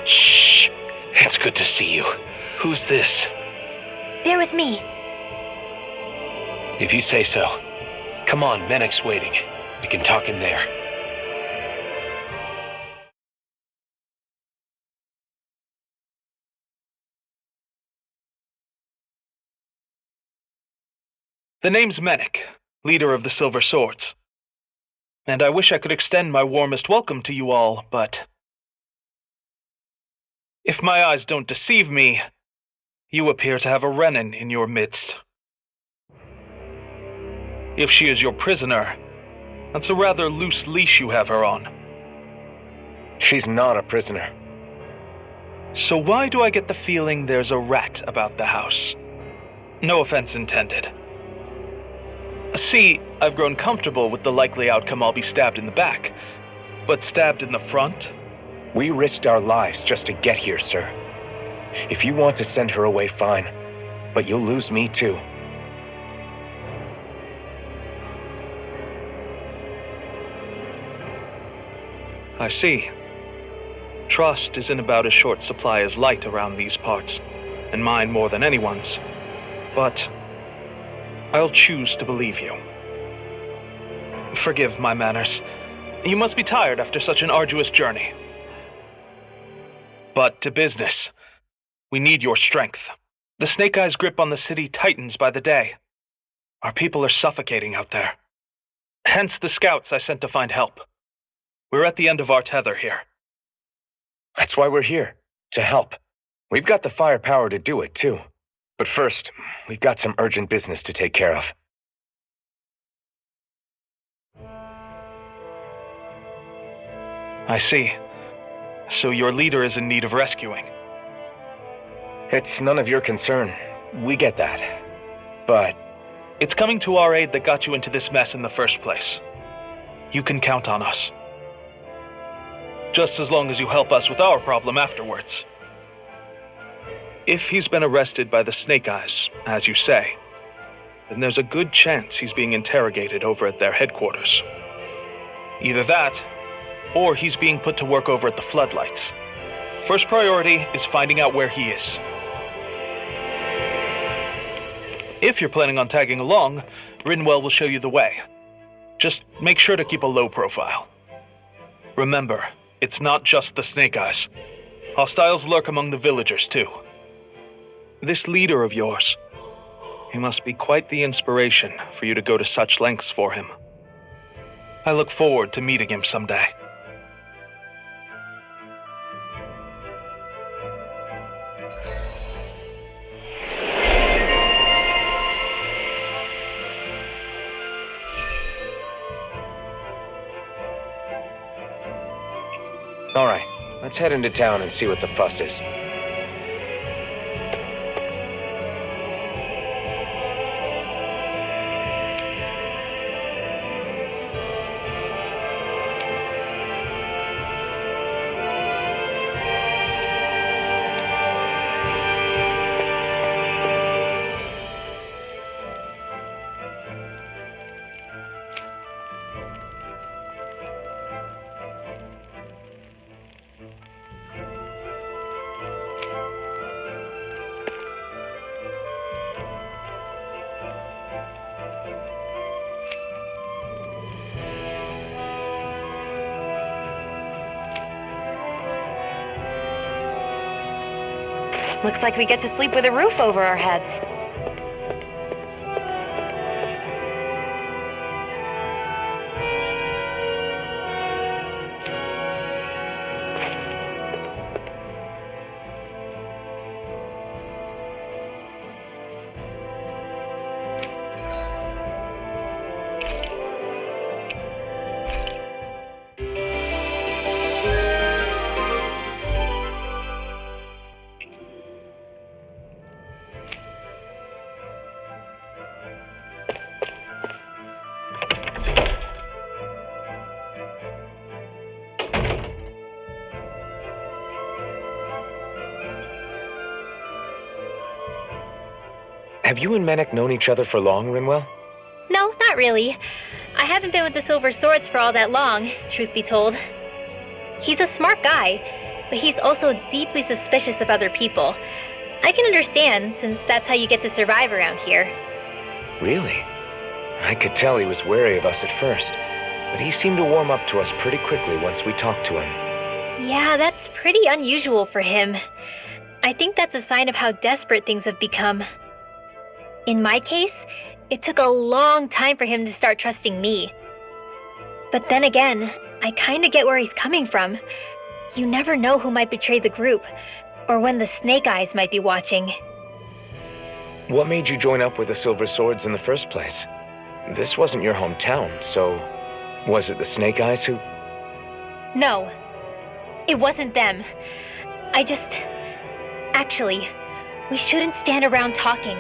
S1: Shh! It's good to see you. Who's this?
S8: They're with me.
S1: If you say so. Come on, Menek's waiting. We can talk in there.
S12: The name's Menek, leader of the Silver Swords. And I wish I could extend my warmest welcome to you all, but if my eyes don't deceive me, you appear to have a Renin in your midst. If she is your prisoner, that's a rather loose leash you have her on.
S1: She's not a prisoner.
S12: So why do I get the feeling there's a rat about the house? No offense intended. See, I've grown comfortable with the likely outcome I'll be stabbed in the back, but stabbed in the front?
S1: We risked our lives just to get here, sir. If you want to send her away, fine. But you'll lose me too.
S12: I see. Trust is in about as short supply as light around these parts, and mine more than anyone's. But I'll choose to believe you. Forgive my manners. You must be tired after such an arduous journey. But to business. We need your strength. The Snake Eyes' grip on the city tightens by the day. Our people are suffocating out there. Hence the scouts I sent to find help. We're at the end of our tether here.
S1: That's why we're here, to help. We've got the firepower to do it, too. But first, we've got some urgent business to take care of.
S12: I see. So your leader is in need of rescuing.
S1: It's none of your concern. We get that. But
S12: it's coming to our aid that got you into this mess in the first place. You can count on us. Just as long as you help us with our problem afterwards. If he's been arrested by the Snake Eyes, as you say, then there's a good chance he's being interrogated over at their headquarters. Either that, or he's being put to work over at the Floodlights. First priority is finding out where he is. If you're planning on tagging along, Rinwell will show you the way. Just make sure to keep a low profile. Remember, it's not just the Snake Eyes. Hostiles lurk among the villagers, too. This leader of yours, he must be quite the inspiration for you to go to such lengths for him. I look forward to meeting him someday.
S1: all right, let's head into town and see what the fuss is.
S3: Looks like we get to sleep with a roof over our heads.
S1: Have you and Menek known each other for long, Rinwell?
S8: No, not really. I haven't been with the Silver Swords for all that long, truth be told. He's a smart guy, but he's also deeply suspicious of other people. I can understand, since that's how you get to survive around here.
S1: Really? I could tell he was wary of us at first, but he seemed to warm up to us pretty quickly once we talked to him.
S8: Yeah, that's pretty unusual for him. I think that's a sign of how desperate things have become. In my case, It took a long time for him to start trusting me. But then again, I kinda get where he's coming from. You never know who might betray the group, or when the Snake Eyes might be watching.
S1: What made you join up with the Silver Swords in the first place? This wasn't your hometown, so was it the Snake Eyes who...
S8: No, it wasn't them. Actually, we shouldn't stand around talking.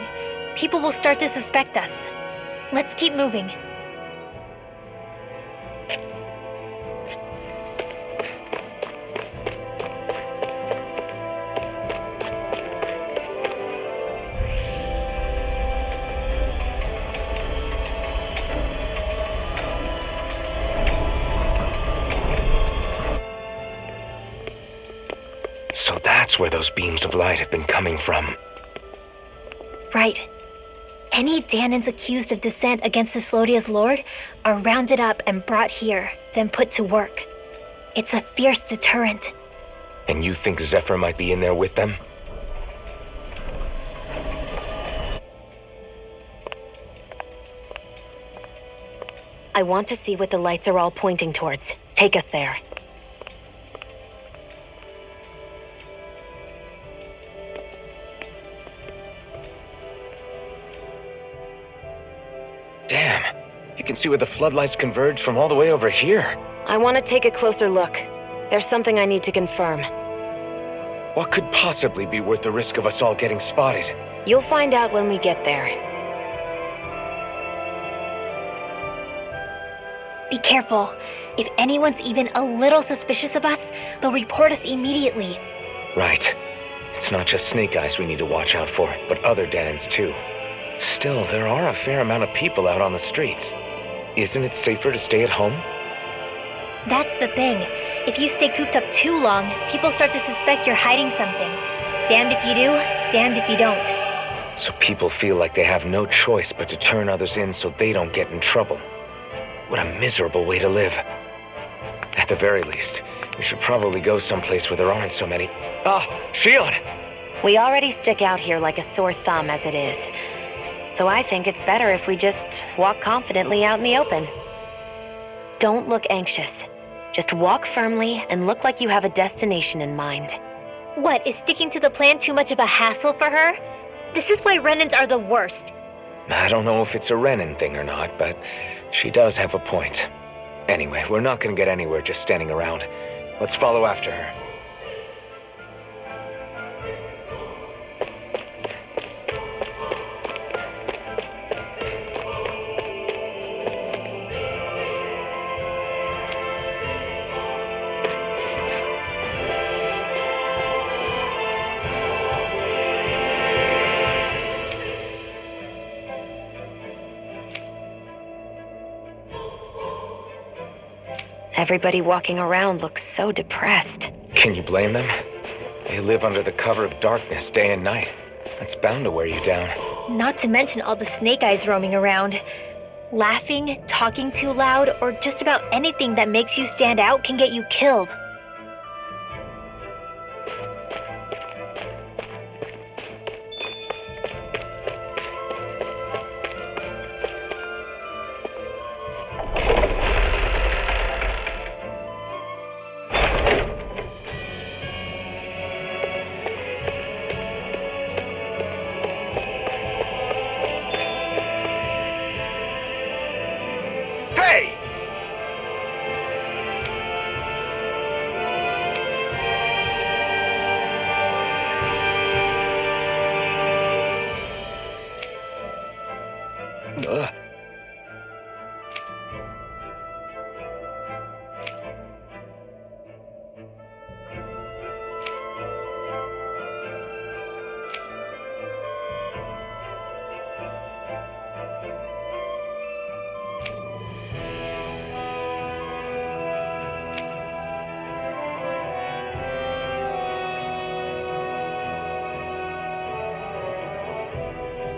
S8: People will start to suspect us. Let's keep moving.
S1: So that's where those beams of light have been coming from.
S8: Right. Any Danans accused of dissent against Cyslodia's lord are rounded up and brought here, then put to work. It's a fierce deterrent.
S1: And you think Zephyr might be in there with them?
S3: I want to see what the lights are all pointing towards. Take us there.
S1: Damn, you can see where the floodlights converge from all the way over here.
S3: I want to take a closer look. There's something I need to confirm.
S1: What could possibly be worth the risk of us all getting spotted?
S3: You'll find out when we get there.
S8: Be careful. If anyone's even a little suspicious of us, they'll report us immediately.
S1: Right. It's not just Snake Eyes we need to watch out for, but other Danans too. Still, there are a fair amount of people out on the streets. Isn't it safer to stay at home?
S8: That's the thing. If you stay cooped up too long, people start to suspect you're hiding something. Damned if you do, damned if you don't.
S1: So people feel like they have no choice but to turn others in so they don't get in trouble. What a miserable way to live. At the very least, we should probably go someplace where there aren't so many... Ah, Shionne!
S3: We already stick out here like a sore thumb as it is. So I think it's better if we just walk confidently out in the open. Don't look anxious. Just walk firmly and look like you have a destination in mind.
S8: What, is sticking to the plan too much of a hassle for her? This is why Renans are the worst.
S1: I don't know if it's a Renan thing or not, but she does have a point. Anyway, we're not gonna get anywhere just standing around. Let's follow after her.
S3: Everybody walking around looks so depressed.
S1: Can you blame them? They live under the cover of darkness day and night. That's bound to wear you down.
S8: Not to mention all the Snake Eyes roaming around. Laughing, talking too loud, or just about anything that makes you stand out can get you killed.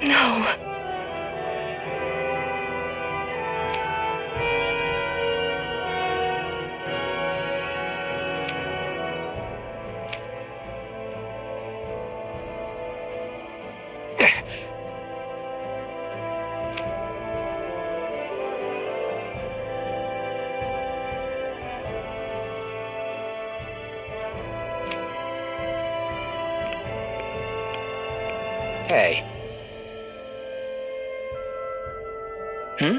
S3: No.
S7: Hey.
S6: Hmm?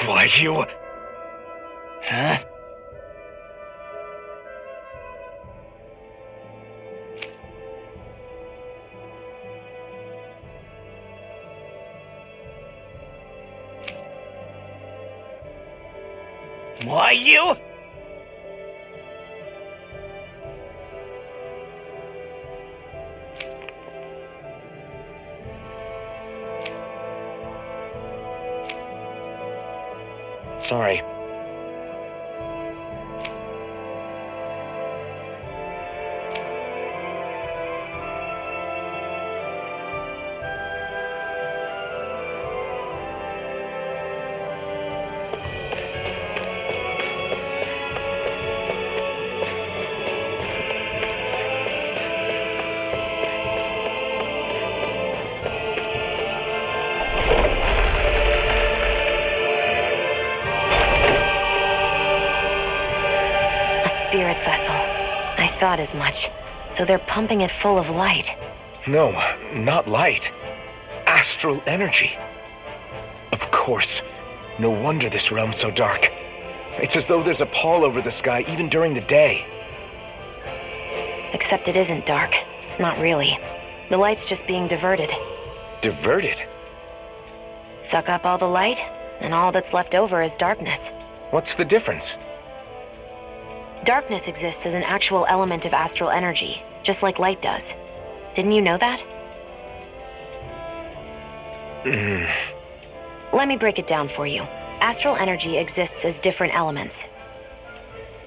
S1: Why, you...
S6: Huh?
S10: Why, you?
S7: Sorry.
S3: Spirit vessel. I thought as much. So they're pumping it full of light.
S1: No, not light. Astral energy. Of course. No wonder this realm's so dark. It's as though there's a pall over the sky even during the day.
S3: Except it isn't dark. Not really. The light's just being diverted.
S1: Diverted?
S3: Suck up all the light, and all that's left over is darkness.
S1: What's the difference?
S3: Darkness exists as an actual element of astral energy, just like light does. Didn't you know that? Let me break it down for you. Astral energy exists as different elements.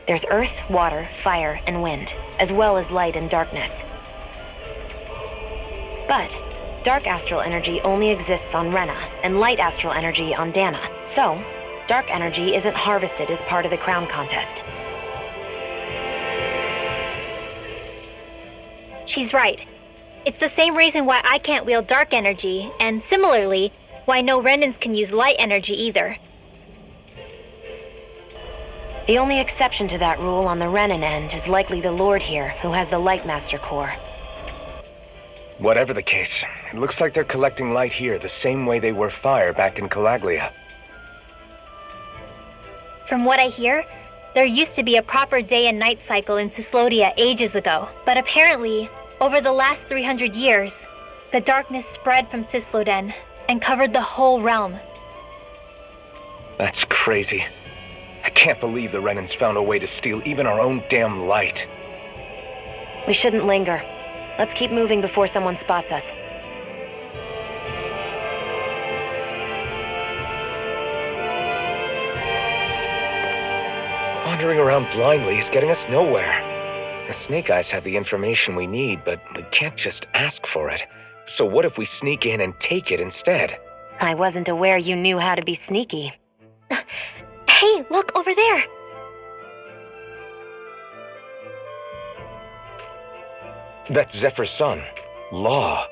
S3: There's earth, water, fire, and wind, as well as light and darkness. But dark astral energy only exists on Rena, and light astral energy on Dana. So, dark energy isn't harvested as part of the crown contest.
S8: She's right. It's the same reason why I can't wield dark energy, and similarly, why no Renans can use light energy either.
S3: The only exception to that rule on the Renan end is likely the Lord here, who has the Light Master core.
S1: Whatever the case, it looks like they're collecting light here the same way they were fire back in Calaglia.
S8: From what I hear, there used to be a proper day and night cycle in Cyslodia ages ago, but apparently, over the last 300 years, the darkness spread from Cysloden and covered the whole realm.
S1: That's crazy. I can't believe the Renans found a way to steal even our own damn light.
S3: We shouldn't linger. Let's keep moving before someone spots us.
S1: Wandering around blindly is getting us nowhere. The Snake Eyes have the information we need, but we can't just ask for it. So what if we sneak in and take it instead?
S3: I wasn't aware you knew how to be sneaky.
S8: Hey, look over there!
S1: That's Zephyr's son, Law.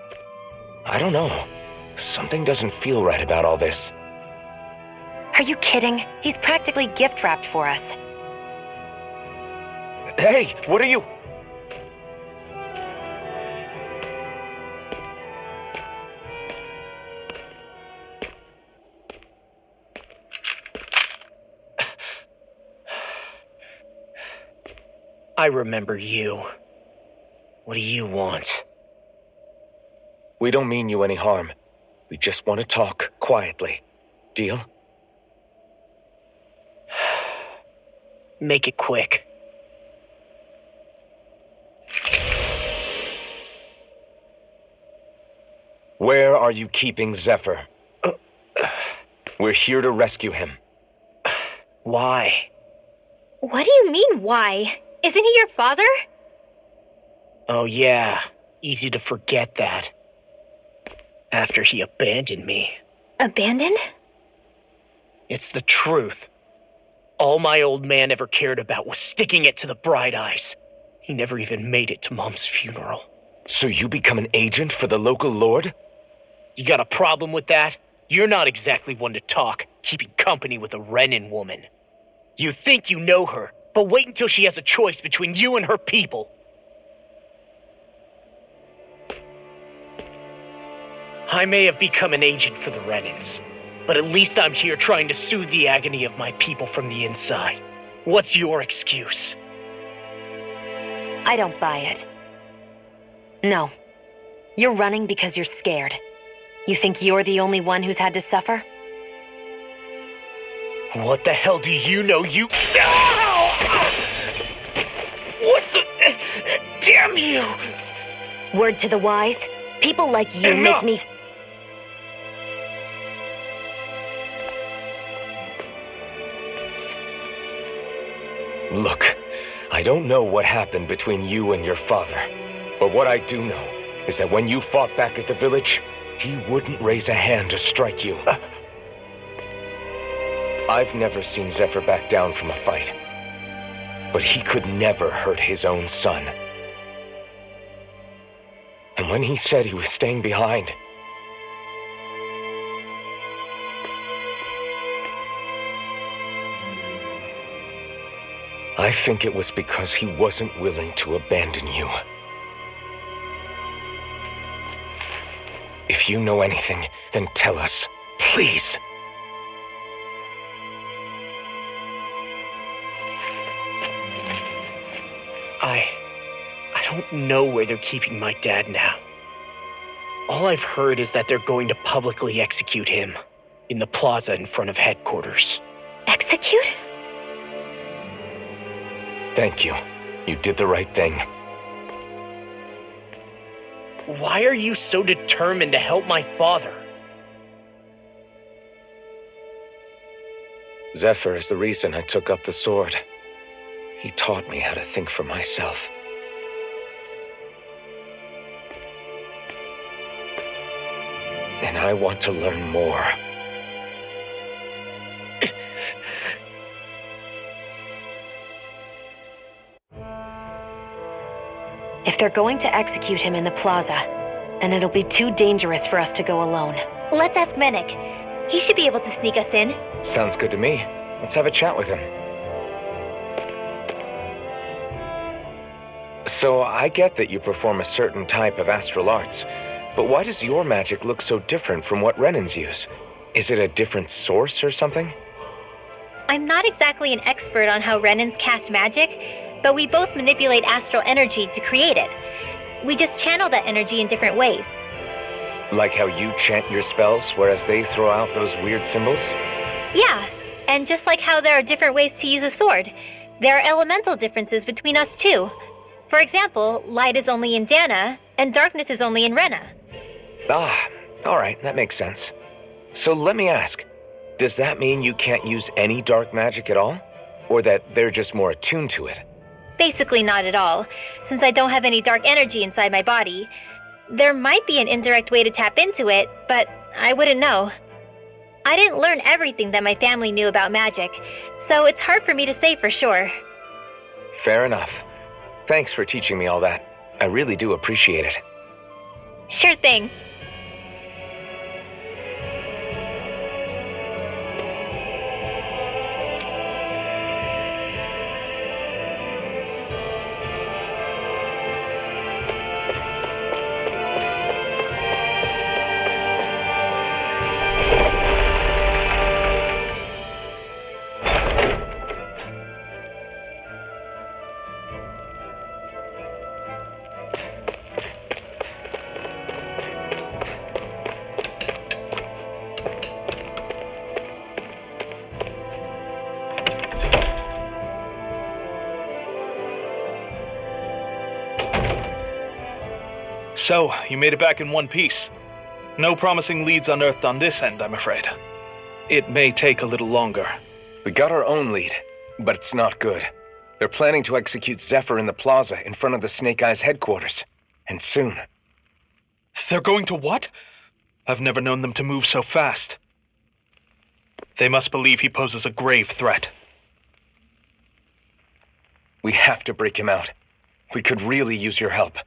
S1: I don't know. Something doesn't feel right about all this.
S3: Are you kidding? He's practically gift-wrapped for us.
S1: Hey, what are you...
S10: I remember you. What do you want?
S1: We don't mean you any harm. We just want to talk quietly. Deal?
S10: Make it quick.
S1: Where are you keeping Zephyr? We're here to rescue him.
S10: Why?
S8: What do you mean, why? Isn't he your father?
S10: Oh yeah, easy to forget that. After he abandoned me.
S8: Abandoned?
S10: It's the truth. All my old man ever cared about was sticking it to the Bright Eyes. He never even made it to Mom's funeral.
S1: So you become an agent for the local lord?
S10: You got a problem with that? You're not exactly one to talk, keeping company with a Renin woman. You think you know her, but wait until she has a choice between you and her people. I may have become an agent for the Renins, but at least I'm here trying to soothe the agony of my people from the inside. What's your excuse?
S3: I don't buy it. No. You're running because you're scared. You think you're the only one who's had to suffer?
S10: What the hell do you know, you... Ow! What the... Damn you!
S3: Word to the wise, people like you
S10: Enough!
S3: make me...
S1: Look, I don't know what happened between you and your father, but what I do know is that when you fought back at the village, he wouldn't raise a hand to strike you. I've never seen Zephyr back down from a fight, but he could never hurt his own son. And when he said he was staying behind, I think it was because he wasn't willing to abandon you. If you know anything, then tell us, please.
S10: I don't know where they're keeping my dad now. All I've heard is that they're going to publicly execute him in the plaza in front of headquarters.
S3: Execute?
S1: Thank you. You did the right thing.
S10: Why are you so determined to help my father?
S1: Zephyr is the reason I took up the sword. He taught me how to think for myself. And I want to learn more.
S3: If they're going to execute him in the plaza, then it'll be too dangerous for us to go alone.
S8: Let's ask Menik. He should be able to sneak us in.
S1: Sounds good to me. Let's have a chat with him. So I get that you perform a certain type of astral arts, but why does your magic look so different from what Renins use? Is it a different source or something?
S8: I'm not exactly an expert on how Renins cast magic, but we both manipulate astral energy to create it. We just channel that energy in different ways.
S1: Like how you chant your spells, whereas they throw out those weird symbols?
S8: Yeah, and just like how there are different ways to use a sword, there are elemental differences between us too. For example, light is only in Dana, and darkness is only in Rena.
S1: Ah, alright, that makes sense. So let me ask, does that mean you can't use any dark magic at all? Or that they're just more attuned to it?
S8: Basically not at all, since I don't have any dark energy inside my body. There might be an indirect way to tap into it, but I wouldn't know. I didn't learn everything that my family knew about magic, so it's hard for me to say for sure.
S1: Fair enough. Thanks for teaching me all that. I really do appreciate it.
S8: Sure thing.
S12: So, you made it back in one piece. No promising leads unearthed on this end, I'm afraid. It may take a little longer.
S1: We got our own lead, but it's not good. They're planning to execute Zephyr in the plaza in front of the Snake Eyes headquarters. And soon.
S12: They're going to what? I've never known them to move so fast. They must believe he poses a grave threat.
S1: We have to break him out. We could really use your help.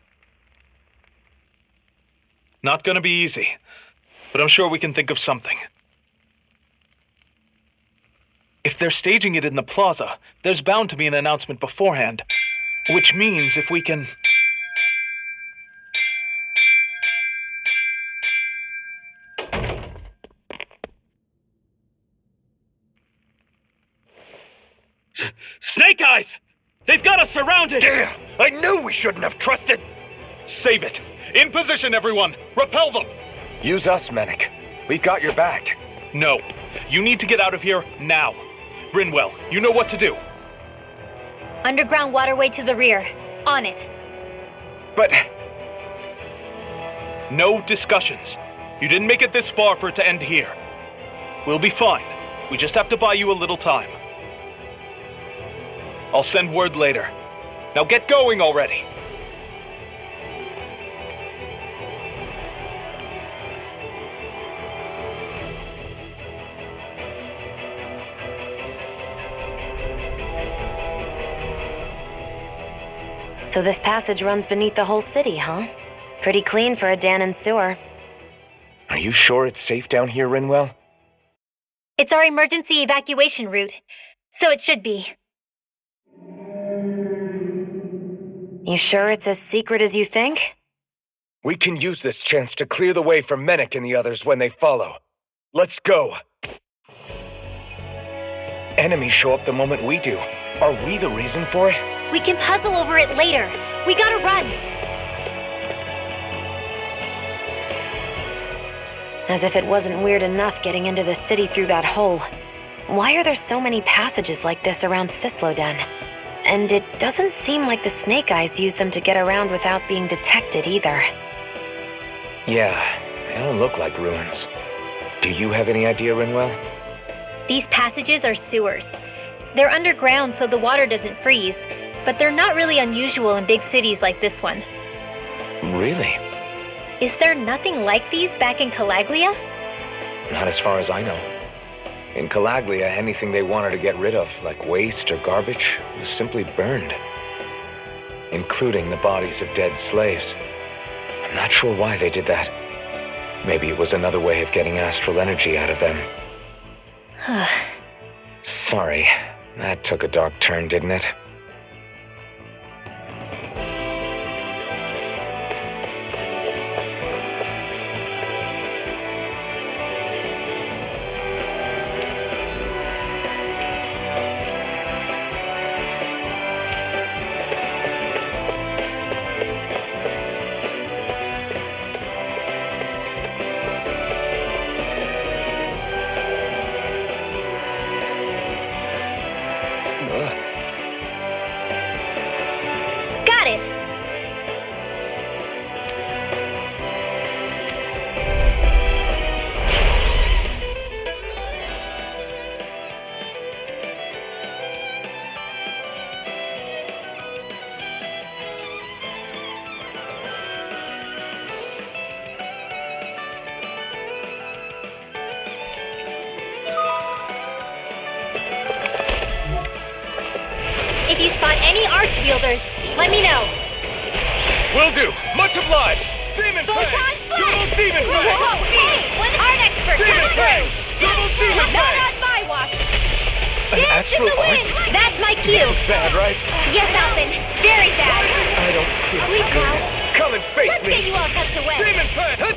S12: Not gonna be easy. but I'm sure we can think of something. If they're staging it in the plaza, there's bound to be an announcement beforehand. Which means if we can...
S10: Snake Eyes! They've got us surrounded!
S9: Damn! I knew we shouldn't have trusted!
S12: Save it! In position, everyone! Repel them!
S1: Use us, Mennick. We've got your back.
S12: No. You need to get out of here now. Rinwell, you know what to do.
S8: Underground waterway to the rear. On it.
S1: But...
S12: No discussions. You didn't make it this far for it to end here. We'll be fine. We just have to buy you a little time. I'll send word later. Now get going already.
S3: So this passage runs beneath the whole city, huh? Pretty clean for a Danon sewer.
S1: Are you sure it's safe down here, Rinwell?
S8: It's our emergency evacuation route, so it should be.
S3: You sure it's as secret as you think?
S1: We can use this chance to clear the way for Mennick and the others when they follow. Let's go! Enemies show up the moment we do. Are we the reason for it?
S8: We can puzzle over it later. We gotta run.
S3: As if it wasn't weird enough getting into the city through that hole. Why are there so many passages like this around Cyslodia? And it doesn't seem like the Snake Eyes use them to get around without being detected either.
S1: Yeah, they don't look like ruins. Do you have any idea, Rinwell?
S8: These passages are sewers. They're underground so the water doesn't freeze, but they're not really unusual in big cities like this one.
S1: Really?
S8: Is there nothing like these back in Calaglia?
S1: Not as far as I know. In Calaglia, anything they wanted to get rid of, like waste or garbage, was simply burned. Including the bodies of dead slaves. I'm not sure why they did that. Maybe it was another way of getting astral energy out of them. Sorry, that took a dark turn, didn't it?
S8: Got it! If you spot any arch wielders, let me know.
S10: Will do! Much obliged! Demon
S8: Photon
S10: Fang!
S8: Flame!
S10: Double Demon
S8: Whoa,
S10: Fang!
S8: hey! One art expert,
S10: Demon
S8: come
S10: Fang!
S8: through!
S10: Double Demon
S8: Not
S10: Fang!
S8: on my watch!
S1: An
S8: Dance in
S1: astral
S8: the wind!
S1: art?
S8: That's my cue!
S1: This is bad, right?
S8: Yes, Alvin. Very bad.
S1: I don't feel so
S8: Please,
S1: good.
S8: Al.
S1: Come and face
S8: Let's get
S1: me!
S8: you all tucked away.
S10: Demon Fang!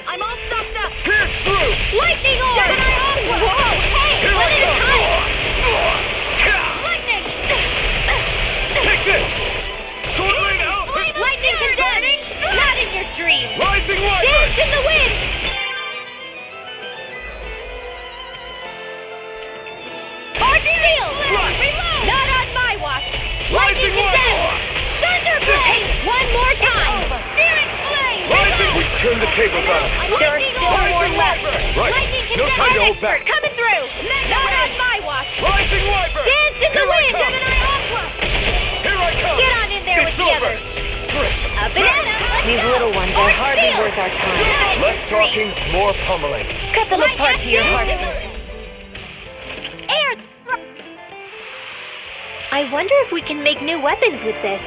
S8: I'm all stuffed up.
S10: Pierce through!
S8: Lightning orb! Gemini Aqua! Whoa, hey!
S10: Here
S8: One
S10: I
S8: at a time!
S10: come!
S8: Lightning!
S10: Take this! Sword Lane out!
S8: Lightning condemned! Not in your dreams!
S10: Rising Wyvern!
S8: Dance in the wind! Arch Seal! Reload! Not on my watch! Lightning condemned! Thunderblade! One more time! Searing Flame!
S1: We turned the tables on them.
S8: There are still more left!
S1: Right.
S8: Lightning
S1: No
S8: condemned!
S1: time to hold
S8: Expert
S1: back.
S8: coming through! Not on my watch!
S10: Rising Wyvern!
S8: Dance in the
S10: Here I
S8: wind!
S10: come.
S8: Gemini Aqua!
S10: Here I come!
S8: Get on in there with
S10: It's
S8: the
S10: over!
S8: others! A banana!
S3: These little ones are hardly worth our time.
S1: Less talking, more pummeling.
S3: Cut them apart to your heart.
S8: Air! I wonder if we can make new weapons with this.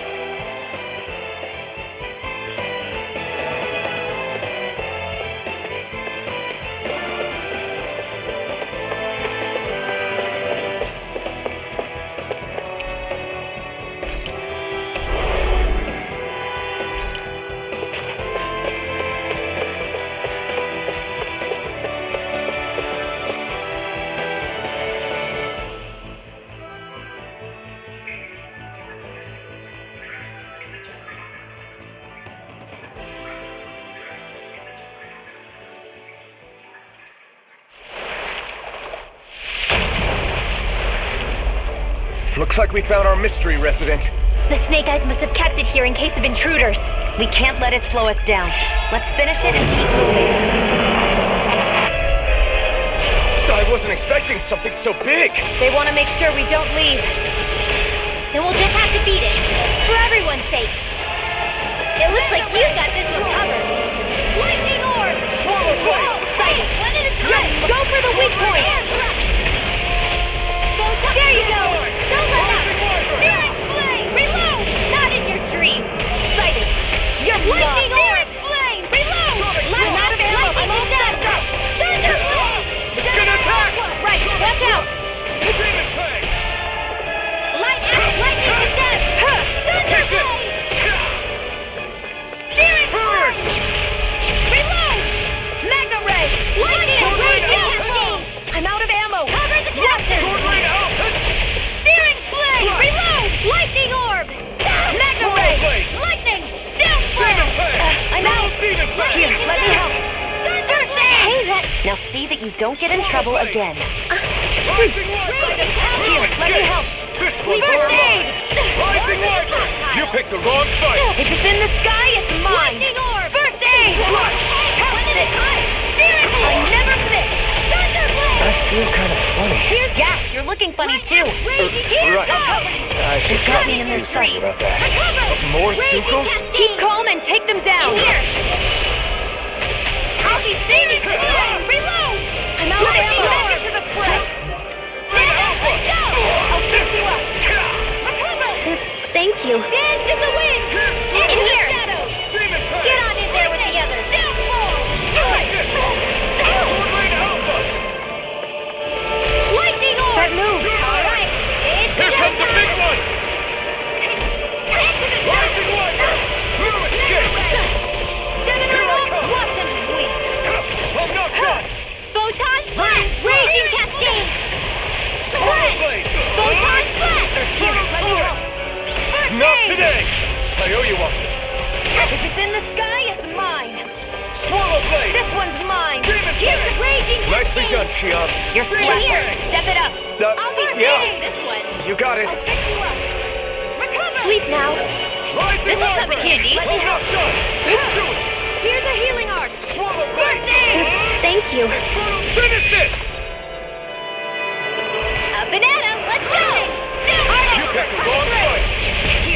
S1: Looks like we found our mystery resident.
S8: The Snake Eyes must have kept it here in case of intruders.
S3: We can't let it slow us down. Let's finish it and keep moving.
S1: I wasn't expecting something so big.
S3: They want to make sure we don't leave.
S8: Then we'll just have to beat it. For everyone's sake. It looks like you got this one covered. Lightning orb! Sighted. One at a time.
S3: Go for the weak point.
S8: There you go. Don't let up. Searing flame. Reload. Not in your dreams. Sighted. You're lightning orb. Flame. Reload. I'm out of ammo. I'm all done. Thunder flame.
S1: It's gonna attack.
S8: Right. Watch out. Lightning to death. Thunder flame. Searing flame. Reload. Magna ray. Lightning. I'm out of ammo. Cover the captain. Searing flame. Reload. Lightning orb. Magna ray. Lightning. Down flame. I'm out.
S3: Here, let me help.
S8: First aid.
S3: Now see that you don't get in trouble again.
S8: Here,
S3: Let me help.
S8: First aid.
S1: You picked the wrong fight.
S3: If it's in the sky, it's mine.
S8: Lightning orb. First aid. One at a time. Searing
S3: I
S8: flame.
S3: never miss.
S8: Thunder flame.
S1: I feel kind of funny.
S3: Here's gas. You're looking funny too.
S1: Right. I should
S3: got me
S1: probably
S3: in
S1: do
S3: their sight.
S1: something about that. More Zeugles?
S3: Keep calm and take them down.
S8: Here. I'll be searing flame. Reload.
S3: I'm out of ammo.
S8: Back into the fray. Let's go. I'll fix you up.
S3: Thank you.
S8: Dance in the wind. In here. Get on in there with the others. Down low. Lightning orb.
S3: That move.
S8: All right. It's
S1: Here comes the big one.
S8: Lightning orb. Watch him sweep.
S1: I'm not done.
S8: Photon blast. Raging cascade. Blast. Photon blast. Here, let me help. First
S1: Not
S8: aid.
S1: today. I owe you one.
S3: If it's in the sky, it's mine.
S1: Swallow blade.
S3: This one's mine.
S8: Here's the raging
S1: Nicely
S8: cascade.
S1: done, Shionne.
S3: You're
S8: Right here.
S3: slapping.
S8: Step it up. I'll be
S1: yeah.
S8: saving this one.
S1: You got it.
S8: I'll fix you up. Recover.
S3: Sleep now.
S1: Rising
S8: This is
S1: Viper.
S8: something candy.
S1: I'm not done. Let's do it.
S8: Here's a healing art.
S1: Swallow
S8: First
S1: blade.
S8: aid.
S3: Thank you.
S1: Finish it.
S8: A banana. Let's go.
S1: You picked the wrong fight.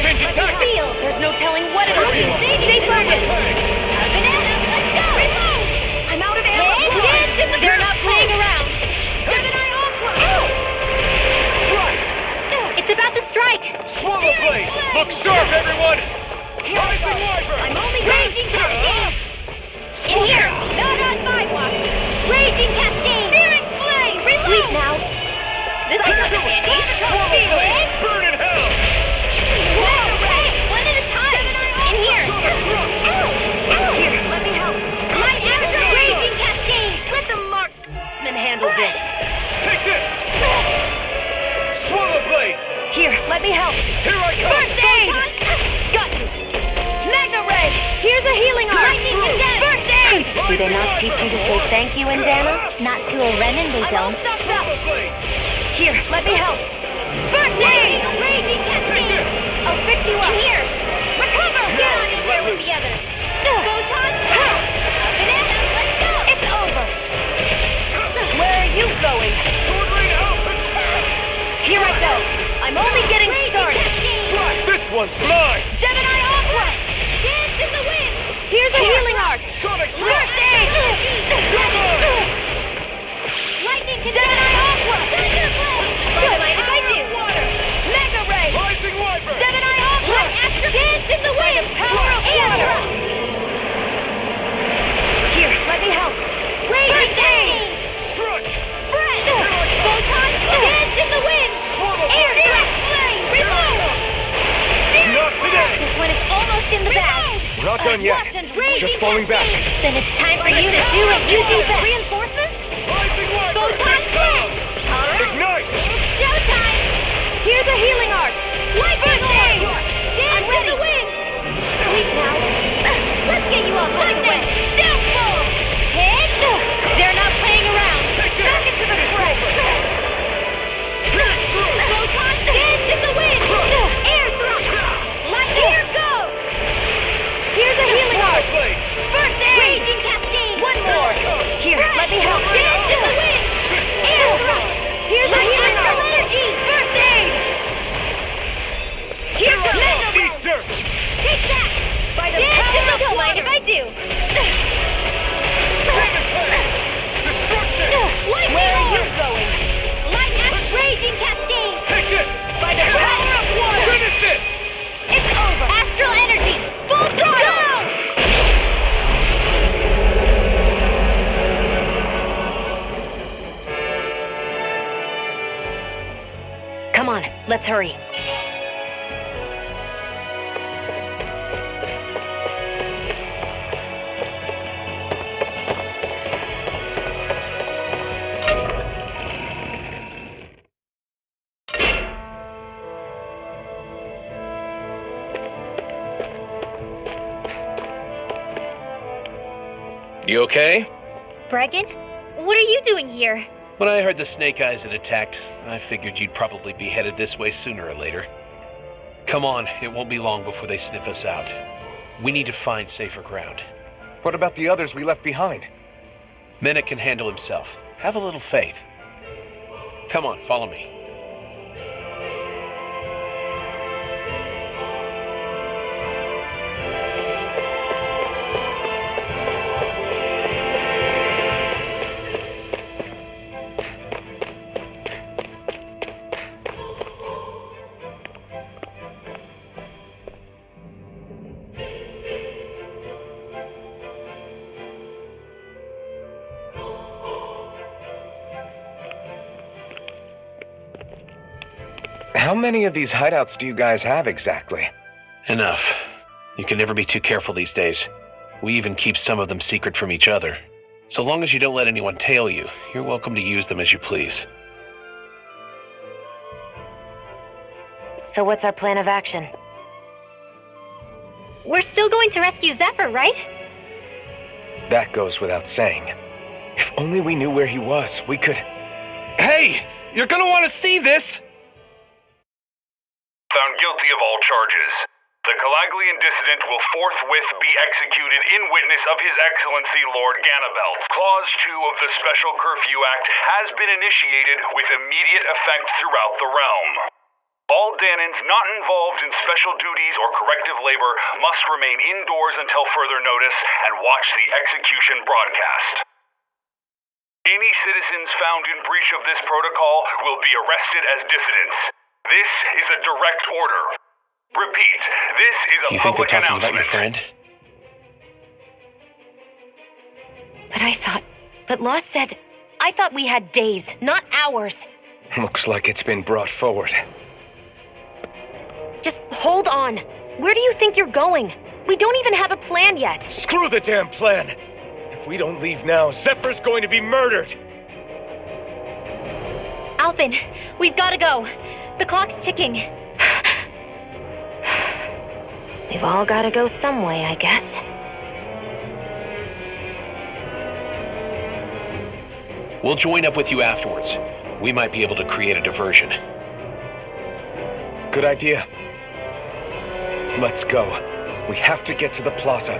S1: Changing tactics.
S3: Seal. There's no telling what it'll do. Stay focused.
S8: A banana. Let's go. Reload.
S3: I'm out of ammo.
S8: Dance in the
S3: They're not playing around.
S8: Gemini Aqua. It's about to strike.
S1: Swallow blade. Look sharp, everyone. Rising Viper.
S8: I'm only raging cascade. In here. Not on my walk. Raging cascade. Searing flame. Reload.
S3: Sleep now.
S8: This is not candy. Feel it.
S1: Burn in hell.
S8: Hey, one at a time. In here.
S3: Here, let me help.
S8: My extra raging cascade.
S3: Let the marksman handle this.
S1: Take this. Swallow blade.
S3: Here, let me help.
S1: Here I come.
S8: First aid.
S3: Got you. Magna ray. Here's a healing art.
S8: Lightning and death. First aid.
S3: Do they not teach you to say thank you, Indana?
S8: Not to a Renin, they
S3: I'm all
S8: don't.
S3: stuffed up. Here, let me help.
S8: First aid. Raging cascade.
S3: I'll fix you up.
S8: In here. Recover. Get on in there with the others. Photon blast. A banana. Let's go.
S3: It's over. Where are you going?
S1: Sword rain out.
S3: Here I go. I'm only getting started.
S1: This one's mine.
S3: Gemini Aqua.
S8: Dance in the wind.
S3: Here's a healing art.
S1: Sonic
S8: First aid. Lightning can Gemini Aqua. What am I if I do?
S3: Mega ray.
S1: Rising Viper.
S3: Gemini Aqua.
S8: Dance in the wind.
S3: Power of water. Here, let me help.
S8: Raging aid.
S1: Struck.
S8: Photon. Dance in the wind. Air direct flame. Reload.
S1: Not today.
S3: This one is almost in the bag.
S1: We're not done yet. Just falling back.
S8: Then it's time for you to do what you do best.
S3: Reinforcements?
S1: Rising Viper.
S8: Photon blast.
S1: Ignite.
S8: Showtime.
S3: Here's a healing art.
S8: Lightning aid. Dance in the wind.
S3: Sleep now.
S8: Let's get you all tucked away. Down low. Hit.
S3: They're not playing around. Back into the fray.
S8: Photon. Dance in
S3: Come on, let's hurry.
S7: You okay?
S8: Bregan? What are you doing here?
S7: When I heard the Snake Eyes had attacked, I figured you'd probably be headed this way sooner or later. Come on, it won't be long before they sniff us out. We need to find safer ground.
S1: What about the others we left behind?
S7: Minute can handle himself. Have a little faith. Come on, follow me.
S1: How many of these hideouts do you guys have exactly?
S7: Enough. You can never be too careful these days. We even keep some of them secret from each other. So long as you don't let anyone tail you, you're welcome to use them as you please.
S3: So what's our plan of action?
S8: We're still going to rescue Zephyr, right?
S1: That goes without saying. If only we knew where he was, we could...
S11: Hey! You're gonna want to see this!
S13: Found guilty of all charges. The Calaglian dissident will forthwith be executed in witness of His Excellency Lord Ganabelt. Clause 2 of the Special Curfew Act has been initiated with immediate effect throughout the realm. All Danans not involved in special duties or corrective labor must remain indoors until further notice and watch the execution broadcast. Any citizens found in breach of this protocol will be arrested as dissidents. This is a direct order. Repeat, this is a
S7: You think they're
S13: public
S7: talking about
S13: announcement.
S7: your friend?
S3: But Law said, I thought we had days, not hours.
S1: Looks like it's been brought forward.
S3: Just hold on. Where do you think you're going? We don't even have a plan yet.
S1: Screw the damn plan! If we don't leave now, Zephyr's going to be murdered!
S8: Alphen, we've got to go. The clock's ticking.
S3: We've all got to go some way, I guess.
S7: We'll join up with you afterwards. We might be able to create a diversion.
S1: Good idea. Let's go. We have to get to the plaza.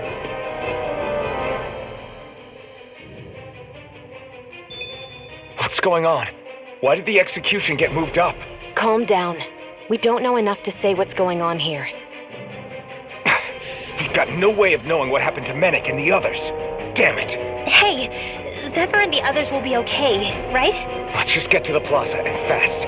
S1: What's going on? Why did the execution get moved up?
S3: Calm down. We don't know enough to say what's going on here.
S1: We've got no way of knowing what happened to Menik and the others. Damn it.
S8: Hey, Zephyr and the others will be okay, right?
S1: Let's just get to the plaza and fast.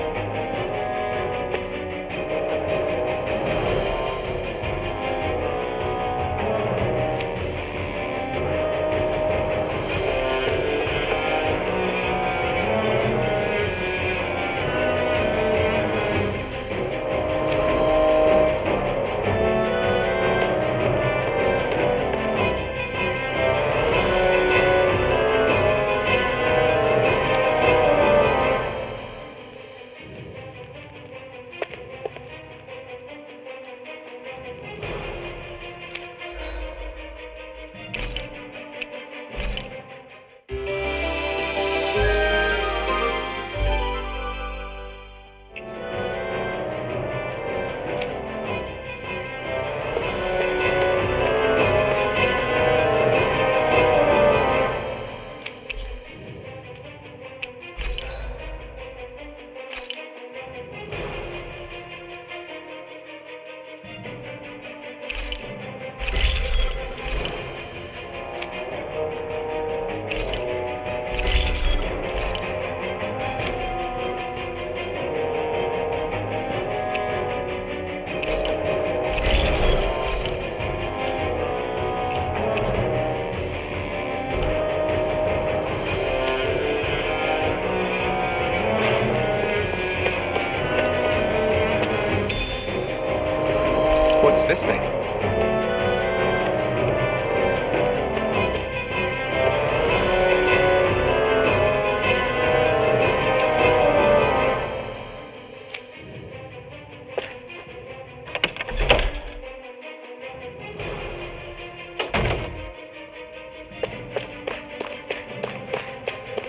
S1: What's this thing?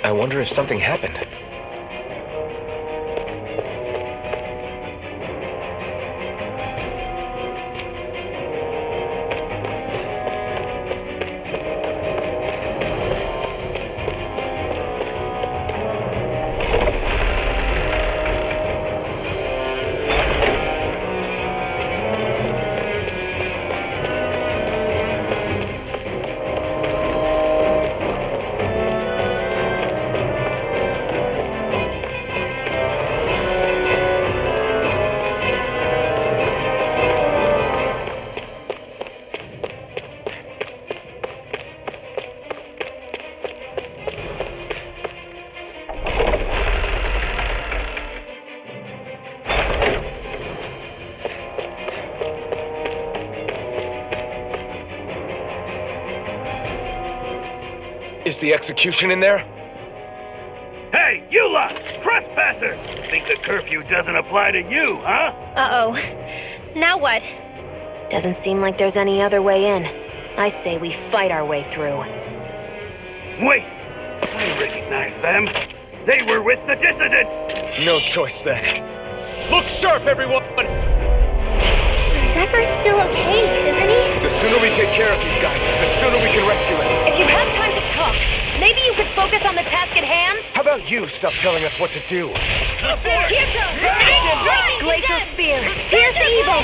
S1: I wonder if something happened. Is the execution in there?
S10: Hey, you lot! Trespassers! Think the curfew doesn't apply to you, huh?
S8: Uh-oh. Now what?
S3: Doesn't seem like there's any other way in. I say we fight our way through.
S10: Wait! I recognize them. They were with the dissident!
S1: No choice then. Look sharp, everyone!
S8: Zephyr's still okay, isn't he?
S1: The sooner we take care of these guys, the sooner we can rescue him.
S3: If you have time to talk, maybe you could focus on the task at hand?
S1: How about you stop telling us what to do?
S3: Here goes! Glacial Spear! Here's the evil!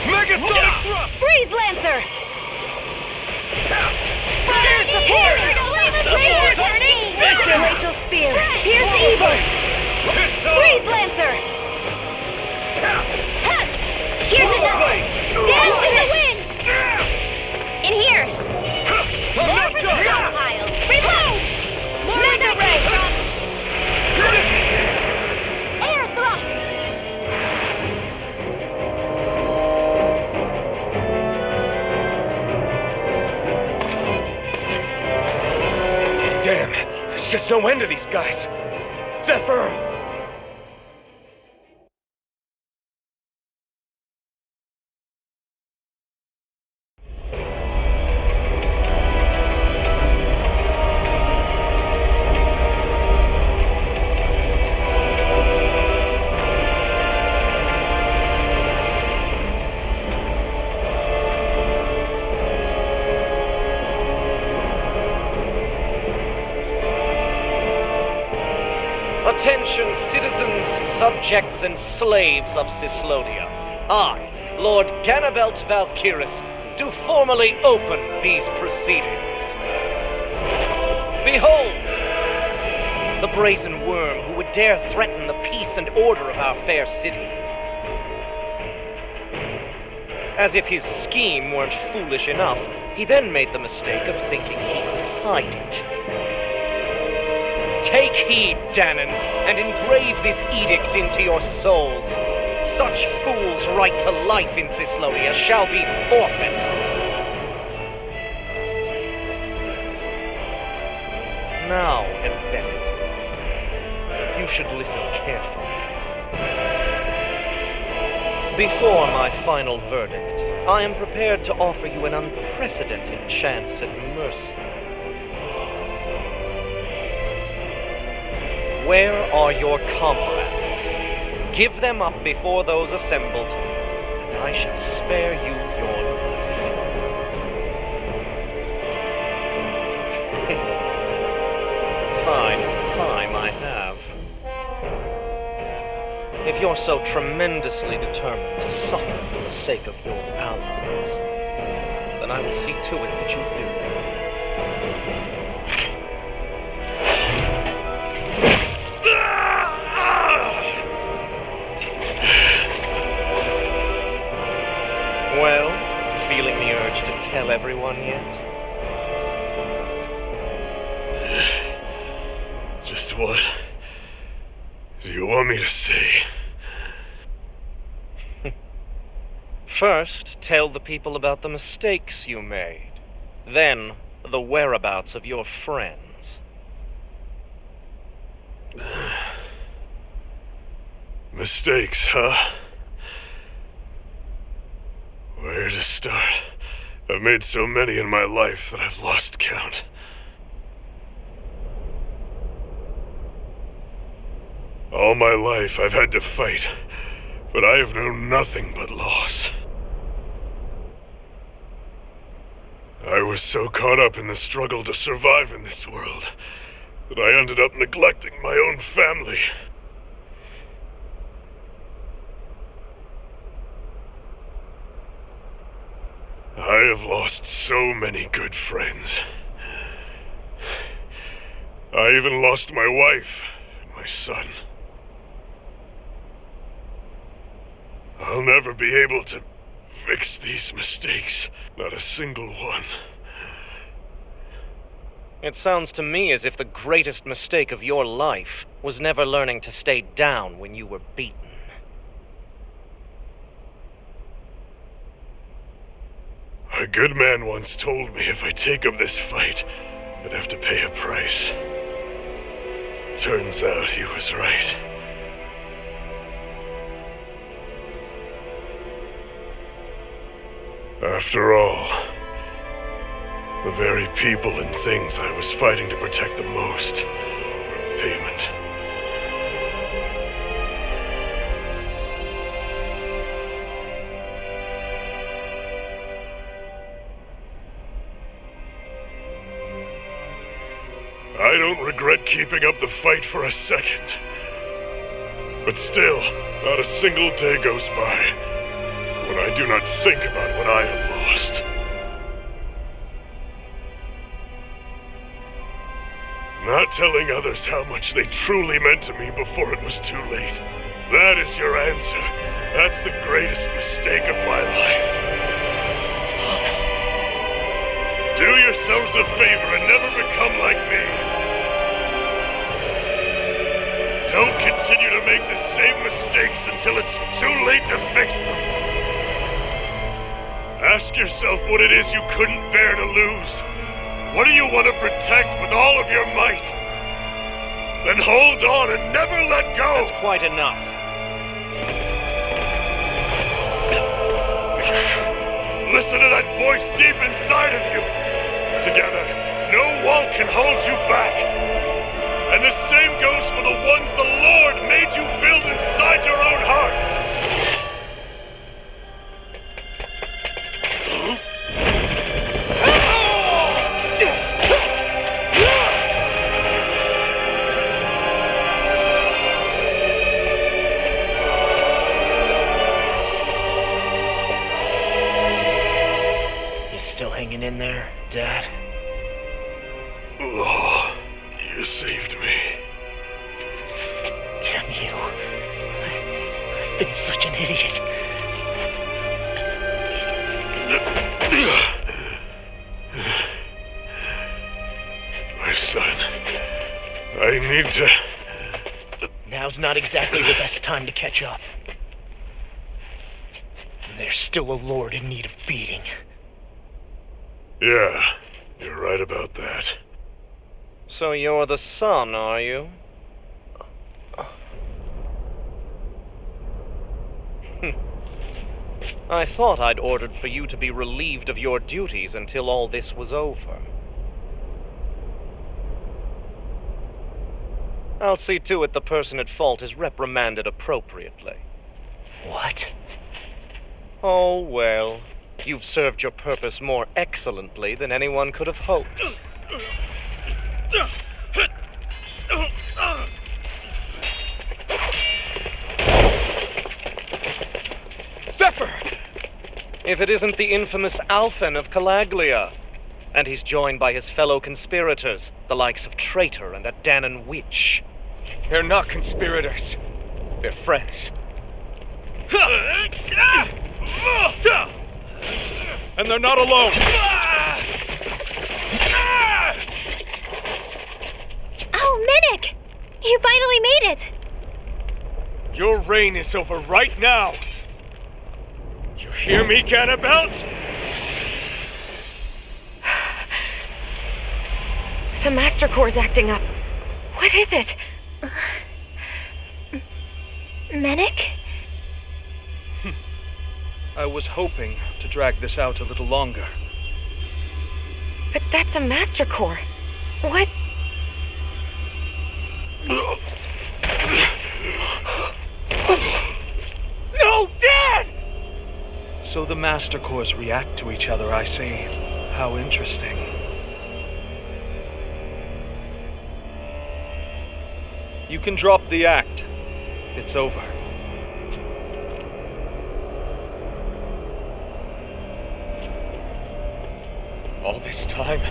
S1: Megasonic Thrust!
S3: Freeze Lancer! Glacial Spear! Here's the evil! Freeze Lancer! Here's another! Dance in the wind! In here! More for the stockpiles! Reload! Mega Ray! Air Thrust!
S1: Damn, there's just no end to these guys. Zephyr!
S14: Attention, citizens, subjects, and slaves of Cyslodia. I, Lord Ganabelt Valkyris, do formally open these proceedings. Behold, the brazen worm who would dare threaten the peace and order of our fair city. As if his scheme weren't foolish enough, he then made the mistake of thinking he could hide it. Take heed, Danans, and engrave this edict into your souls. Such fools' right to life in Cyslodia shall be forfeit. Now, embedded, you should listen carefully. Before my final verdict, I am prepared to offer you an unprecedented chance at mercy. Where are your comrades? Give them up before those assembled, and I shall spare you your life. Fine time I have. If you're so tremendously determined to suffer for the sake of your allies, then I will see to it that you do. Well, feeling the urge to tell everyone yet?
S2: Just what do you want me to say?
S14: First, tell the people about the mistakes you made. Then, the whereabouts of your friends.
S2: Mistakes, huh? Where to start? I've made so many in my life that I've lost count. All my life I've had to fight, but I have known nothing but loss. I was so caught up in the struggle to survive in this world that I ended up neglecting my own family. I have lost so many good friends. I even lost my wife and my son. I'll never be able to fix these mistakes, not a single one.
S14: It sounds to me as if the greatest mistake of your life was never learning to stay down when you were beaten.
S2: A good man once told me if I take up this fight, I'd have to pay a price. Turns out he was right. After all, the very people and things I was fighting to protect the most were payment. I don't regret keeping up the fight for a second. But still, not a single day goes by when I do not think about what I have lost. Not telling others how much they truly meant to me before it was too late. That is your answer. That's the greatest mistake of my life. Do yourselves a favor and never become like me. Don't continue to make the same mistakes until it's too late to fix them. Ask yourself what it is you couldn't bear to lose. What do you want to protect with all of your might? Then hold on and never let go!
S14: That's quite enough.
S2: Listen to that voice deep inside of you! Together, no wall can hold you back! And the same goes for the ones the Lord made you build inside your own hearts!
S14: Hanging in there, Dad?
S2: Oh, you saved me.
S10: Damn you. I've been such an idiot.
S2: My son, I need to...
S10: Now's not exactly the best time to catch up. There's still a lord in need of beating.
S2: Yeah, you're right about that.
S14: So you're the son, are you? I thought I'd ordered for you to be relieved of your duties until all this was over. I'll see to it the person at fault is reprimanded appropriately.
S10: What?
S14: Oh, well. You've served your purpose more excellently than anyone could have hoped.
S10: Zephyr!
S14: If it isn't the infamous Alphen of Calaglia, and he's joined by his fellow conspirators, the likes of Traitor and a Danon Witch.
S11: They're not conspirators. They're friends.
S12: And they're not alone.
S8: Oh, Medic! You finally made it!
S11: Your reign is over right now.
S10: You hear me, Ganabelt?
S3: The Master Core's acting up. What is it?
S8: Mennick?
S12: I was hoping to drag this out a little longer.
S3: But that's a Master Core. What?
S10: No, Dad!
S12: So the Master Cores react to each other, I see. How interesting. You can drop the act. It's over.
S10: All this time,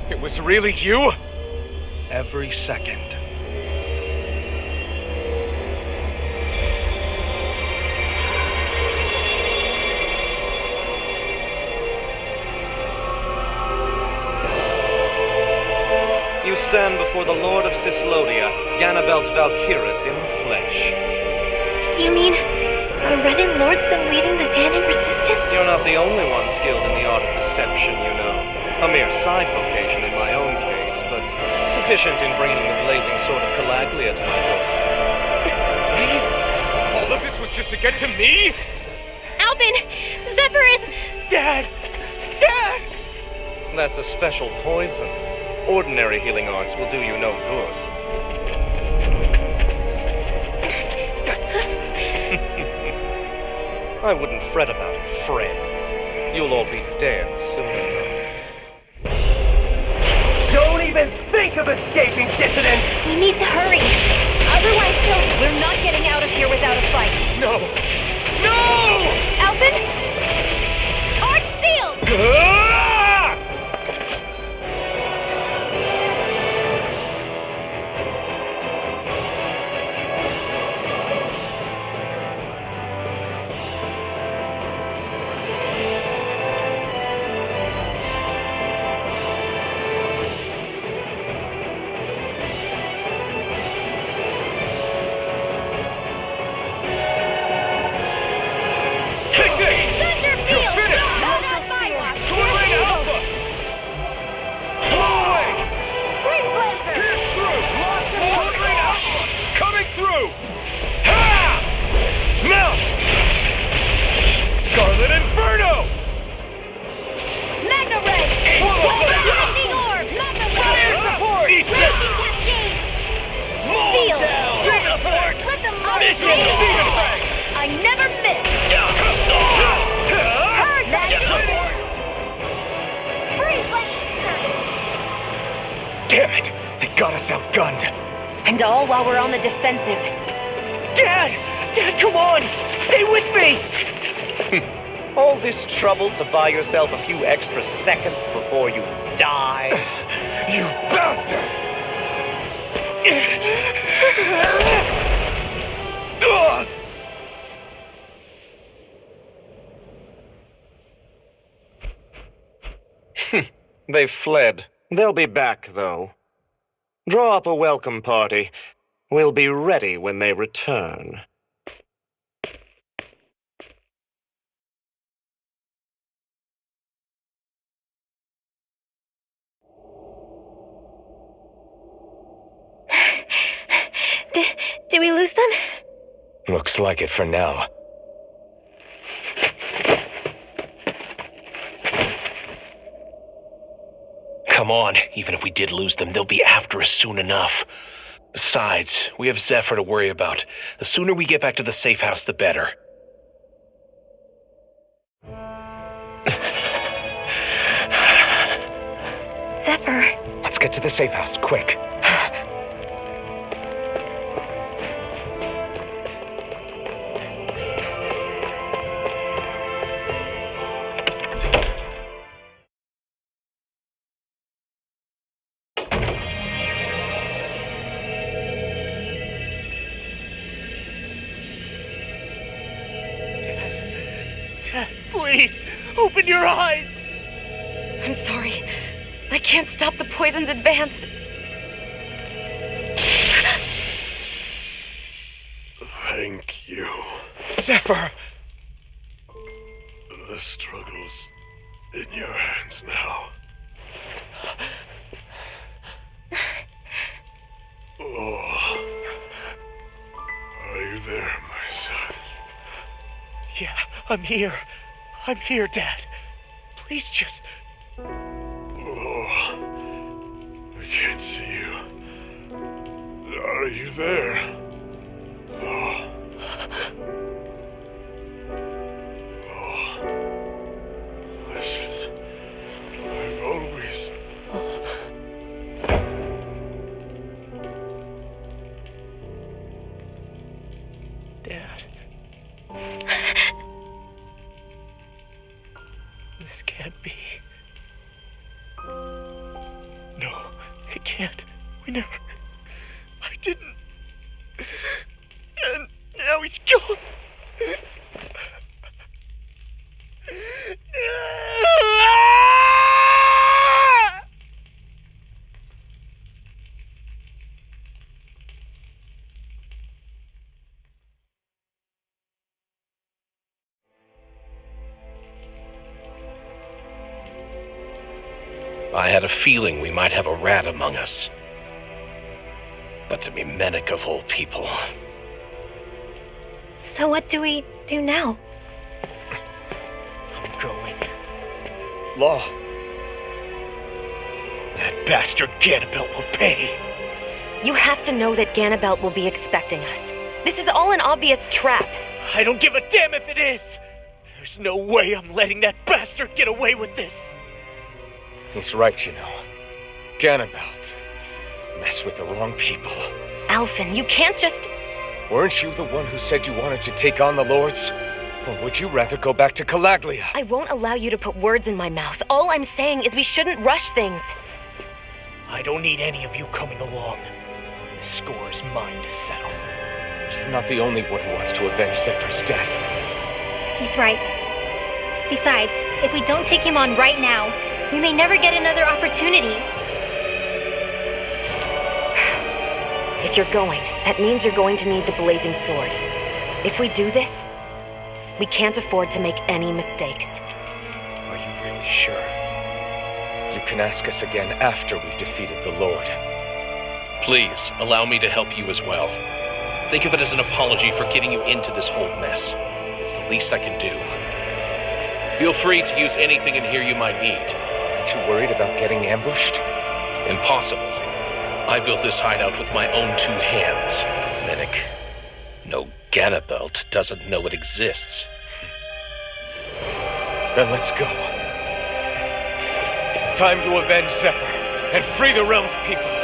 S10: it was really you?
S12: Every second.
S14: You stand before the Lord of Cyslodia, Ganabelt Valkyris in the flesh.
S8: You mean a Renin Lord's been leading the Danon resistance?
S14: You're not the only one skilled in the art of deception, you know. A mere side vocation in my own case, but sufficient in bringing the blazing sword of Calaglia to my doorstep.
S10: All of this was just to get to me?
S8: Alvin! Zephyr is...
S10: Dad! Dad!
S14: That's a special poison. Ordinary healing arts will do you no good. I wouldn't fret about it, friends. You'll all be dead soon enough.
S10: Don't even think of escaping, dissident!
S8: We need to hurry. Otherwise,
S3: We're not getting out of here without a fight.
S10: No! No!
S8: Alvin? Art sealed!
S10: Ah!
S1: Damn it! They got us outgunned.
S3: And all while we're on the defensive.
S10: Dad! Dad, come on! Stay with me!
S14: All this trouble to buy yourself a few extra seconds before you die?
S1: You bastard!
S14: They've fled. They'll be back, though. Draw up a welcome party. We'll be ready when they return.
S8: Did we lose them?
S1: Looks like it for now.
S10: Come on, even if we did lose them, they'll be after us soon enough. Besides, we have Zephyr to worry about. The sooner we get back to the safe house, the better.
S8: Zephyr.
S1: Let's get to the safe house, quick.
S10: Please, open your eyes!
S3: I'm sorry. I can't stop the poison's advance.
S2: Thank you.
S10: Zephyr!
S2: the struggle's in your hands now. Oh. Are you there, my son?
S10: Yeah, I'm here. I'm here, Dad. Please just...
S2: Oh. I can't see you. Are you there? Oh. Listen, I've always...
S10: Dad. This can't be. No, it can't. We never... I didn't. And now he's gone.
S7: I had a feeling we might have a rat among us. But to be Mennick of all people.
S3: So what do we do now?
S10: I'm going.
S4: Law.
S10: That bastard Ganabelt will pay.
S3: You have to know that Ganabelt will be expecting us. This is all an obvious trap.
S10: I don't give a damn if it is. There's no way I'm letting that bastard get away with this.
S1: He's right, you know. Ganabelt. Mess with the wrong people.
S3: Alphen, you can't just...
S1: Weren't you the one who said you wanted to take on the Lords? Or would you rather go back to Calaglia?
S3: I won't allow you to put words in my mouth. All I'm saying is we shouldn't rush things.
S10: I don't need any of you coming along. The score is mine to settle.
S1: You're not the only one who wants to avenge Zephyr's death.
S8: He's right. Besides, if we don't take him on right now, we may never get another opportunity.
S3: If you're going, that means you're going to need the Blazing Sword. If we do this, we can't afford to make any mistakes.
S10: Are you really sure?
S1: You can ask us again after we've defeated the Lord.
S7: Please, allow me to help you as well. Think of it as an apology for getting you into this whole mess. It's the least I can do. Feel free to use anything in here you might need.
S1: Aren't you worried about getting ambushed?
S7: Impossible. I built this hideout with my own 2 hands, Mennick. No Ganabelt doesn't know it exists.
S1: Then let's go. Time to avenge Zephyr and free the realm's people.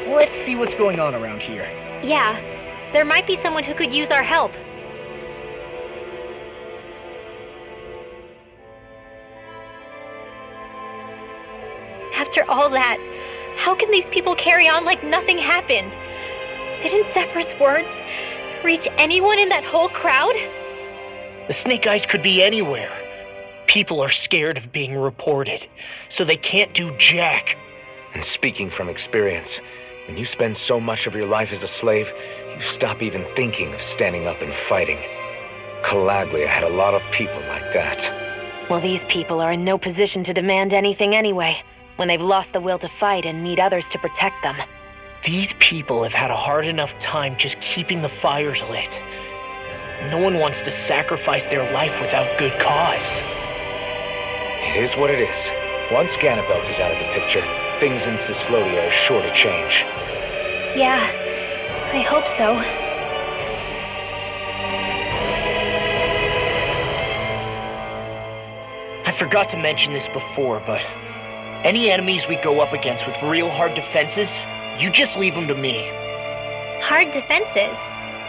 S15: Let's see what's going on around here.
S8: Yeah, there might be someone who could use our help. After all that, how can these people carry on like nothing happened? Didn't Zephyr's words reach anyone in that whole crowd?
S10: The Snake Eyes could be anywhere. People are scared of being reported, so they can't do jack.
S1: And speaking from experience, when you spend so much of your life as a slave, you stop even thinking of standing up and fighting. Calaglia had a lot of people like that.
S3: Well, these people are in no position to demand anything anyway, when they've lost the will to fight and need others to protect them.
S10: These people have had a hard enough time just keeping the fires lit. No one wants to sacrifice their life without good cause.
S1: It is what it is. Once Ganabelt is out of the picture, things in Cyslodia are sure to change.
S8: Yeah, I hope so.
S10: I forgot to mention this before, but any enemies we go up against with real hard defenses, you just leave them to me.
S8: Hard defenses?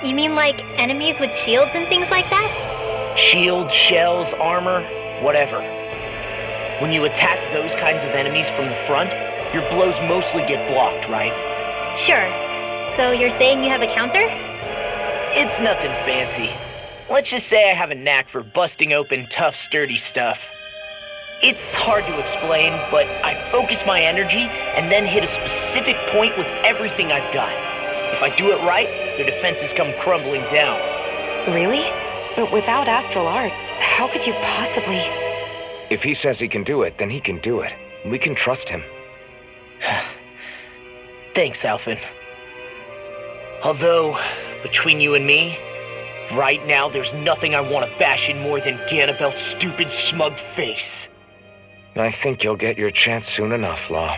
S8: You mean like enemies with shields and things like that?
S10: Shields, shells, armor, whatever. When you attack those kinds of enemies from the front, your blows mostly get blocked, right?
S8: Sure. So you're saying you have a counter?
S10: It's nothing fancy. Let's just say I have a knack for busting open tough, sturdy stuff. It's hard to explain, but I focus my energy and then hit a specific point with everything I've got. If I do it right, their defenses come crumbling down.
S3: Really? But without astral arts, how could you possibly...
S1: If he says he can do it, then he can do it. We can trust him.
S10: Thanks, Alphen. Although, between you and me, right now there's nothing I want to bash in more than Ganabelt's stupid, smug face.
S1: I think you'll get your chance soon enough, Law.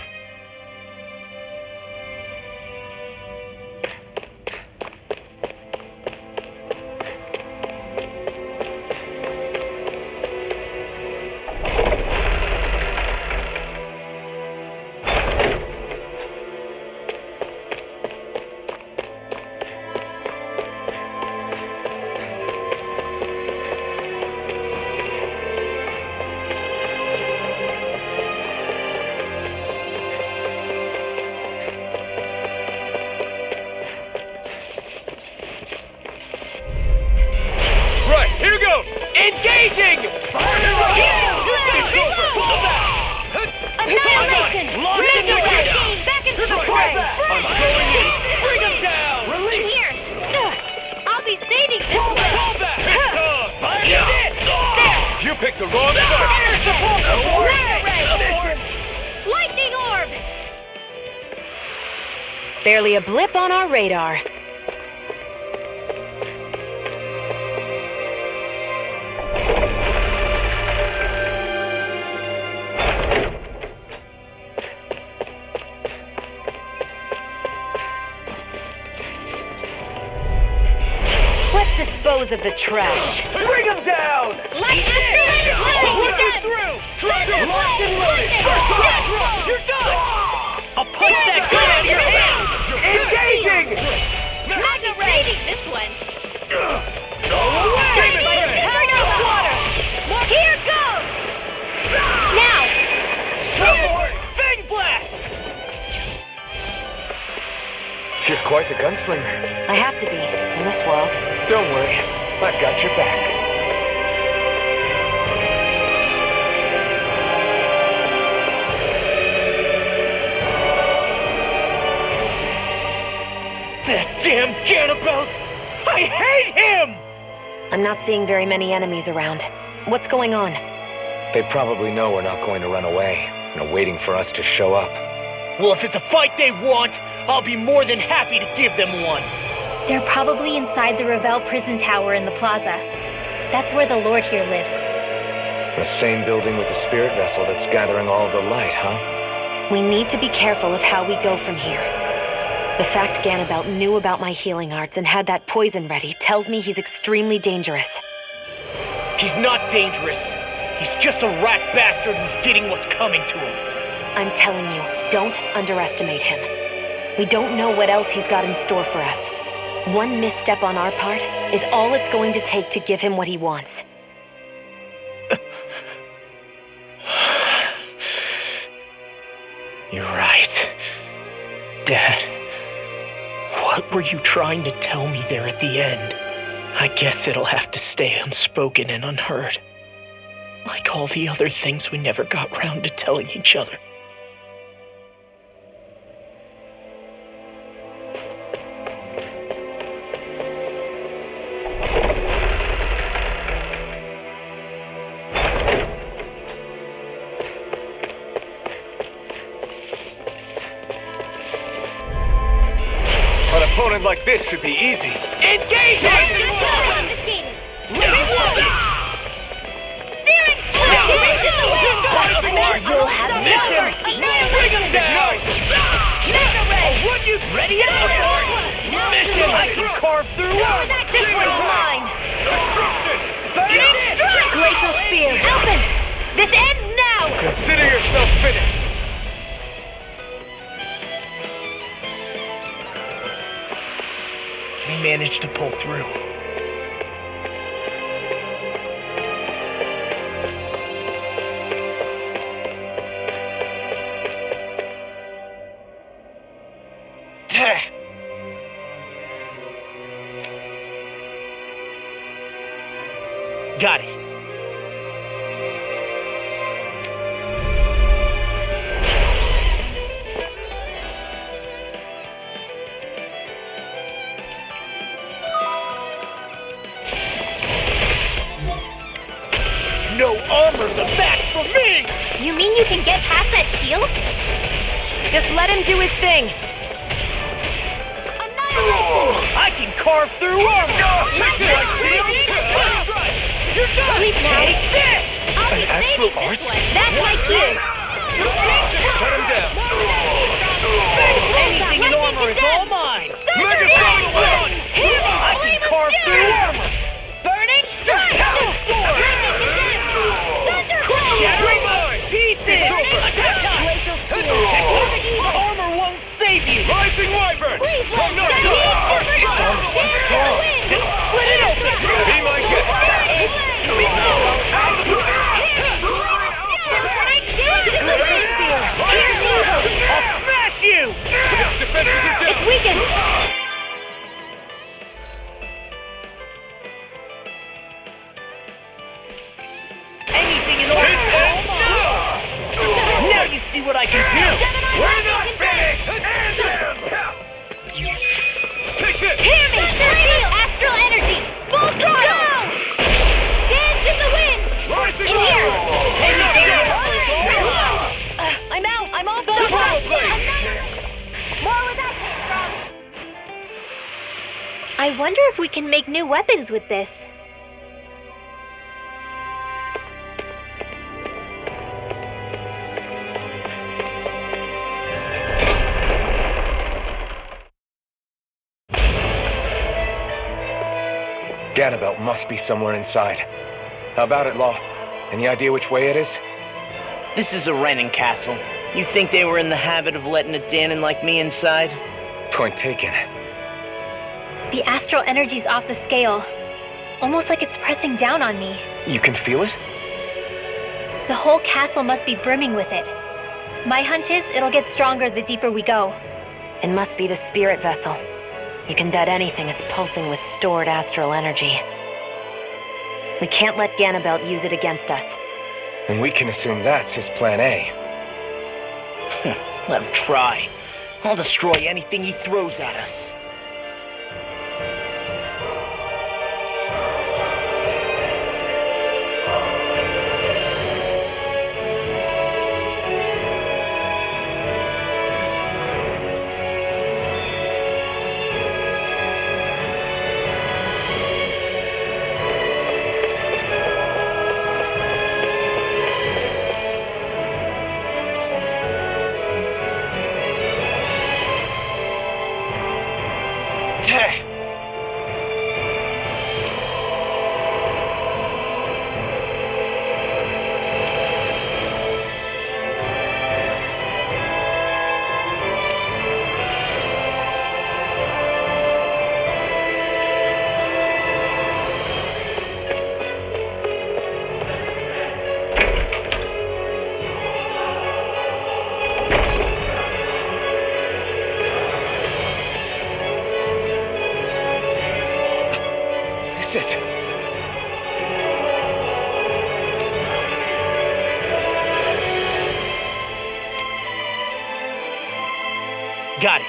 S14: Engaging!
S8: Annihilation!
S14: Resurrection!
S8: Back into the fray!
S14: I'm going in! Bring him down!
S8: In here! I'll be saving this one!
S14: Fall back! There!
S11: You picked the wrong side!
S14: Air support!
S8: Lightning orb!
S3: Barely a blip on our radar. Dispose of the trash.
S14: Bring him down!
S8: Light it
S14: through! Locked and loaded! You're done! I'll punch that gun out of your hand! Engaging!
S8: Maggie saving this one!
S14: Bring out water!
S8: Here goes! Now!
S14: Fang blast!
S1: You're quite the gunslinger.
S3: I have to be, in this world.
S1: Don't worry, I've got your back.
S10: That damn Ganabelt! I hate him!
S3: I'm not seeing very many enemies around. What's going on?
S1: They probably know we're not going to run away and are waiting for us to show up.
S10: Well, if it's a fight they want, I'll be more than happy to give them one.
S8: They're probably inside the Revel prison tower in the plaza. That's where the Lord here lives.
S1: The same building with the spirit vessel that's gathering all of the light, huh?
S3: We need to be careful of how we go from here. The fact Ganabelt knew about my healing arts and had that poison ready tells me he's extremely dangerous.
S10: He's not dangerous. He's just a rat bastard who's getting what's coming to him.
S3: I'm telling you, don't underestimate him. We don't know what else he's got in store for us. One misstep on our part is all it's going to take to give him what he wants.
S10: You're right. Dad, what were you trying to tell me there at the end? I guess it'll have to stay unspoken and unheard. Like all the other things we never got round to telling each other.
S11: opponent like this should be easy.
S14: Engaging!
S8: You'll have
S14: Mission! Bring him down! Would you ready up? Mission! I can carve through one!
S8: This one's mine!
S14: Burning!
S8: Glacial Spear! Elfin! This ends now!
S11: Consider yourself finished.
S15: We managed to pull through.
S14: Got it. No armor's a match for me!
S8: You mean you can get past that shield?
S3: Just let him do his thing.
S14: I can carve through armor! You're done!
S8: Sleep now.
S14: Take this!
S8: An
S11: astral arts?
S8: That's my cue!
S11: Shut him down.
S14: Anything in armor is all mine! I can carve through armor!
S8: Burning Strike!
S14: Shattering pieces! Armor won't save you!
S11: Rising Wyvern!
S8: Please
S11: From
S8: let
S11: north
S8: me
S11: It's armor strong.
S14: Split it open!
S11: Be my guest.
S14: I'll smash you!
S11: Its defenses are down.
S8: It's weakened!
S14: Anything in order! Now you see what I can do!
S11: We're not finished! Take this!
S8: Hear me! Astral energy! Full throttle! Dance in the wind!
S11: Rising
S8: In here!
S3: I'm out. I'm off.
S8: More where that came from! I wonder if we can make new weapons with this.
S1: Ganabelt must be somewhere inside. How about it, Law? Any idea which way it is?
S10: This is a Renin castle. You think they were in the habit of letting a Danon like me inside?
S1: Point taken.
S8: The astral energy's off the scale. Almost like it's pressing down on me.
S1: You can feel it?
S8: The whole castle must be brimming with it. My hunch is it'll get stronger the deeper we go.
S3: It must be the spirit vessel. You can bet anything it's pulsing with stored astral energy. We can't let Ganabelt use it against us.
S1: And we can assume that's his plan A.
S10: Let him try. I'll destroy anything he throws at us.
S14: Got it.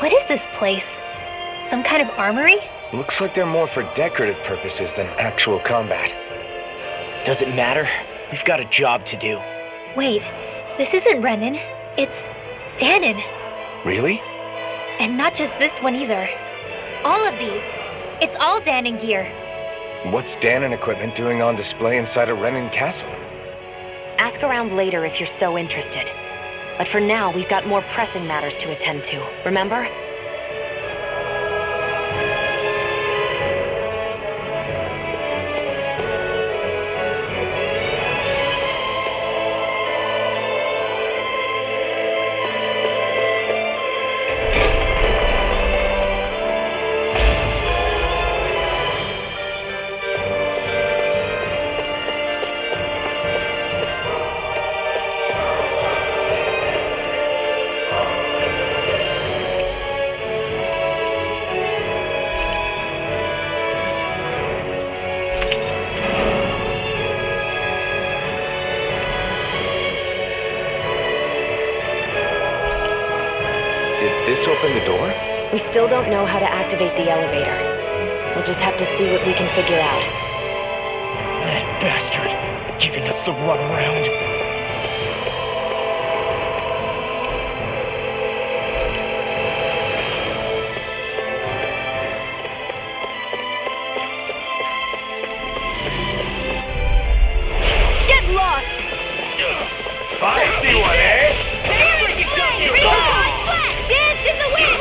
S8: What is this place? Some kind of armory?
S1: Looks like they're more for decorative purposes than actual combat.
S10: Does it matter? We've got a job to do.
S8: Wait, this isn't Renan. It's Danon.
S1: Really?
S8: And not just this one either. All of these. It's all Danon gear.
S1: What's Danon equipment doing on display inside a Renan castle?
S3: Ask around later if you're so interested. But for now, we've got more pressing matters to attend to, remember?
S1: This open the door?
S3: We still don't know how to activate the elevator. We'll just have to see what we can figure out.
S10: That bastard! Giving us the runaround.
S3: Get lost!
S11: I see one, eh?
S3: Dance in the wind!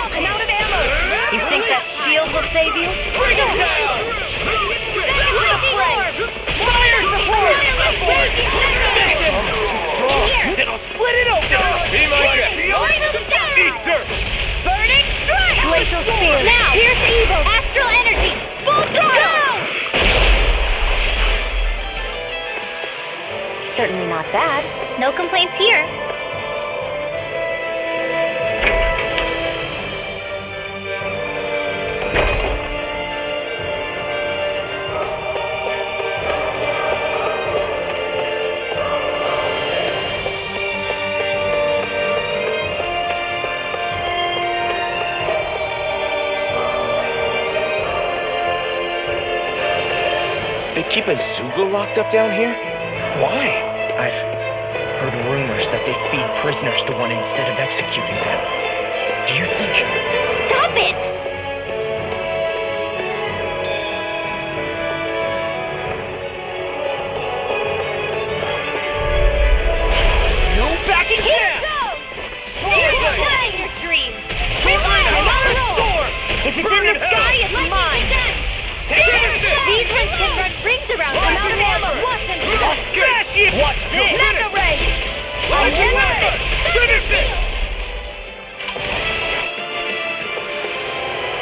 S3: I'm out of ammo! You think that shield will save you?
S11: Bring him down!
S3: Fire support!
S11: It's almost too strong. Then I'll split it open! Be my guest! Eat dirt!
S8: Burning strike!
S3: Glacial spear!
S8: Now, here's evil! Astral energy! Full throttle!
S3: Certainly not bad.
S8: No complaints here.
S1: They keep a Zeugle locked up down here? Why?
S10: I've heard rumors that they feed prisoners to one instead of executing them. Do you think...
S8: Stop it!
S11: No backing down!
S8: Fly your dreams! If it's in the sky, it's mine! These ones can run rings around them out of ammo! Watch them!
S11: Smash it! Watch this!
S8: Mega ray!
S11: Finish it!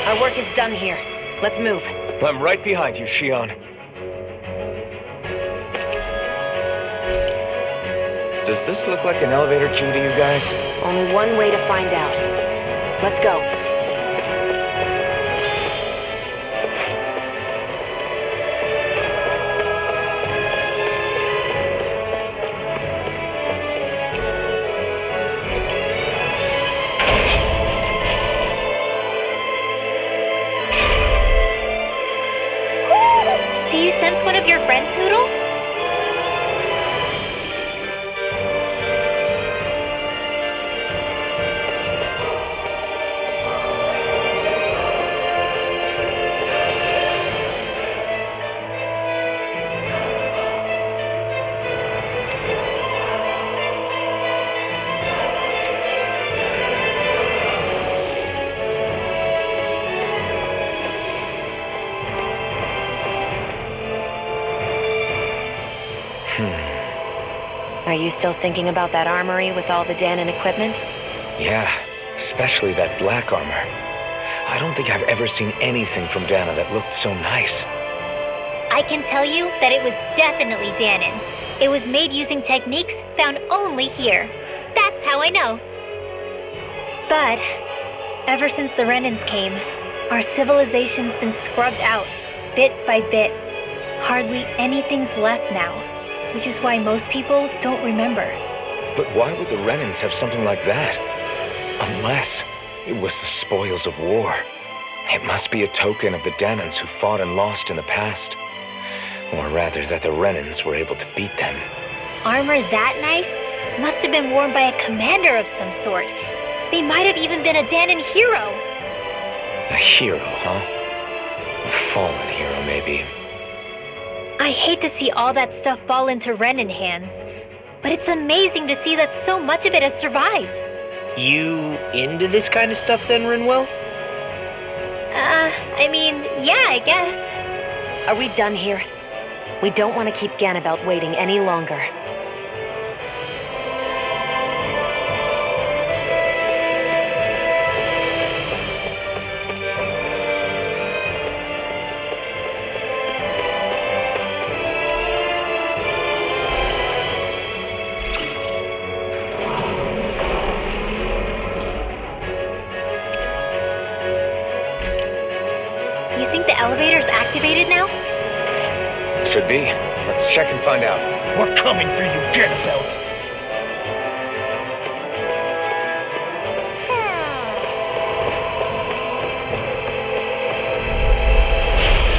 S3: Our work is done here. Let's move.
S1: I'm right behind you, Shionne. Does this look like an elevator key to you guys?
S3: Only one way to find out. Let's go.
S8: Do you sense one of your friends, Hoodle?
S3: Are you still thinking about that armory with all the Danon equipment?
S1: Yeah, especially that black armor. I don't think I've ever seen anything from Dana that looked so nice.
S8: I can tell you that it was definitely Danon. It was made using techniques found only here. That's how I know. But ever since the Renans came, our civilization's been scrubbed out, bit by bit. Hardly anything's left now, which is why most people don't remember.
S1: But why would the Renans have something like that? Unless... It was the spoils of war. It must be a token of the Danans who fought and lost in the past. Or rather, that the Renans were able to beat them.
S8: Armor that nice must have been worn by a commander of some sort. They might have even been a Danan hero.
S1: A hero, huh? A fallen hero, maybe.
S8: I hate to see all that stuff fall into Renan hands, but it's amazing to see that so much of it has survived.
S10: You into this kind of stuff then, Rinwell?
S8: I mean, yeah, I guess.
S3: Are we done here? We don't want to keep Ganabelt waiting any longer.
S8: You think the elevator's activated now?
S1: Should be. Let's check and find out.
S15: We're coming for you, Ganabelt.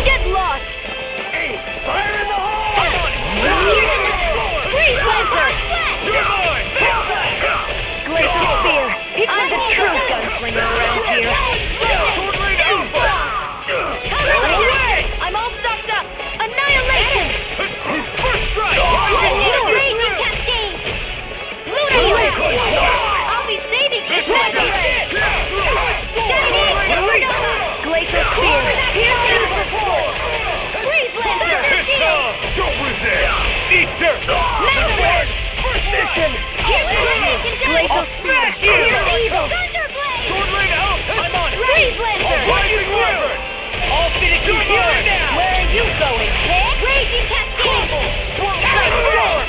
S3: Get lost!
S15: Hey, fire in the hole!
S3: Freeze Lancer! Glacial Spear! I'm the true gunslinger around here. I'm all stuffed up! Annihilation!
S15: First strike!
S8: Crazy cascade!
S3: I'll be saving you! Glacial Spear! Pierce evil! Freeze Lancer!
S15: Don't resist! Easter!
S3: Masterwork!
S15: First mission!
S3: Glacial Spear! Pierce evil!
S15: Sword Ring out! I'm on it!
S3: Freeze Lancer!
S15: Rising Wyvern!
S14: All fitted to here now!
S3: Where are you going?
S8: Raging cascade!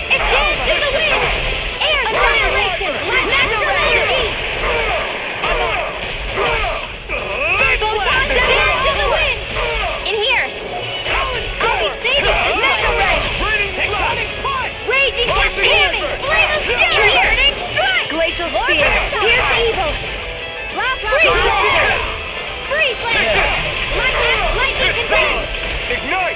S3: Advance to the wind!
S8: Air annihilation! Natural energy! Advance to the wind! In here! I'll be saving the Metal Ray! Raging cascade! Flame of Steel! Burning strike!
S3: Glacial Spear! Pierce evil!
S8: Freeze Lancer! Freeze Lancer! Lightning contain!
S15: Ignite!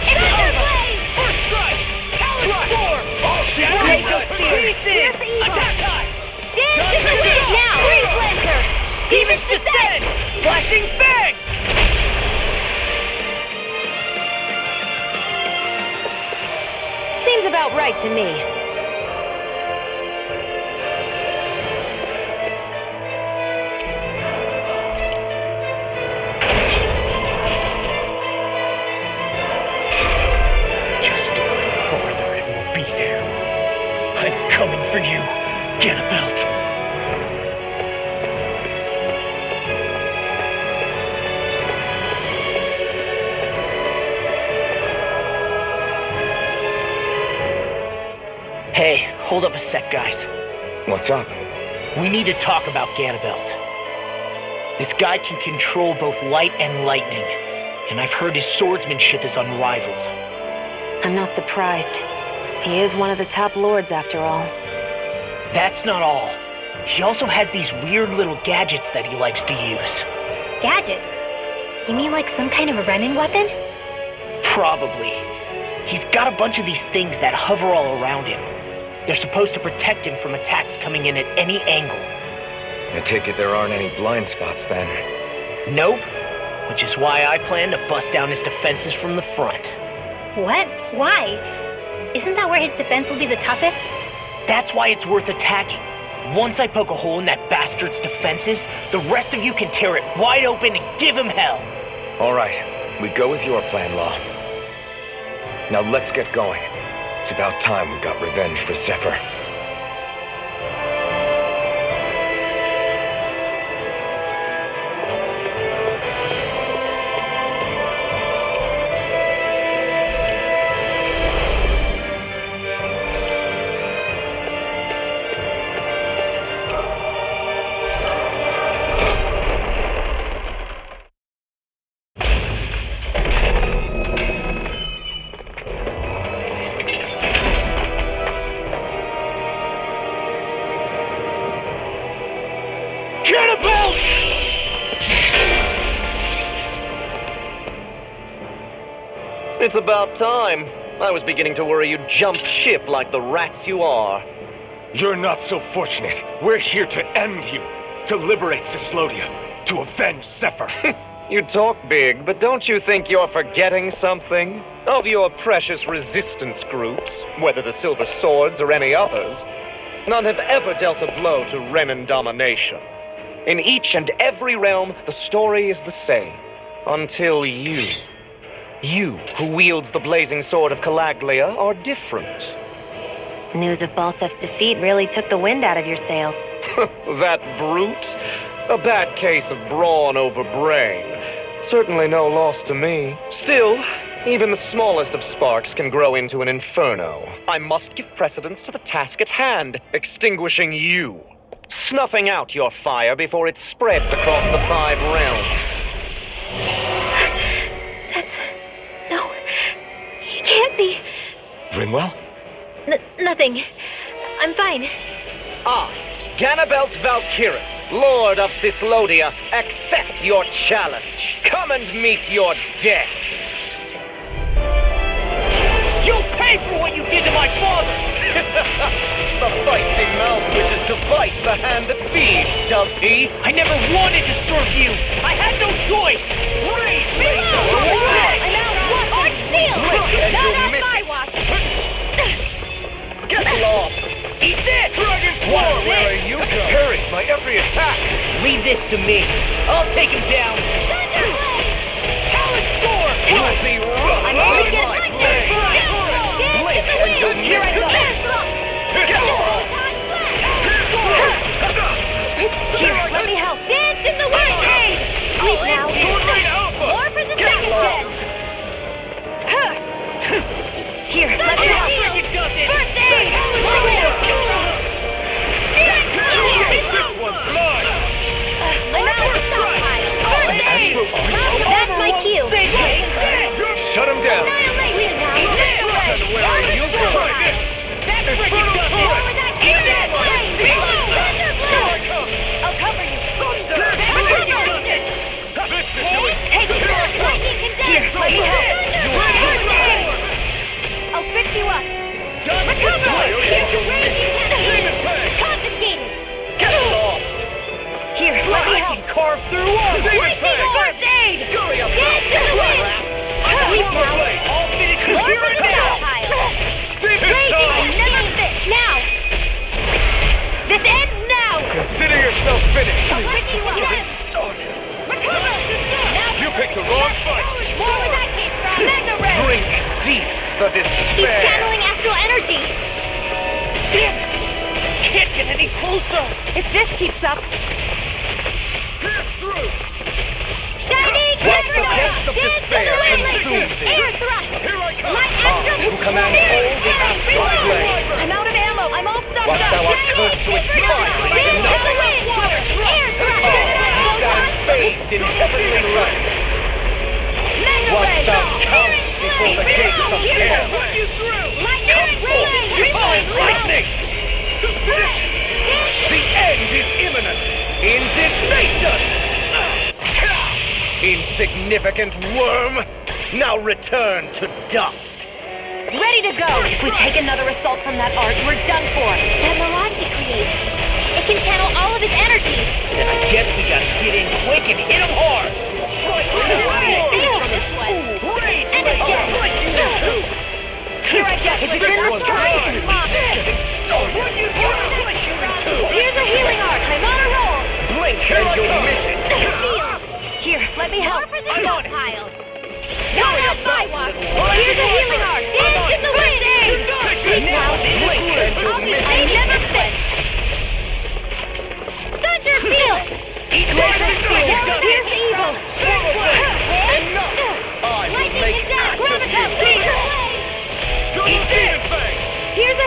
S8: Thunderblade!
S15: First strike! Talon Storm! All she
S3: Glacial Spear!
S8: Pierce evil!
S15: Attack time!
S8: Dance to the wind now! Freeze Lancer!
S14: Demons descend! Flashing bang!
S3: Seems about right to me.
S15: Just a little farther and we'll be there. I'm coming for you, Ganabelt.
S10: Hey, hold up a sec, guys.
S1: What's up?
S10: We need to talk about Ganabelt. This guy can control both light and lightning, and I've heard his swordsmanship is unrivaled.
S3: I'm not surprised. He is one of the top lords after all.
S10: That's not all. He also has these weird little gadgets that he likes to use.
S8: Gadgets? You mean like some kind of a Renan weapon?
S10: Probably. He's got a bunch of these things that hover all around him. They're supposed to protect him from attacks coming in at any angle.
S1: I take it there aren't any blind spots then.
S10: Nope. Which is why I plan to bust down his defenses from the front.
S8: What? Why? Isn't that where his defense will be the toughest?
S10: That's why it's worth attacking. Once I poke a hole in that bastard's defenses, the rest of you can tear it wide open and give him hell.
S1: All right, we go with your plan, Law. Now let's get going. It's about time we got revenge for Zephyr.
S14: It's about time. I was beginning to worry you'd jump ship like the rats you are.
S1: You're not so fortunate. We're here to end you. To liberate Cyslodia. To avenge Zephyr.
S14: You talk big, but don't you think you're forgetting something? Of your precious resistance groups, whether the Silver Swords or any others, none have ever dealt a blow to Renan domination. In each and every realm, the story is the same. Until you. You, who wields the blazing sword of Calaglia, are different.
S3: News of Balsef's defeat really took the wind out of your sails.
S14: That brute? A bad case of brawn over brain. Certainly no loss to me. Still, even the smallest of sparks can grow into an inferno. I must give precedence to the task at hand, extinguishing you. Snuffing out your fire before it spreads across the 5 realms.
S8: No, he can't be.
S1: Rinwell?
S8: Nothing. I'm fine.
S14: Ganabelt Valkyris, Lord of Cyslodia, accept your challenge. Come and meet your death.
S10: You'll pay for what you did to my father!
S14: The feisty mouth wishes to bite the hand that feeds, does he?
S10: I never wanted to serve you! I had no choice! Raise me!
S8: I'm out! Art steal! Not on my watch!
S14: Get lost!
S10: Eat this!
S14: Dragon's Claw, where are you going? Parry my every attack!
S10: Leave this to me. I'll take him down. Talon Sword!
S14: You'll be rough!
S8: I'm only getting like this!
S14: Blink and you'll
S8: Here I go! Here, let me help! Dance in the wind! Hey! Sleep now! More for the second gen! Here, let me help! First aid! I'm out of the stockpile! First aid! That's my cue!
S14: Shut him down!
S8: Annihilate me now!
S14: Where are you going?
S10: That's freaking done!
S8: I'll cover you! Take it down! Lightning condense! Here, let me help! First aid! I'll fix you up! Recover! Confiscated!
S14: Get lost!
S8: Here, let me help!
S14: Carve through walls!
S8: Lightning first aid!
S14: Scurry up!
S8: Dance in the wind! Sleep now!
S14: All finished
S8: More
S14: here
S8: for
S14: and
S8: the
S14: now!
S8: stockpile!
S14: Save it
S8: Raging
S14: time!
S8: and never fit! Now! This ends now!
S14: Consider yourself finished!
S8: I'll fix you up! Recover! Now
S14: You picked the wrong fight!
S8: more where that came from! Mega Ray!
S14: Drink deep the
S8: He's
S14: despair!
S8: channeling astral energy!
S10: Damn it! Can't get any closer!
S8: If this keeps up...
S14: Pierce through!
S8: Shining
S14: Watch the
S8: Supernova!
S14: depths of
S8: Dance
S14: despair
S8: in the wind!
S14: consume thee!
S8: Air thrust!
S14: Here I come!
S8: Light astral
S14: Who commands all the astral plane!
S8: I'm out of ammo! I'm all stuffed
S14: What
S8: up!
S14: thou art cursed to expire
S8: Dance in the wind! Air thrust!
S14: Thou bathed in heavenly light!
S8: Mega
S14: What
S8: Ray!
S14: thou comes before the gates of hell!
S8: Lightning relay!
S14: Lightning! The end is imminent! Indignation! Insignificant worm! Now return to dust!
S3: Ready to go! If we take another assault from that art, we're done for.
S8: That mirage he creates. It can channel all of his energies.
S10: Then I guess we gotta get in quick and hit him hard! Strike
S8: This way. And again. Here I go. If it's in the strike. Here's a healing arc. I'm on a roll.
S14: Blink and you'll miss it!
S8: Here, let me help. I'm on it. Not out my watch. Here's a healing arc. Dance in the wind. Speak now.
S14: Blink and you'll miss
S8: I
S14: it!
S8: never fit. Thunder field. Here's evil.
S14: I will
S8: Lightning
S14: make
S8: and dash.
S14: ass of you!
S8: Here's a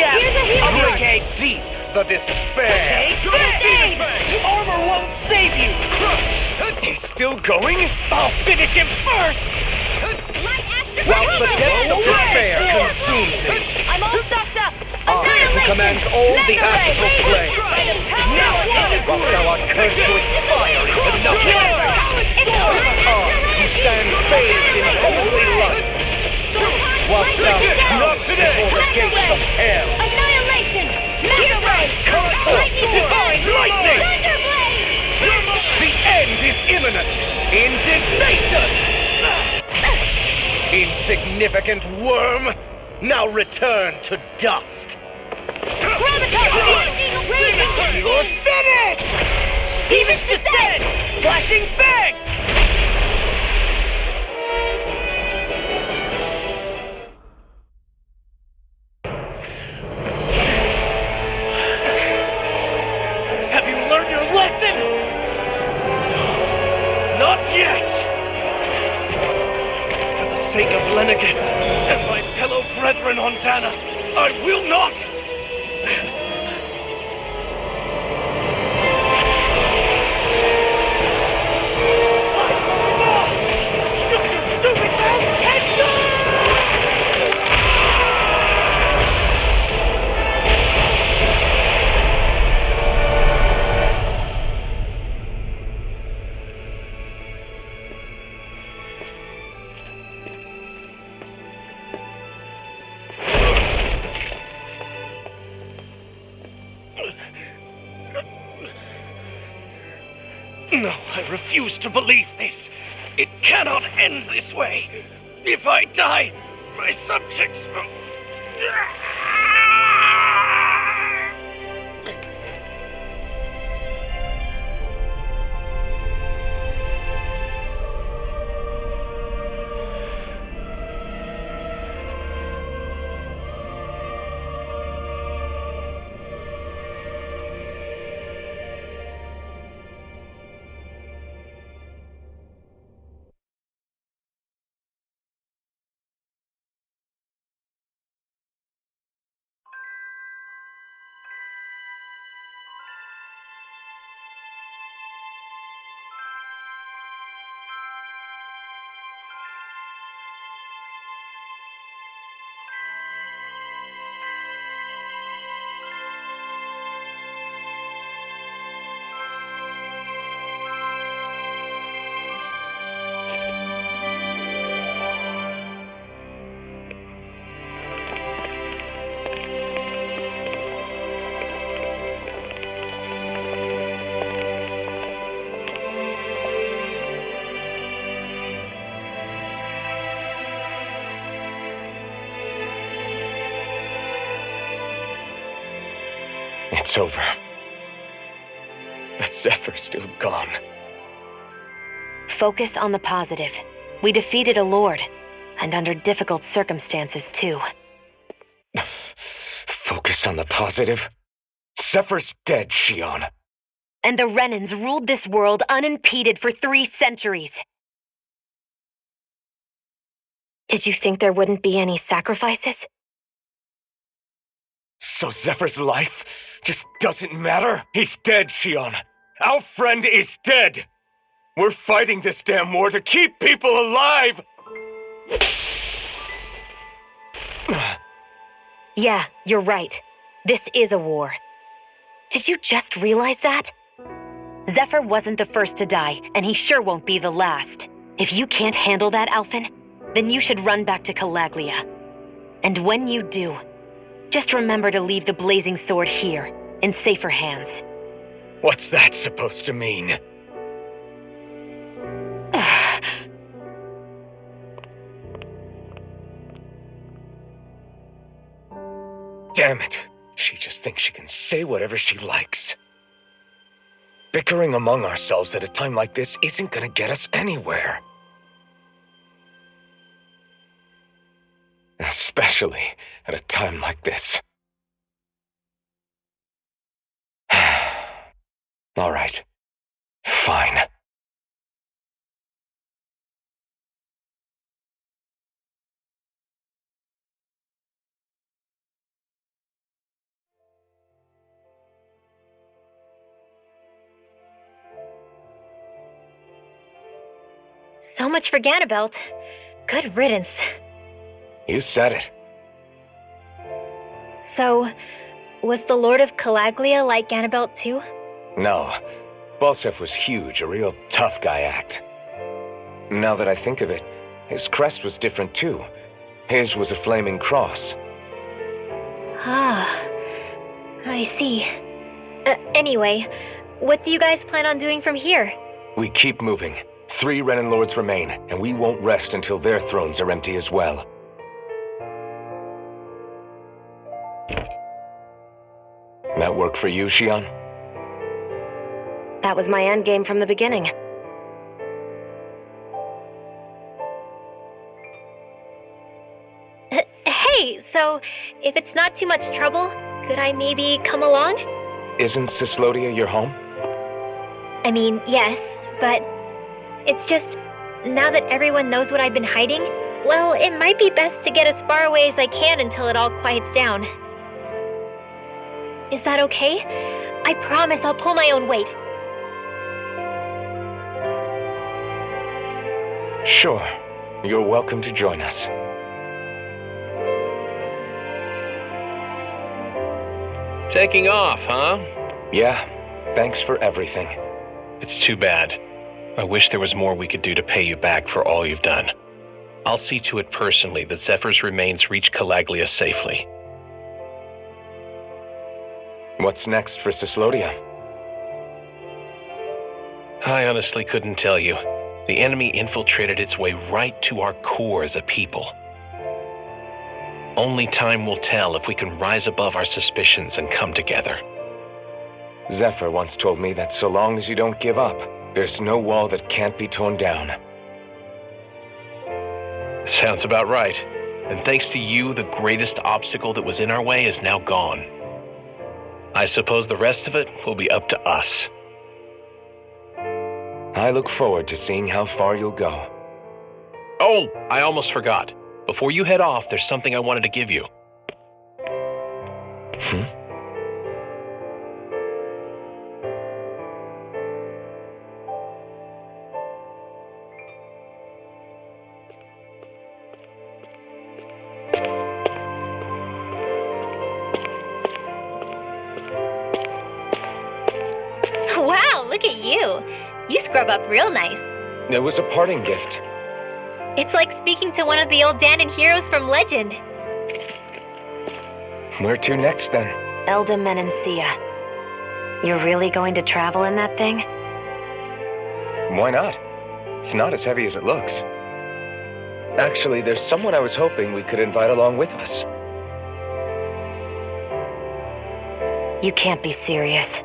S14: depth,
S3: Here's a healer!
S14: abrogate deep the despair.
S15: Armor won't save you!
S11: He's still going?
S15: I'll finish him first!
S14: While the depth of despair consumes thee,
S3: I'm all sucked up!
S14: I, who commands all the astral plane, now while thou art cursed to expire into nothing. Who stands bathed in holy light, whilst thou not before the gates of hell.
S3: Annihilation! Mega Ray!
S14: Divine lightning!
S3: Thunderblade!
S14: The end is imminent! Indignation! Insignificant worm! Now return to dust!
S15: You're finished!
S3: Demon's Descent!
S15: Flashing Fang! Have you learned your lesson? No, not yet! For the sake of Lenegis and my fellow brethren on Dana, I will not! No, I refuse to believe this. It cannot end this way. If I die, my subjects will...
S1: It's over. But Zephyr's still gone.
S3: Focus on the positive. We defeated a lord, and under difficult circumstances, too.
S1: Focus on the positive? Zephyr's dead, Shionne.
S3: And the Renans ruled this world unimpeded for 3 centuries. Did you think there wouldn't be any sacrifices?
S1: So Zephyr's life just doesn't matter? He's dead, Shionne. Our friend is dead. We're fighting this damn war to keep people alive!
S3: Yeah, you're right. This is a war. Did you just realize that? Zephyr wasn't the first to die, and he sure won't be the last. If you can't handle that, Alphen, then you should run back to Calaglia. And when you do, just remember to leave the blazing sword here, in safer hands.
S1: What's that supposed to mean? Damn it. She just thinks she can say whatever she likes. Bickering among ourselves at a time like this isn't gonna get us anywhere. Especially at a time like this. All right. Fine.
S8: So much for Ganabelt. Good riddance.
S1: You said it.
S8: So, was the Lord of Calaglia like Ganabelt too?
S1: No. Boisterous was huge, a real tough guy act. Now that I think of it, his crest was different too. His was a flaming cross.
S8: Ah, I see. Anyway, what do you guys plan on doing from here?
S1: We keep moving. 3 Renin Lords remain, and we won't rest until their thrones are empty as well. That work for you, Shionne?
S3: That was my endgame from the beginning.
S8: Hey, so if it's not too much trouble, could I maybe come along?
S1: Isn't Cyslodia your home?
S8: I mean, yes, but it's just, now that everyone knows what I've been hiding, well, it might be best to get as far away as I can until it all quiets down. Is that okay? I promise I'll pull my own weight.
S1: Sure. You're welcome to join us.
S7: Taking off, huh?
S1: Yeah. Thanks for everything.
S7: It's too bad. I wish there was more we could do to pay you back for all you've done. I'll see to it personally that Zephyr's remains reach Calaglia safely.
S1: What's next for Cyslodia?
S7: I honestly couldn't tell you. The enemy infiltrated its way right to our core as a people. Only time will tell if we can rise above our suspicions and come together.
S1: Zephyr once told me that so long as you don't give up, there's no wall that can't be torn down.
S7: Sounds about right. And thanks to you, the greatest obstacle that was in our way is now gone. I suppose the rest of it will be up to us.
S1: I look forward to seeing how far you'll go.
S7: Oh, I almost forgot. Before you head off, there's something I wanted to give you.
S8: Wow, look at you. You scrub up real nice.
S1: It was a parting gift.
S8: It's like speaking to one of the old Danon heroes from legend.
S1: Where to next, then?
S3: Elda Menencia. You're really going to travel in that thing?
S1: Why not? It's not as heavy as it looks. Actually, there's someone I was hoping we could invite along with us.
S3: You can't be serious.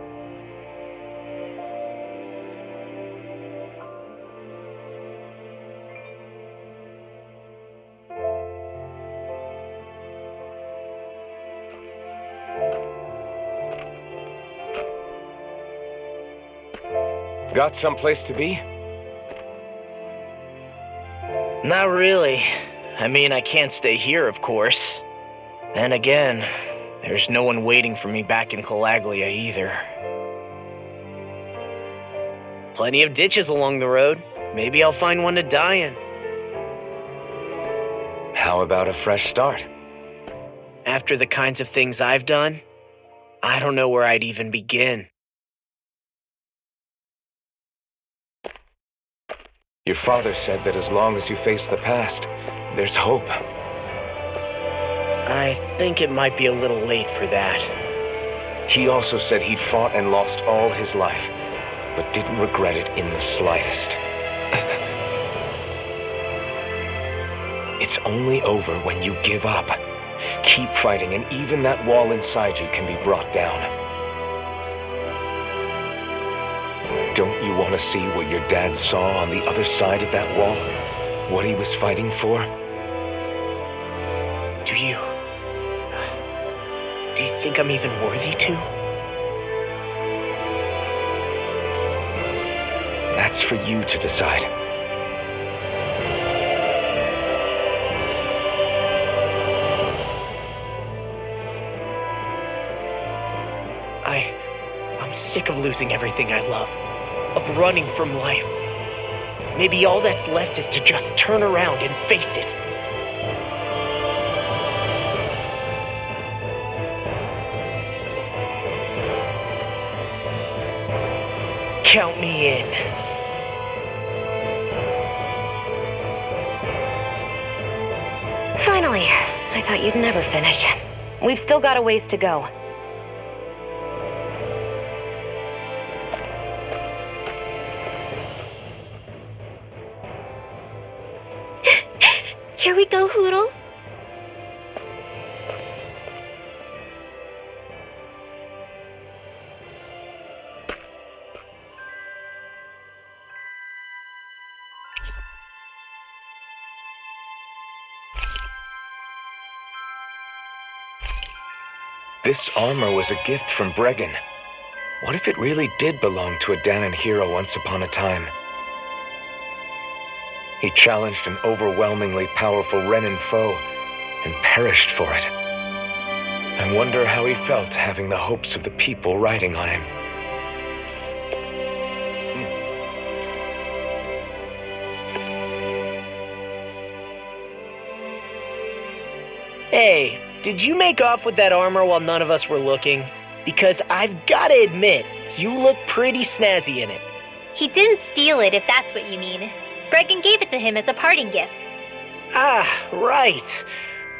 S1: Got someplace to be?
S10: Not really. I mean, I can't stay here, of course. Then again, there's no one waiting for me back in Calaglia either. Plenty of ditches along the road. Maybe I'll find one to die in.
S1: How about a fresh start?
S10: After the kinds of things I've done, I don't know where I'd even begin.
S1: Your father said that as long as you face the past, there's hope.
S10: I think it might be a little late for that.
S1: He also said he'd fought and lost all his life, but didn't regret it in the slightest. It's only over when you give up. Keep fighting, and even that wall inside you can be brought down. Don't you want to see what your dad saw on the other side of that wall? What he was fighting for?
S10: Do you think I'm even worthy to?
S1: That's for you to decide.
S10: I'm sick of losing everything I love. Of running from life. maybe all that's left is to just turn around and face it. Count me in.
S3: Finally, I thought you'd never finish. We've still got a ways to go.
S8: Here we go, Hoodle.
S1: This armor was a gift from Bregan. What if it really did belong to a Danon hero once upon a time? He challenged an overwhelmingly powerful Renin foe and perished for it. I wonder how he felt having the hopes of the people riding on him.
S10: Hey, did you make off with that armor while none of us were looking? Because I've gotta admit, you look pretty snazzy in it.
S8: He didn't steal it, if that's what you mean. Bregan gave it to him as a parting gift.
S10: Ah, right.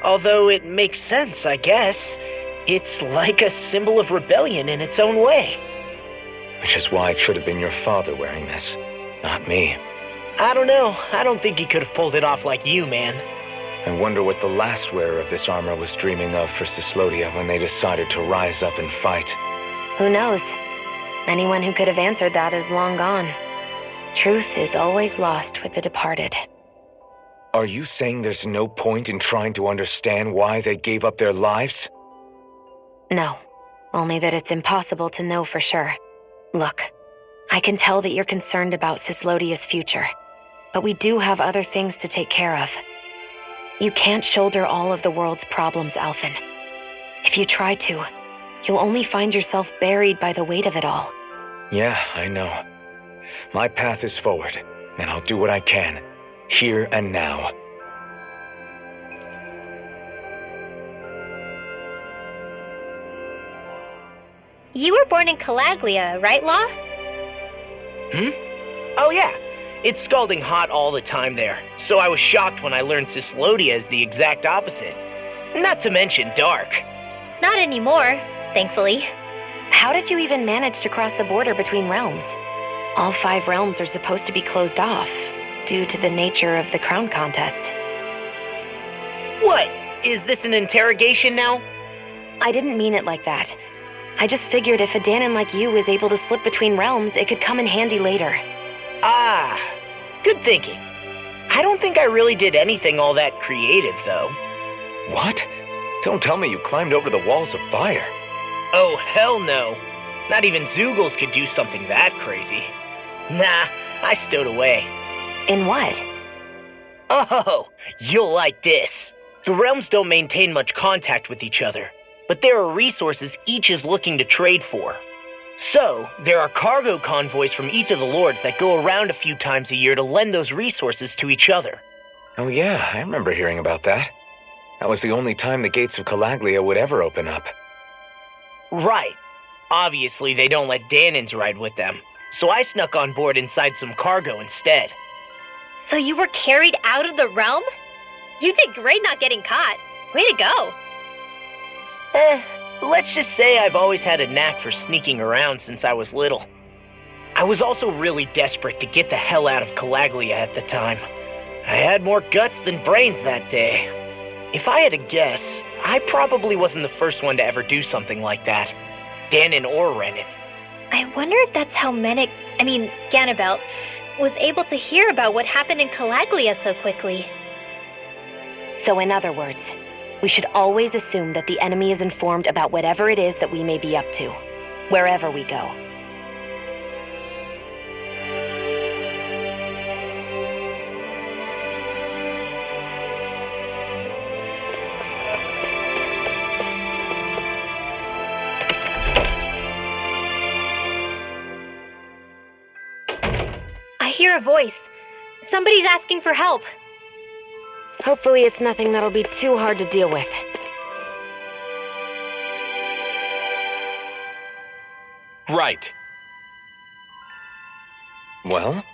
S10: Although it makes sense, I guess. It's like a symbol of rebellion in its own way.
S1: Which is why it should have been your father wearing this, not me.
S10: I don't know. I don't think he could have pulled it off like you, man.
S1: I wonder what the last wearer of this armor was dreaming of for Cyslodia when they decided to rise up and fight.
S3: Who knows? Anyone who could have answered that is long gone. Truth is always lost with the departed.
S1: Are you saying there's no point in trying to understand why they gave up their lives?
S3: No, only that it's impossible to know for sure. Look, I can tell that you're concerned about Cyslodia's future, but we do have other things to take care of. You can't shoulder all of the world's problems, Alphen. If you try to, you'll only find yourself buried by the weight of it all.
S1: Yeah, I know. My path is forward, and I'll do what I can, here and now.
S8: You were born in Calaglia, right, Law?
S10: Oh yeah. It's scalding hot all the time there, so I was shocked when I learned Cyslodia is the exact opposite. Not to mention dark.
S8: Not anymore, thankfully.
S3: How did you even manage to cross the border between realms? All 5 realms are supposed to be closed off, due to the nature of the crown contest.
S10: What? Is this an interrogation now?
S3: I didn't mean it like that. I just figured if a Danon like you was able to slip between realms, it could come in handy later.
S10: Ah, good thinking. I don't think I really did anything all that creative, though.
S1: What? Don't tell me you climbed over the walls of fire.
S10: Oh, hell no. Not even Zeugles could do something that crazy. Nah, I stowed away.
S3: In what?
S10: Oh, you'll like this. The realms don't maintain much contact with each other, but there are resources each is looking to trade for. So, there are cargo convoys from each of the lords that go around a few times a year to lend those resources to each other.
S1: Oh yeah, I remember hearing about that. That was the only time the gates of Calaglia would ever open up.
S10: Right. Obviously, they don't let Danons ride with them, so I snuck on board inside some cargo instead.
S8: So you were carried out of the realm? You did great not getting caught. Way to go.
S10: Let's just say I've always had a knack for sneaking around since I was little. I was also really desperate to get the hell out of Calaglia at the time. I had more guts than brains that day. If I had to guess, I probably wasn't the first one to ever do something like that. Danon or Renin.
S8: I wonder if that's how Ganabelt, was able to hear about what happened in Calaglia so quickly.
S3: So in other words, we should always assume that the enemy is informed about whatever it is that we may be up to, wherever we go.
S8: I hear a voice. Somebody's asking for help.
S3: Hopefully it's nothing that'll be too hard to deal with.
S7: Right.
S1: Well?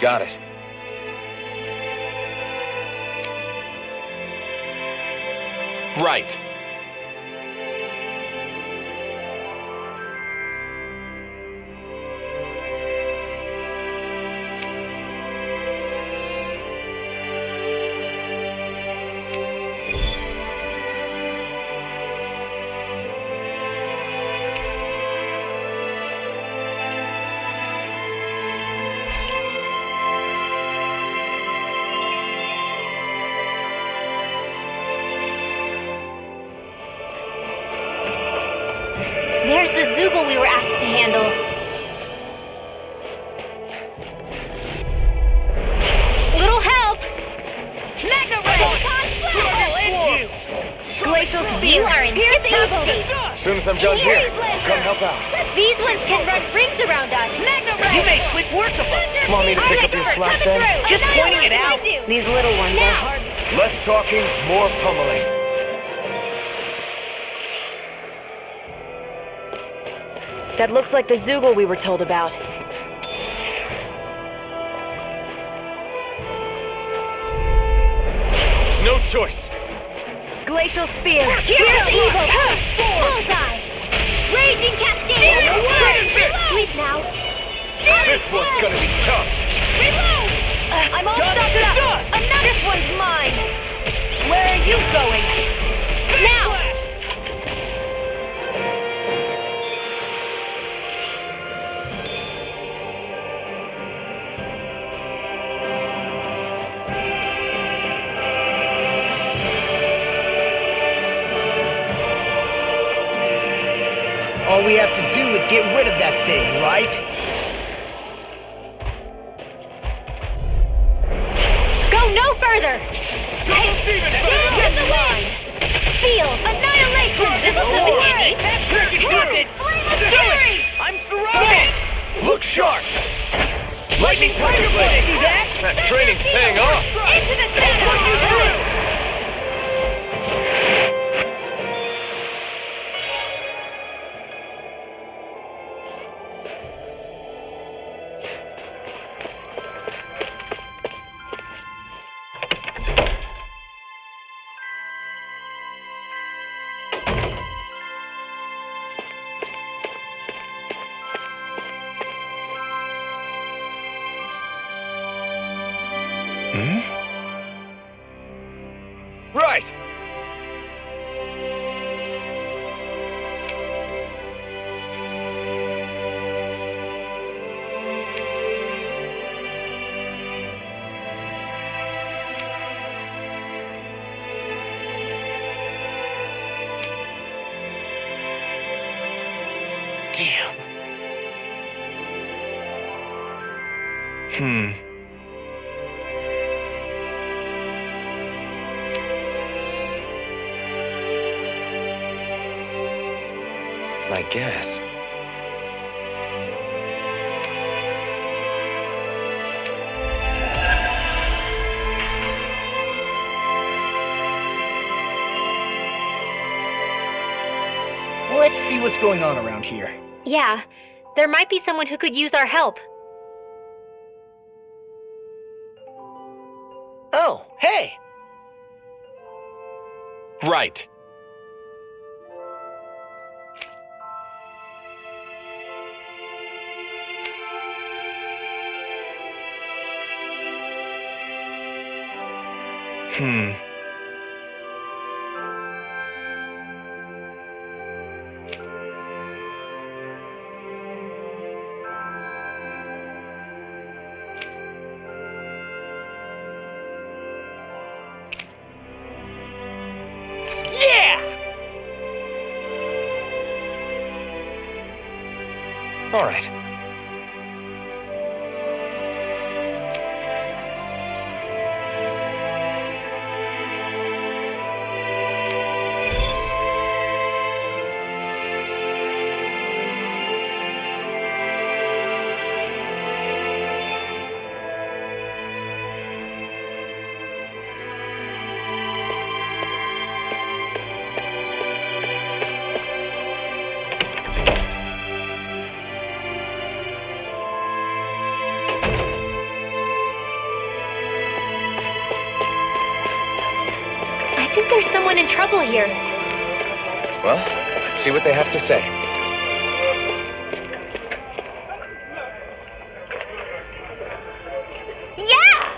S1: Got it.
S7: Right.
S8: There's the Zeugle we were asked to handle. Little help! Magna Ray! Glacial Spear! You are in trouble!
S11: As soon as I'm done here, I'll come help out.
S8: These ones can run rings around us! Magna Ray!
S10: You made quick work of us.
S11: Want me to pick up your slack then?
S10: Just pointing it out.
S3: These little ones are hard.
S11: Less talking, more pummeling.
S3: That looks like the Zeugle we were told about.
S11: No choice.
S3: Glacial Spear!
S8: Here's evil! Bullseye! Raging Cascade! Sleep now!
S11: This one's gonna be tough.
S8: Reload! I'm all stocked up! This one's mine! Where are you going? Now!
S10: All we have to do is get rid of that thing, right?
S8: Go no further! Get the line! Feel annihilation! This will come in handy! Fury!
S10: I'm surrounded!
S11: Look sharp. Lightning Tiger Blade.
S10: See that?
S11: That training's paying off.
S8: Into the center!
S11: Right.
S10: Damn.
S1: I guess.
S10: Let's see what's going on around here.
S8: Yeah, there might be someone who could use our help.
S10: Oh, hey!
S7: Right.
S10: Yeah!
S1: All right.
S8: I think there's someone in trouble here.
S1: Well, let's see what they have to say.
S8: Yeah!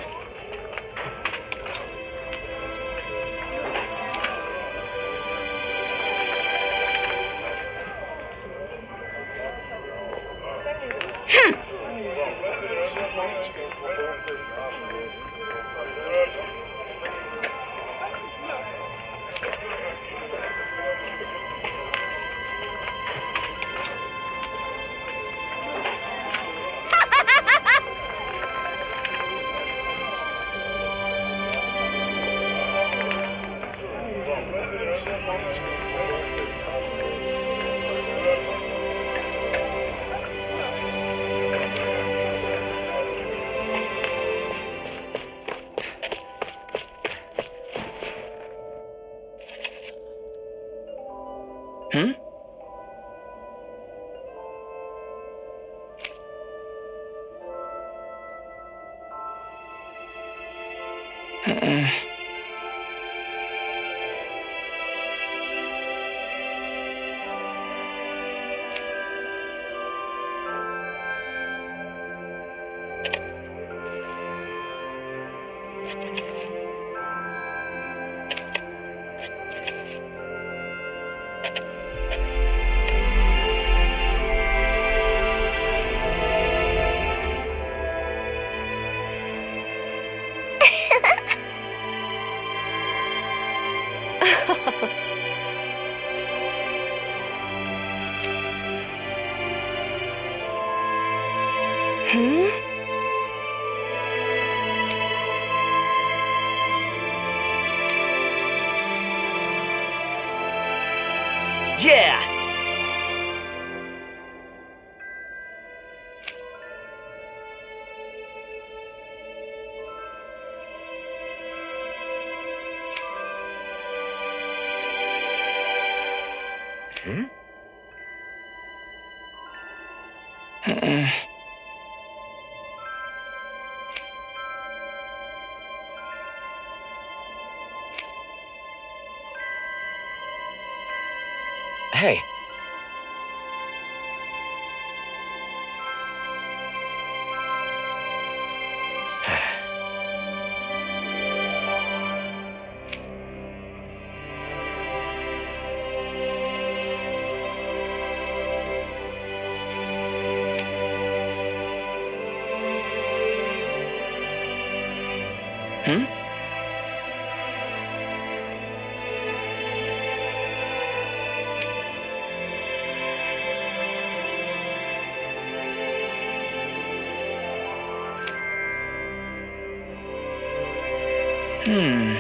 S6: Hmm?
S10: Yeah!
S1: Hmm? Hey.
S6: Hmm? Hmm.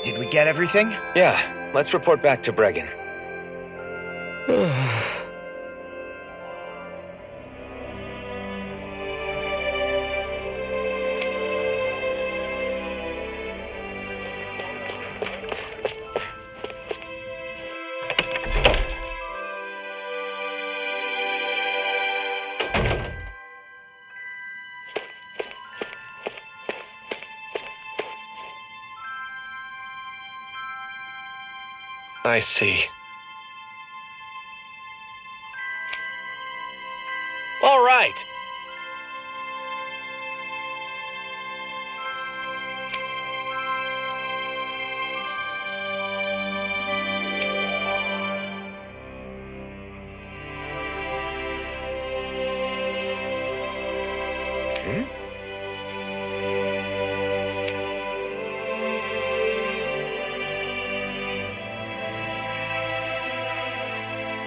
S10: Did we get everything?
S1: Yeah, let's report back to Bregan.
S7: I see. All right.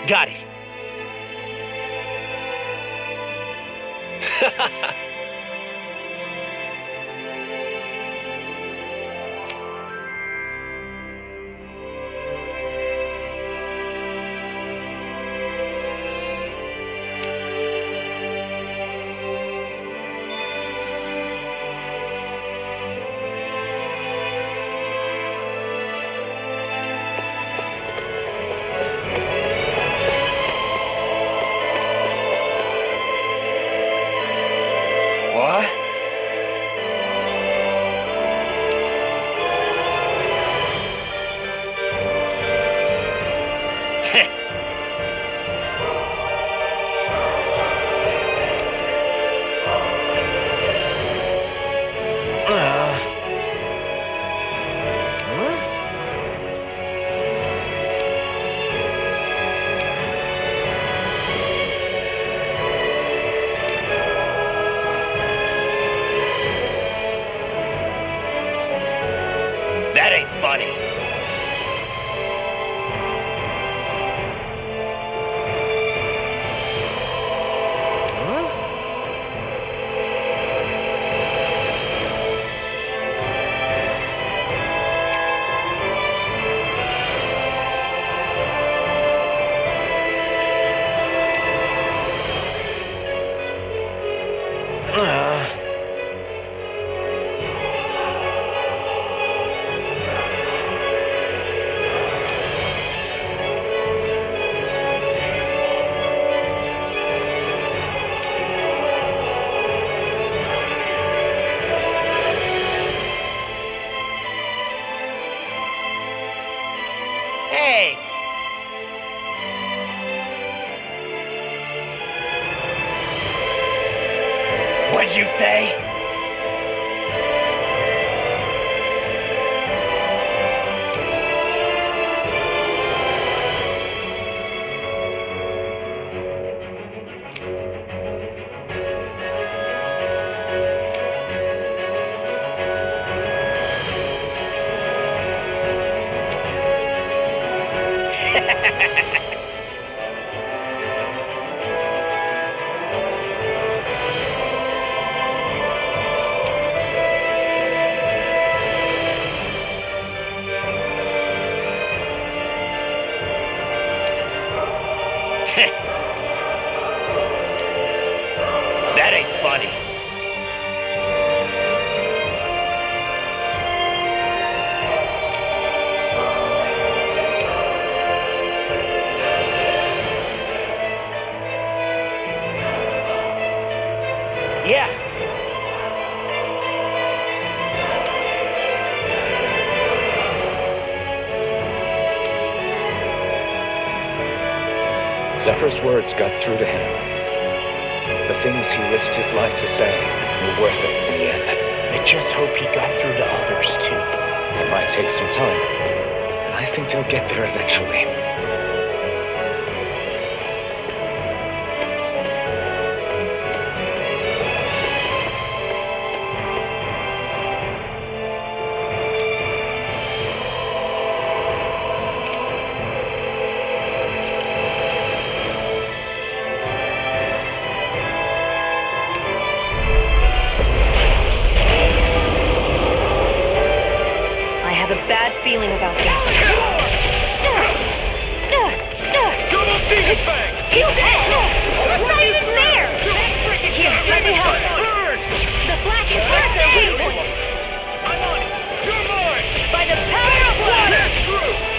S10: Got it. That ain't funny. Hey! What'd you say? That ain't funny. Yeah.
S1: Zephyr's words got through to him. The things he risked his life to say were worth it in the end.
S10: I just hope he got through to others, too.
S1: It might take some time, but I think they'll get there eventually.
S3: Bad feeling about this. You dead! Not even fair! Here, let me help. The flash is worth their weak point. I'm on it. You're mine. By the power of water.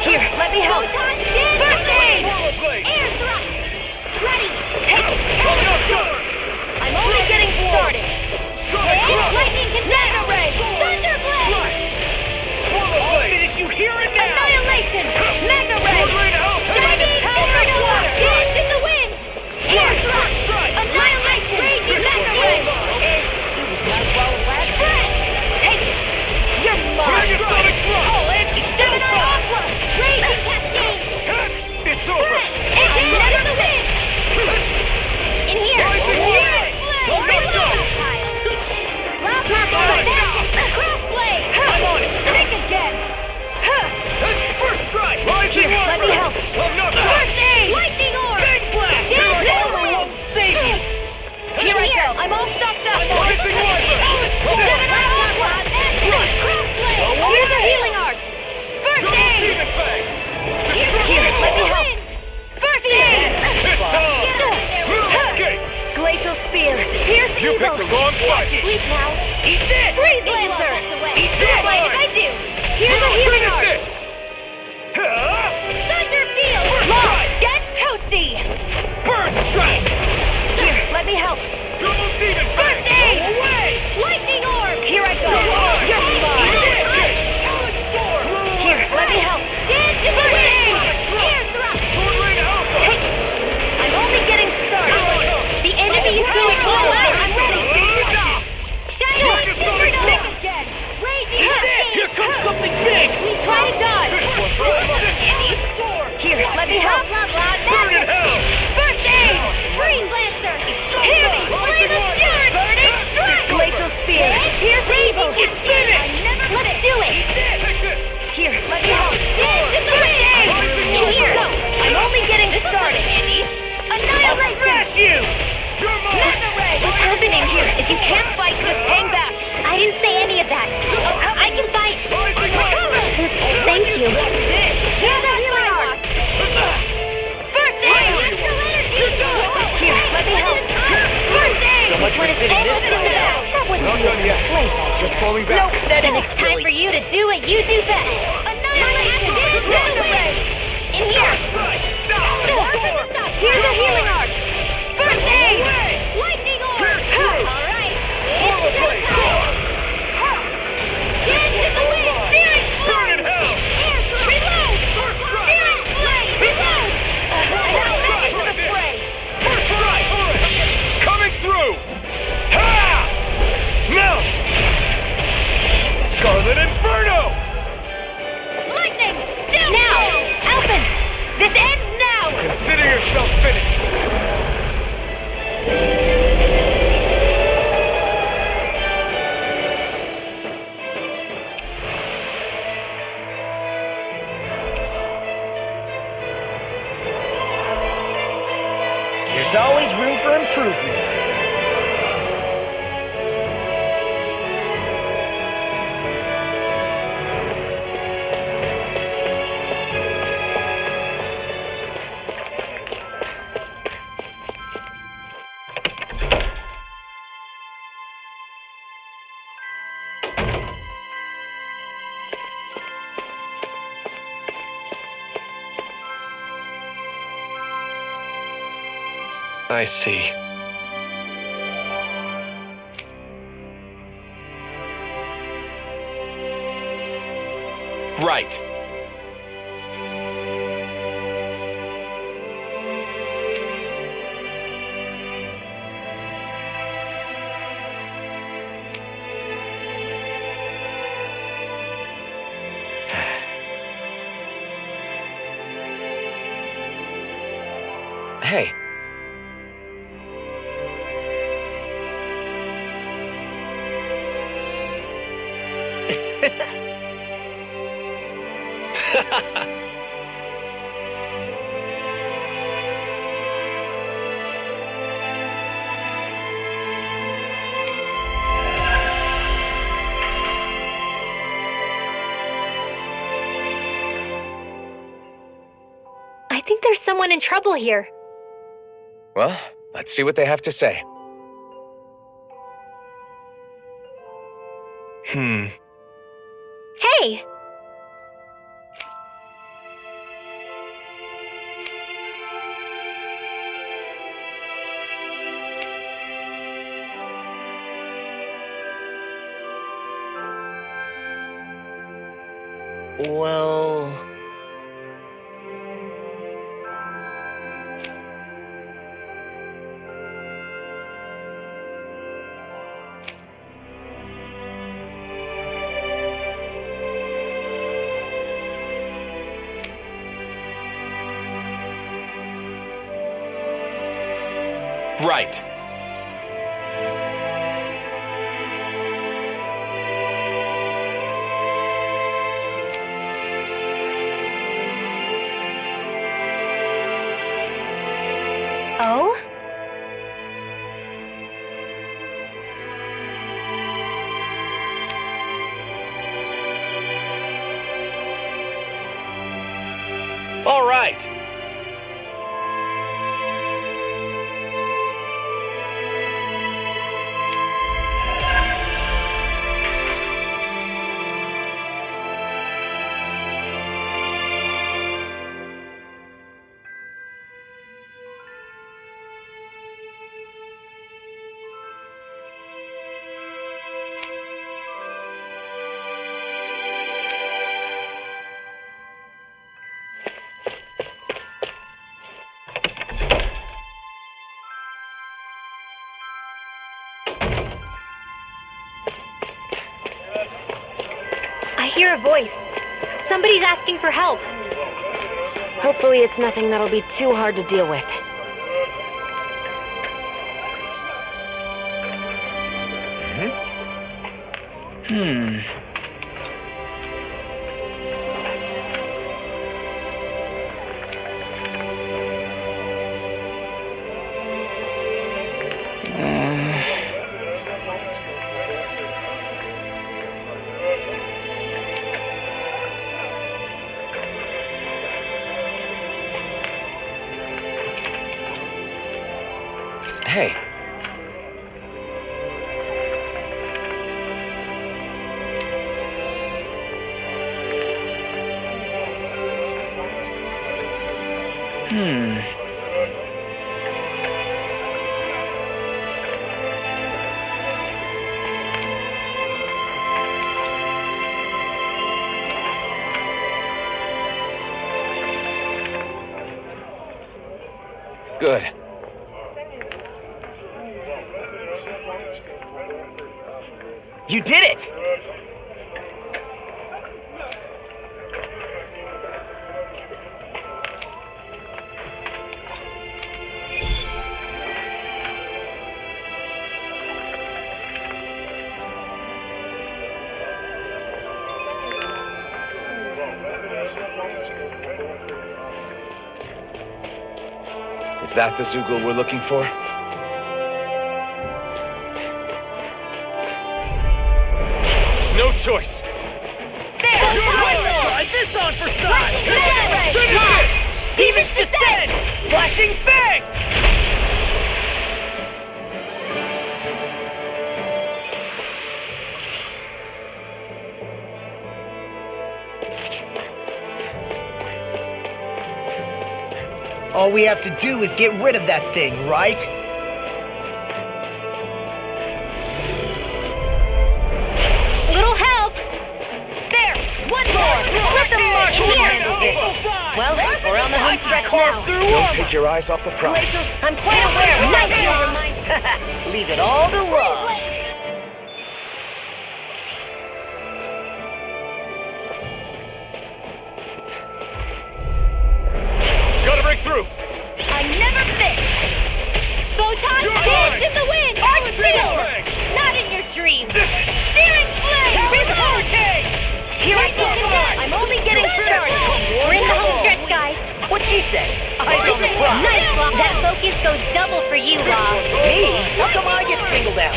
S3: Here, let me help. First aid! Air thrust! Ready! Take it! I'm only getting started. Lightning Mega Ray! Thunder Blade! You hear it now! Annihilation! Mega Ray!
S11: You picked the wrong fight!
S3: Sleep now.
S15: Eat this!
S3: Freeze Lancer!
S15: Eat
S3: You're
S15: this!
S3: right, if I do. Here's a healing art. Thunder Field! Law, get toasty!
S15: Bird strike!
S3: Here, let me help.
S15: Double demon!
S3: First aid!
S15: Go away!
S3: Lightning Orb! Here I go.
S15: Come on!
S3: You're mine.
S15: Challenge storm!
S3: Here, let me help. Dance in the wind! Air thrust!
S15: Sword Ring Alpha!
S3: I'm only getting started. The enemy is going all out. I'm ready. Shiny Light Sick again. Blazing Blade.
S15: Here comes something big!
S3: Try to dodge. Here, let me help. Blah, blah, blah.
S15: Burn in hell!
S3: First aid! Freeze Lancer! Hear me! Flame of Fury! Burning Strike! Glacial Spear! Here's evil!
S15: It's finished!
S3: Let's do it! Here, let me help! Dance in the wind! In here! Go! I'm only getting started! Annihilation!
S15: Smash you! You're mine!
S3: What's happening here? If you can't fight, just hang back! I didn't say any of that! I can fight! Thank you! Here's a healing art! First aid! Here, let me help! First aid!
S10: So much for sitting this far down.
S3: That wasn't
S11: Not done yet. Just falling back.
S3: Nope, then it's time for you to do what you do best. Annihilation! In here! Here's a healing art! First aid! Lightning orb! Alright! Dance in the wind! Searing flame! Air reload! Searing flame! Reload! Now back into the fray!
S15: First strike! Coming through! Ha! Now! Scarlet Inferno!
S3: Lightning! Still now! Alphen! This ends now!
S11: Consider yourself finished.
S10: There's always room for improvement.
S1: I see.
S7: Right.
S1: Hey.
S3: I think there's someone in trouble here.
S1: Well, let's see what they have to say.
S3: Hey!
S10: Well...
S7: Right.
S3: Oh?
S7: All right.
S8: hear a voice. Somebody's asking for help.
S3: Hopefully it's nothing that'll be too hard to deal with.
S1: Hey. Good.
S10: You did it!
S1: Is that the Zeugle we're looking for?
S15: No choice.
S10: There! Try this on for size! Finish it! Demon's Descent! Flashing Fang! All we have to do is get rid of that thing, right?
S8: Little help! There! One more! Let them march! He handled it! Well, we're on the home stretch now.
S1: Don't take your eyes off the prize.
S8: I'm quite aware. Nice reminder.
S10: Leave it all to love.
S15: Gotta break through.
S8: I never miss. Photon dance in the wind. Art steel. Not in your dreams. Searing flame. Reload. Here I go. I'm only getting started. We're in the home stretch, guys.
S10: What'd she say? Eyes on the prize.
S8: Nice, Law. That focus goes double for you, Law.
S10: Me? How come I get singled out?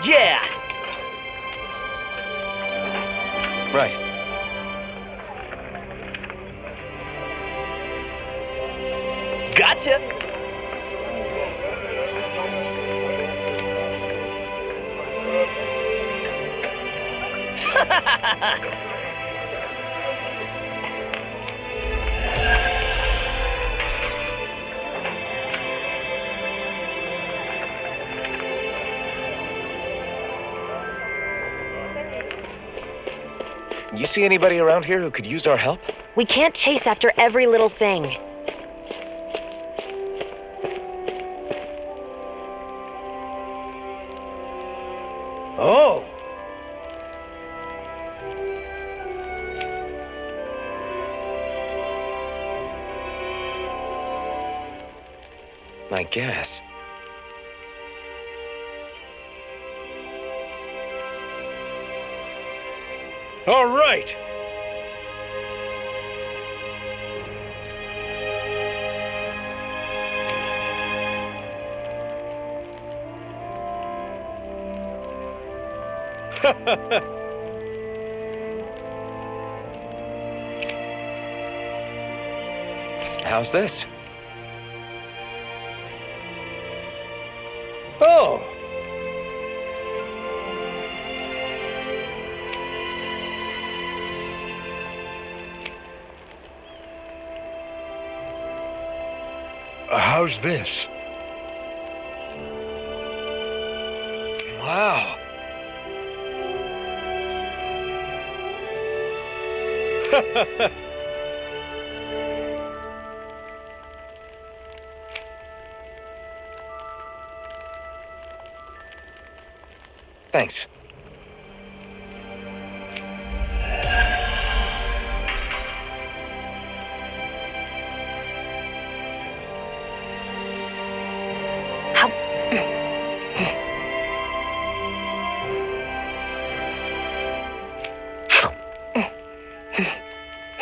S10: Yeah!
S1: Right.
S10: Gotcha!
S1: You see anybody around here who could use our help?
S3: We can't chase after every little thing.
S1: Oh! I guess.
S4: All right.
S1: How's this?
S4: Oh. How's this?
S1: Wow. Thanks.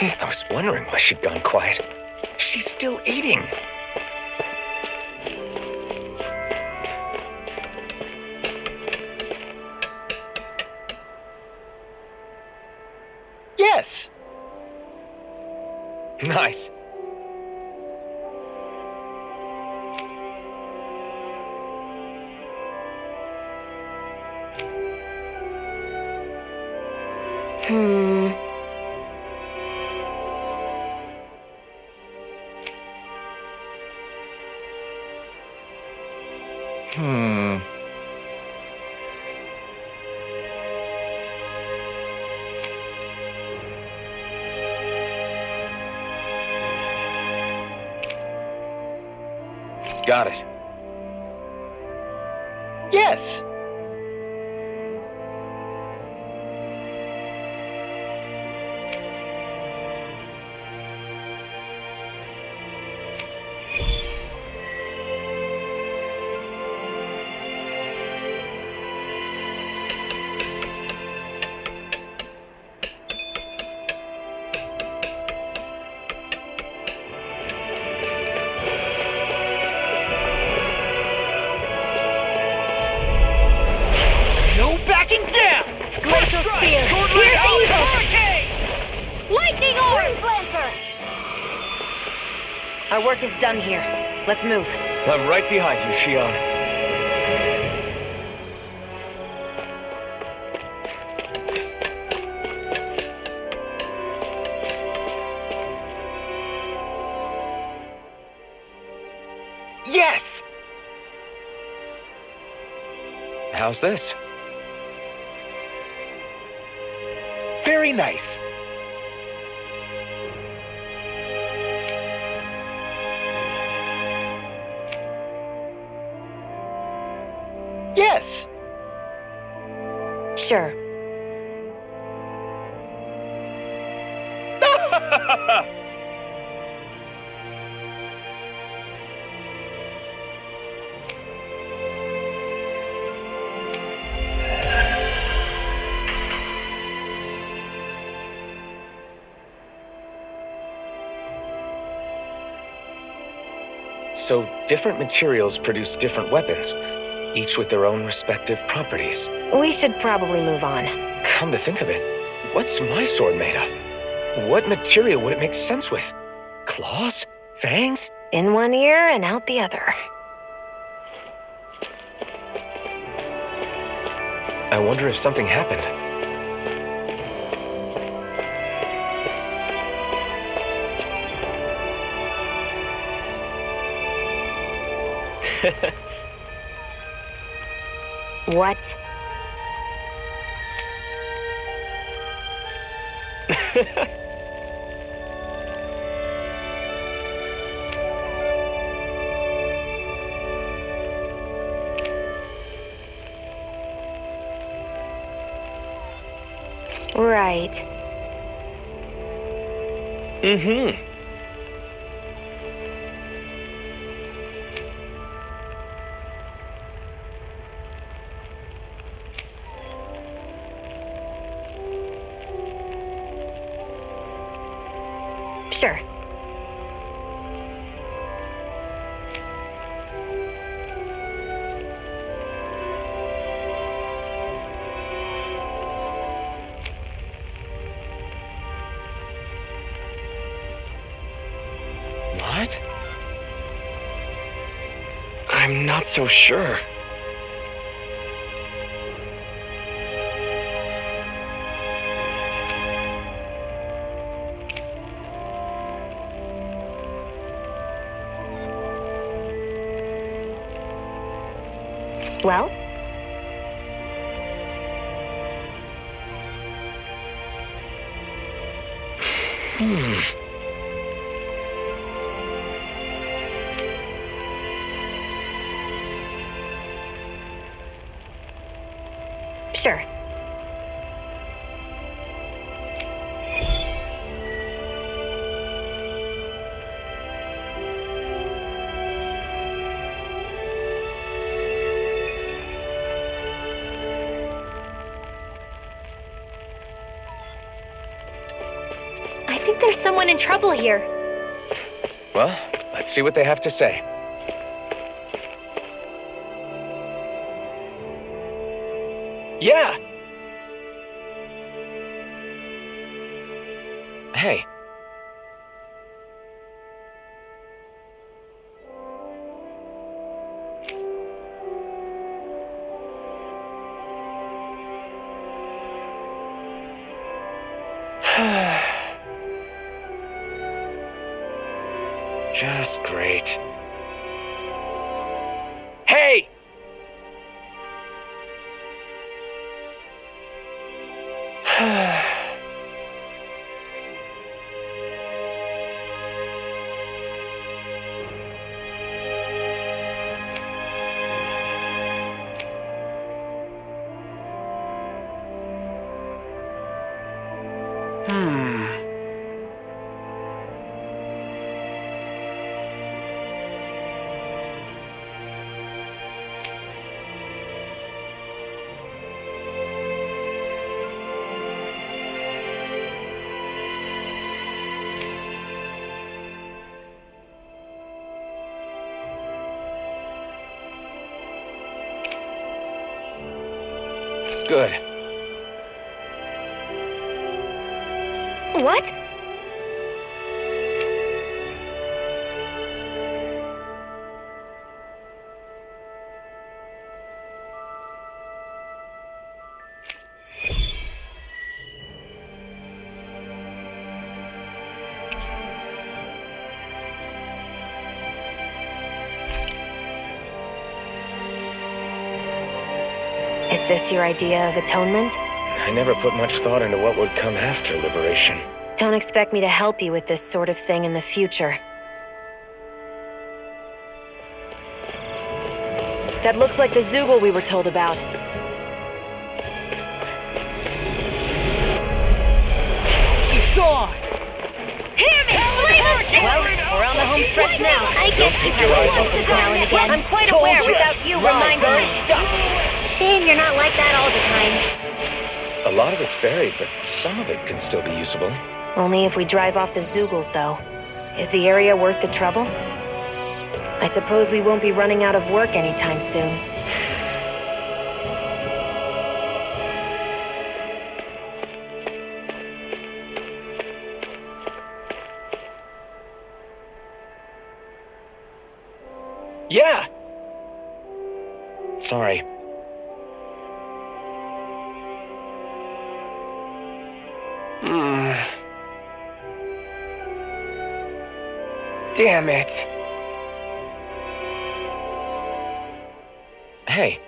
S1: I was wondering why she'd gone quiet. She's still eating.
S10: Yes.
S1: Nice. Got it.
S10: Yes.
S3: Our work is done here. Let's move.
S1: I'm right behind you, Shionne.
S10: Yes!
S1: How's this?
S10: Very nice. Yes.
S3: Sure.
S1: So different materials produce different weapons, each with their own respective properties.
S3: We should probably move on.
S1: Come to think of it, what's my sword made of? What material would it make sense with? Claws? Fangs?
S3: In one ear and out the other.
S1: I wonder if something happened.
S3: What? Right.
S1: Mm-hmm.
S3: Sure.
S1: What? I'm not so sure.
S3: Well? Sure.
S8: I think there's someone in trouble here.
S11: Well, let's see what they have to say. Yeah! Hey. Just great. Hey! Good.
S3: What? Is this your idea of atonement?
S11: I never put much thought into what would come after liberation.
S3: Don't expect me to help you with this sort of thing in the future. That looks like the Zeugle we were told about.
S10: Gone!
S8: Hear me!
S3: Well, we're on the home stretch now.
S8: I get
S11: take your eyes off the
S3: now and again. I'm quite
S10: Told
S3: aware
S10: ya.
S3: without you reminding me.
S8: Shame you're not like that all the time.
S11: A lot of it's buried, but some of it could still be usable.
S3: Only if we drive off the Zeugles, though. Is the area worth the trouble? I suppose we won't be running out of work anytime soon.
S11: Yeah! Sorry. Damn it. Hey.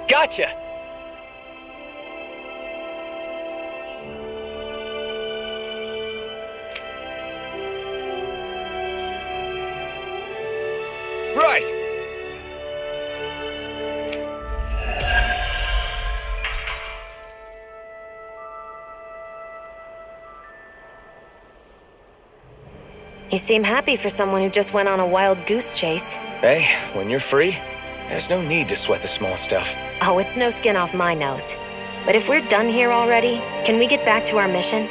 S11: Gotcha! Right!
S3: You seem happy for someone who just went on a wild goose chase.
S11: Hey, when you're free, there's no need to sweat the small stuff.
S3: Oh, it's no skin off my nose. But if we're done here already, can we get back to our mission?